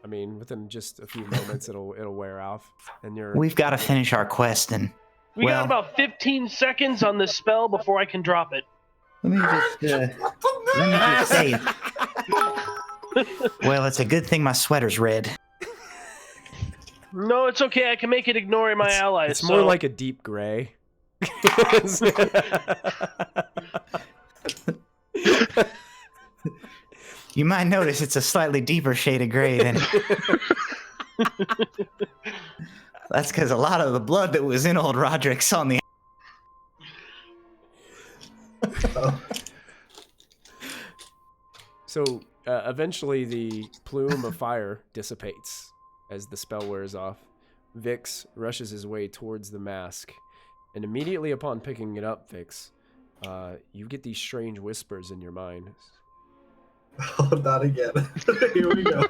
I mean, within just a few moments, it'll wear off, and you're. We've got to finish our quest, and We well, got about 15 seconds on this spell before I can drop it. let me just say, well, it's a good thing my sweater's red. No, it's okay. I can make it ignore my allies. It's more like a deep gray. You might notice it's a slightly deeper shade of gray than. That's because a lot of the blood that was in old Roderick's on the. So eventually, the plume of fire dissipates as the spell wears off. Vix rushes his way towards the mask, and immediately upon picking it up, Vix, you get these strange whispers in your mind. Oh, not again. Here we go.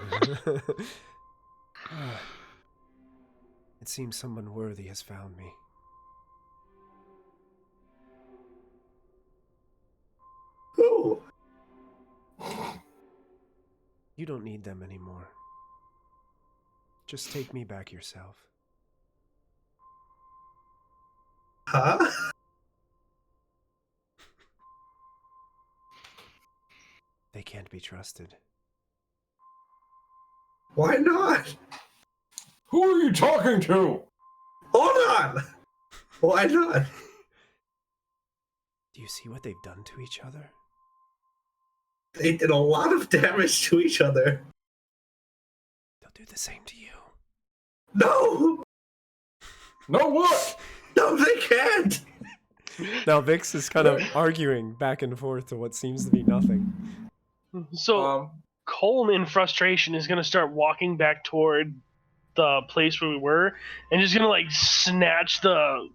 It seems someone worthy has found me. Who? You don't need them anymore. Just take me back yourself. Huh? They can't be trusted. Why not? Who are you talking to? Hold on! Why not? Do you see what they've done to each other? They did a lot of damage to each other. They'll do the same to you. No! No what? No, they can't! Now Vix is kind of arguing back and forth to what seems to be nothing. So Colm, in frustration, is going to start walking back toward the place where we were, and just going to like snatch the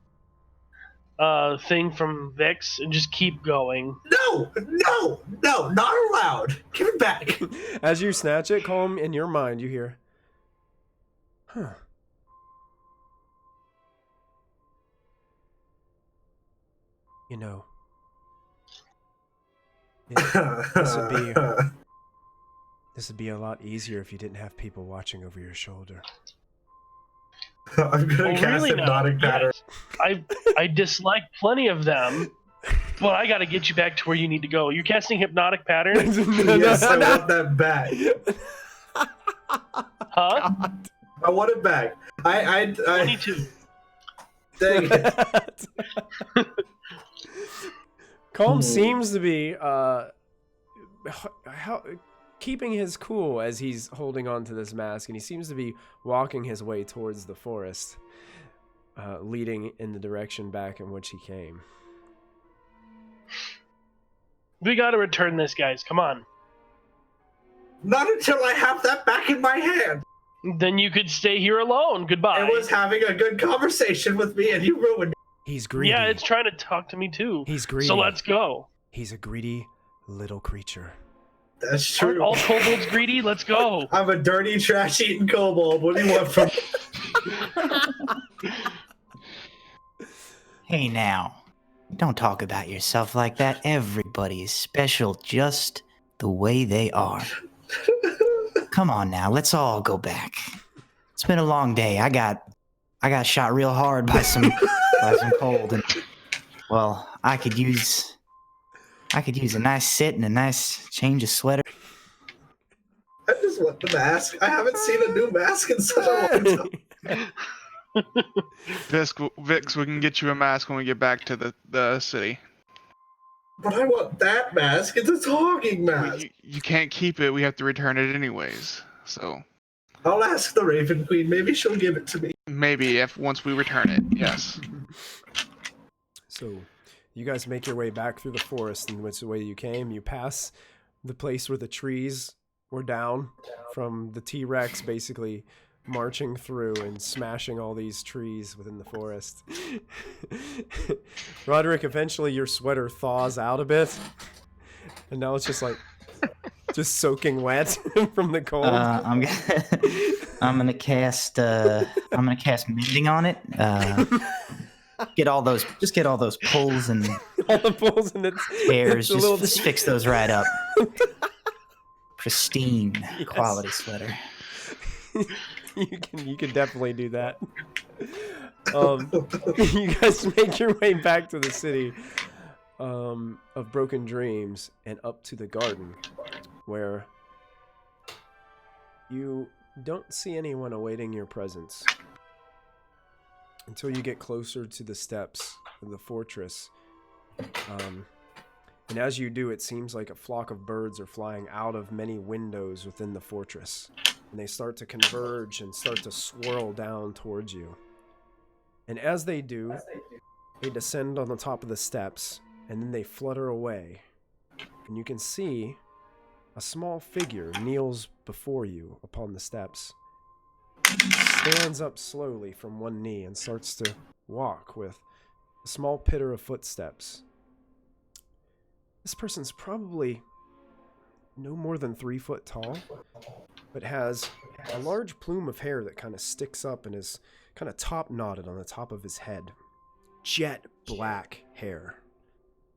thing from Vix and just keep going. No! No! No! Not allowed! Give it back! As you snatch it, Colm, in your mind, you hear, huh. You know, this would be a lot easier if you didn't have people watching over your shoulder. I'm gonna cast really hypnotic not. pattern. Yes. I dislike plenty of them, but I got to get you back to where you need to go. You're casting hypnotic pattern, Yes, I want that back. huh? I want it back. I 22. Dang it. Colm seems to be keeping his cool as he's holding on to this mask, and he seems to be walking his way towards the forest, leading in the direction back in which he came. We got to return this, guys. Come on. Not until I have that back in my hand. Then you could stay here alone. Goodbye. It was having a good conversation with me, and you ruined it. He's greedy. Yeah, it's trying to talk to me too. He's greedy. So let's go. He's a greedy little creature. That's Aren't true. all kobolds greedy? Let's go. I'm a dirty, trash-eating kobold. What do you want from me? Hey now, don't talk about yourself like that. Everybody is special just the way they are. Come on now, let's all go back. It's been a long day. I got shot real hard by some cold, and well, I could use a nice sit and a nice change of sweater. I just want the mask. I haven't seen a new mask in such a long time. Vix, we can get you a mask when we get back to the city. But I want that mask. It's a talking mask. You can't keep it. We have to return it anyways. So I'll ask the Raven Queen. Maybe she'll give it to me. maybe once we return it, yes. So, you guys make your way back through the forest in which the way you came. You pass the place where the trees were down from the T-Rex basically marching through and smashing all these trees within the forest. Roderick, eventually your sweater thaws out a bit, and now it's just like just soaking wet from the cold. I'm gonna cast mending on it. Get all those pulls and All the pulls and tears. it's a little- Just fix those right up. Pristine quality sweater. You can definitely do that. You guys make your way back to the city of Broken Dreams and up to the garden, where you don't see anyone awaiting your presence until you get closer to the steps of the fortress. And as you do, it seems like a flock of birds are flying out of many windows within the fortress. And they start to converge and start to swirl down towards you. And as they do, they descend on the top of the steps, and then they flutter away. And you can see a small figure kneels before you upon the steps, stands up slowly from one knee and starts to walk with a small pitter of footsteps. This person's probably no more than 3 foot tall, but has a large plume of hair that kind of sticks up and is kind of top knotted on the top of his head. Jet black hair.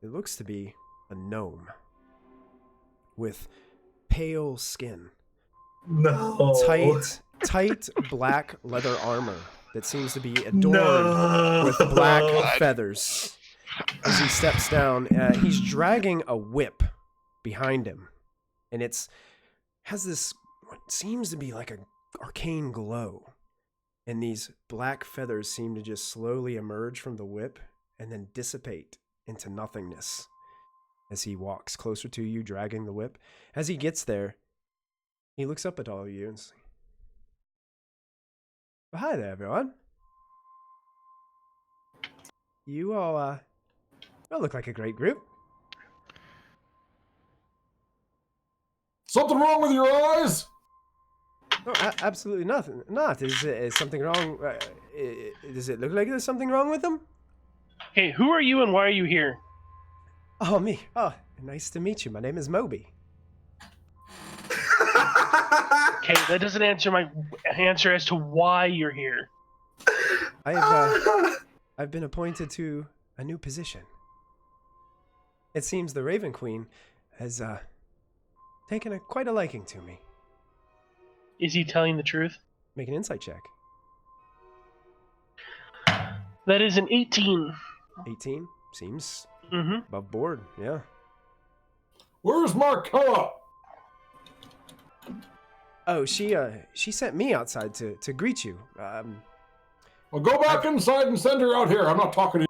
It looks to be a gnome with pale skin. No. Tight black leather armor that seems to be adorned with black feathers. As he steps down, he's dragging a whip behind him, and has this what seems to be like an arcane glow, and these black feathers seem to just slowly emerge from the whip and then dissipate into nothingness as he walks closer to you, dragging the whip. As he gets there, he looks up at all of you and says, well, hi there, everyone. You all look like a great group. Something wrong with your eyes? No, absolutely nothing. Not. Is something wrong? Does it look like there's something wrong with them? Hey, who are you and why are you here? Oh, me. Oh, nice to meet you. My name is Moby. Okay, that doesn't answer my answer as to why you're here. I've been appointed to a new position. It seems the Raven Queen has taken quite a liking to me. Is he telling the truth? Make an insight check. That is an 18. 18 seems Mm-hmm. above board. Yeah. Where's Markella? Oh, she sent me outside to greet you. Well, go back inside and send her out here. I'm not talking to you.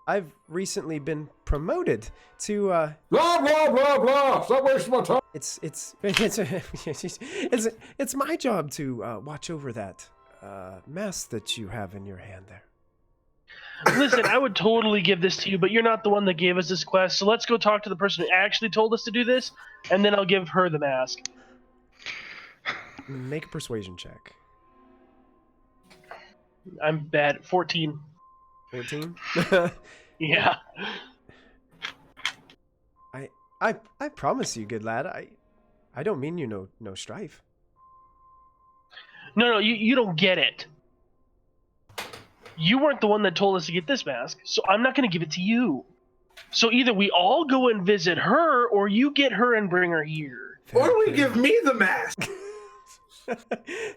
I've recently been promoted to Blah, blah, blah, blah. Stop wasting my time. it's my job to watch over that mask that you have in your hand there. Listen, I would totally give this to you, but you're not the one that gave us this quest, so let's go talk to the person who actually told us to do this, and then I'll give her the mask. Make a persuasion check. I'm bad. 14. 14? Yeah. I promise you, good lad, I don't mean you no strife. No, you don't get it. You weren't the one that told us to get this mask, so I'm not going to give it to you. So either we all go and visit her, or you get her and bring her here. Or do we give me the mask?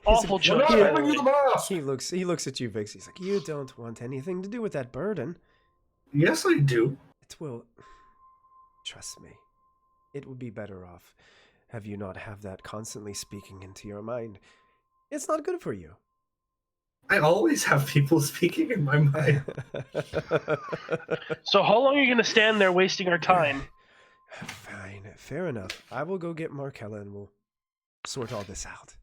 Awful We're choice. not by the giving you way. the mask. He looks at you, Vix. He's like, you don't want anything to do with that burden. Yes, I do. It will. Trust me. It would be better off have you not have that constantly speaking into your mind. It's not good for you. I always have people speaking in my mind. So how long are you going to stand there wasting our time? Fine, fair enough. I will go get Markella and we'll sort all this out.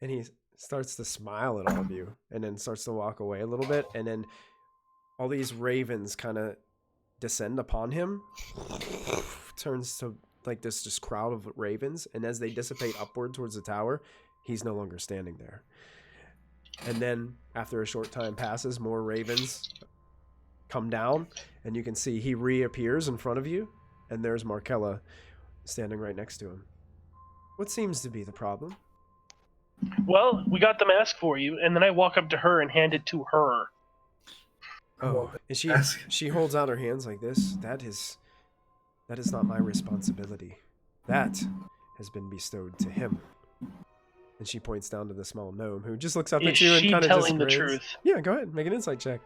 And he starts to smile at all of you and then starts to walk away a little bit. And then all these ravens kind of descend upon him. Turns to like this just crowd of ravens. And as they dissipate upward towards the tower, he's no longer standing there. And then after a short time passes, more ravens come down. And you can see he reappears in front of you. And there's Markella standing right next to him. What seems to be the problem? Well, we got the mask for you, and then I walk up to her and hand it to her. Oh, and she holds out her hands like this. That is not my responsibility. That has been bestowed to him. And she points down to the small gnome who just looks up Is at you and she kind of just telling the grins. truth? Yeah, go ahead, make an insight check.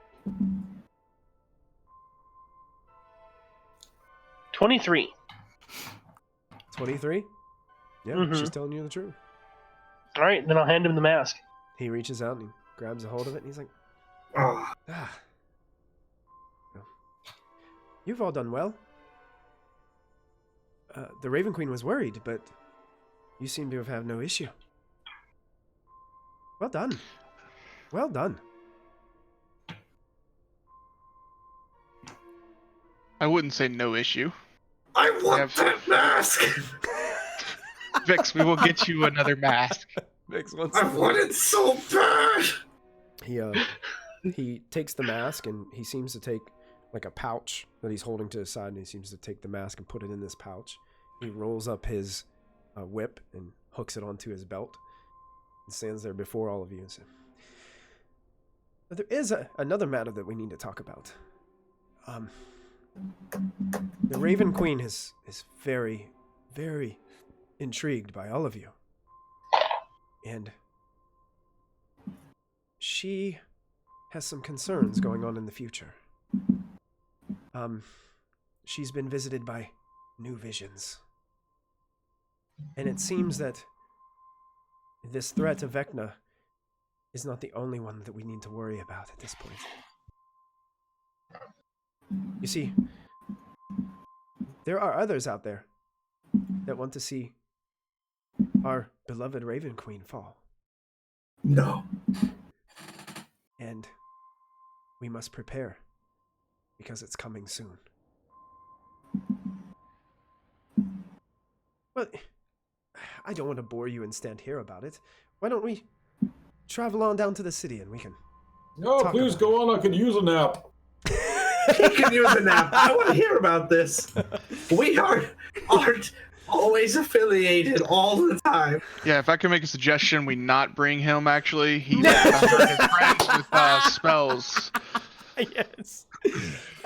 23. 23? Yeah, Mhm. she's telling you the truth. All right, then I'll hand him the mask. He reaches out and he grabs a hold of it and he's like, Oh, ah. Well, you've all done well. The Raven Queen was worried, but you seem to have had no issue. Well done. Well done. I wouldn't say no issue. I want have- that mask! Vix, we will get you another mask. Vix wants I want it so bad! He takes the mask and he seems to take like a pouch that he's holding to his side, and he seems to take the mask and put it in this pouch. He rolls up his whip and hooks it onto his belt and stands there before all of you and says, "But there is another matter that we need to talk about. The Raven Queen is very, very intrigued by all of you. And she has some concerns going on in the future. She's been visited by new visions. And it seems that this threat of Vecna is not the only one that we need to worry about at this point. You see, there are others out there that want to see our beloved Raven Queen fall. No. And we must prepare, because it's coming soon. But I don't want to bore you and stand here about it. Why don't we travel on down to the city and we can... No, Talk please about go on. I could use a nap. He can use a nap. I want to hear about this. We aren't always affiliated all the time. Yeah, if I could make a suggestion, we not bring him. Actually, he hurt his friends with spells. Yes.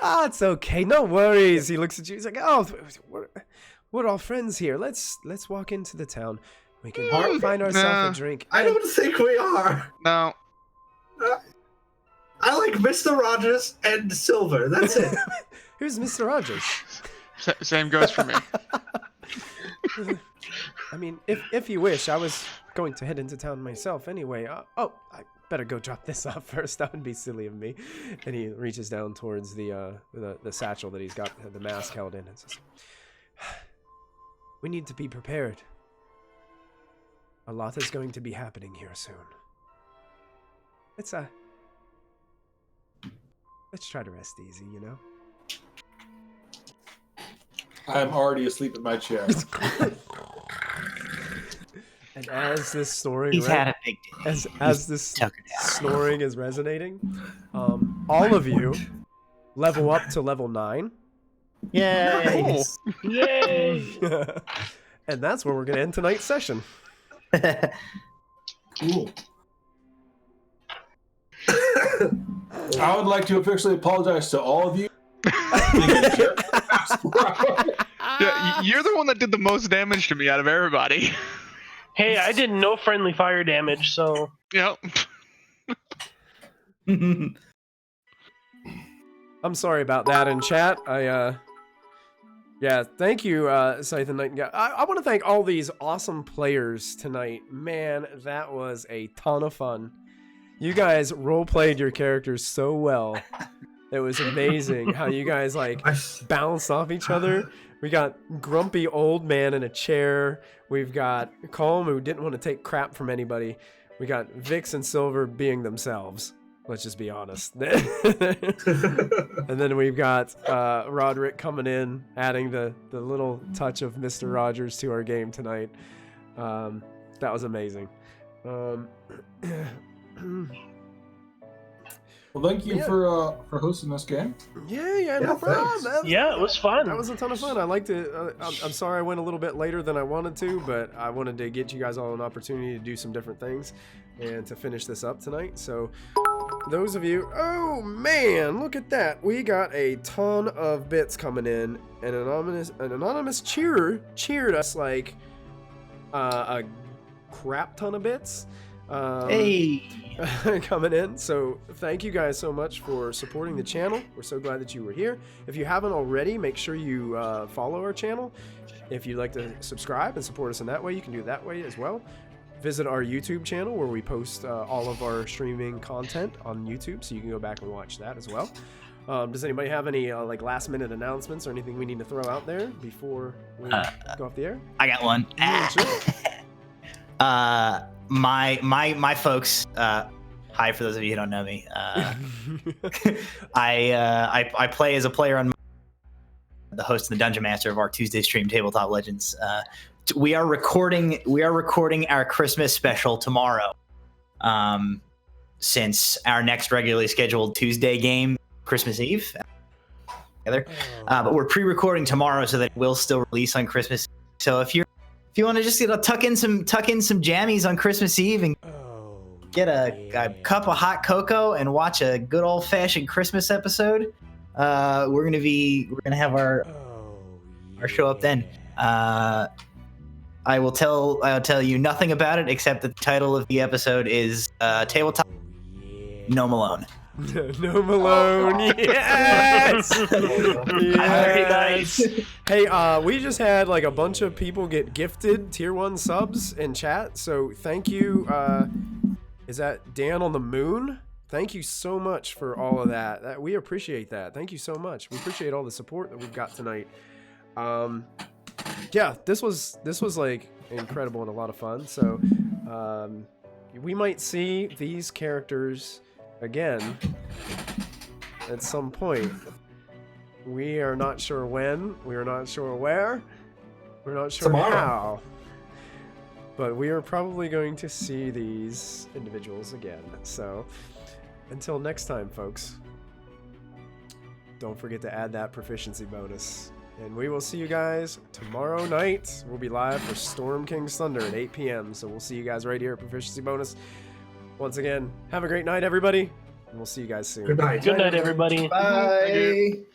It's okay. No worries. He looks at you. He's like, "Oh, we're all friends here. Let's walk into the town. We can find ourselves a drink." I don't think we are. No. I like Mr. Rogers and Silver. That's it. Who's Mr. Rogers? Same goes for me. I mean, if you wish, I was going to head into town myself anyway. I better go drop this off first. That would be silly of me. And he reaches down towards the satchel that he's got the mask held in and says, "We need to be prepared. A lot is going to be happening here soon. Let's try to rest easy, you know?" I'm already asleep in my chair. And as this snoring, He's had a big day. as this Tuck it down. snoring is resonating, all of you level up to level 9. Yay! Nice. Yay! And that's where we're going to end tonight's session. Cool. I would like to officially apologize to all of you. Yeah, you're the one that did the most damage to me out of everybody. Hey, I did no friendly fire damage, so Yep. I'm sorry about that in chat. Yeah, thank you, Scythe and Nightingale. I want to thank all these awesome players tonight. Man, that was a ton of fun. You guys role-played your characters so well. It was amazing how you guys, like, bounced off each other. We got grumpy old man in a chair. We've got Calm, who didn't want to take crap from anybody. We got Vix and Silver being themselves. Let's just be honest. And then we've got Roderick coming in, adding the little touch of Mr. Rogers to our game tonight. That was amazing. Well, thank you for hosting this game. Yeah, no problem. thanks. yeah, it was fun. That was a ton of fun. I liked it. I'm sorry I went a little bit later than I wanted to, but I wanted to get you guys all an opportunity to do some different things and to finish this up tonight. So those of you, oh man, look at that. We got a ton of bits coming in. An anonymous cheerer cheered us like a crap ton of bits. Hey! Coming in. So thank you guys so much for supporting the channel. We're so glad that you were here. If you haven't already, make sure you follow our channel. If you'd like to subscribe and support us in that way, you can do it that way as well. Visit our YouTube channel where we post all of our streaming content on YouTube, so you can go back and watch that as well. Does anybody have any like last minute announcements or anything we need to throw out there before we go off the air? I got one. Sure. My folks. Hi, for those of you who don't know me. I play as a player on the host and the dungeon master of our Tuesday stream, Tabletop Legends. We are recording our Christmas special tomorrow. Since our next regularly scheduled Tuesday game, Christmas Eve. together. But we're pre-recording tomorrow so that it will still release on Christmas. So if you want to just tuck in some jammies on Christmas Eve and get a cup of hot cocoa and watch a good old-fashioned Christmas episode, we're gonna have our show up then. I'll tell you nothing about it except that the title of the episode is Tabletop No Malone. No Malone, yes! Yes! Hey, we just had like a bunch of people get gifted tier 1 subs in chat, so thank you. Is that Dan on the Moon? Thank you so much for all of that. We appreciate that. Thank you so much. We appreciate all the support that we've got tonight. Yeah, this was like incredible and a lot of fun. So we might see these characters again at some point. We are not sure when, we are not sure where, we're not sure how, but we are probably going to see these individuals again. So until next time, folks, don't forget to add that proficiency bonus, and we will see you guys tomorrow night. We'll be live for Storm King's Thunder at 8 p.m. So we'll see you guys right here at proficiency bonus. Once again, have a great night, everybody, and we'll see you guys soon. Good night. Good night, everybody. Bye.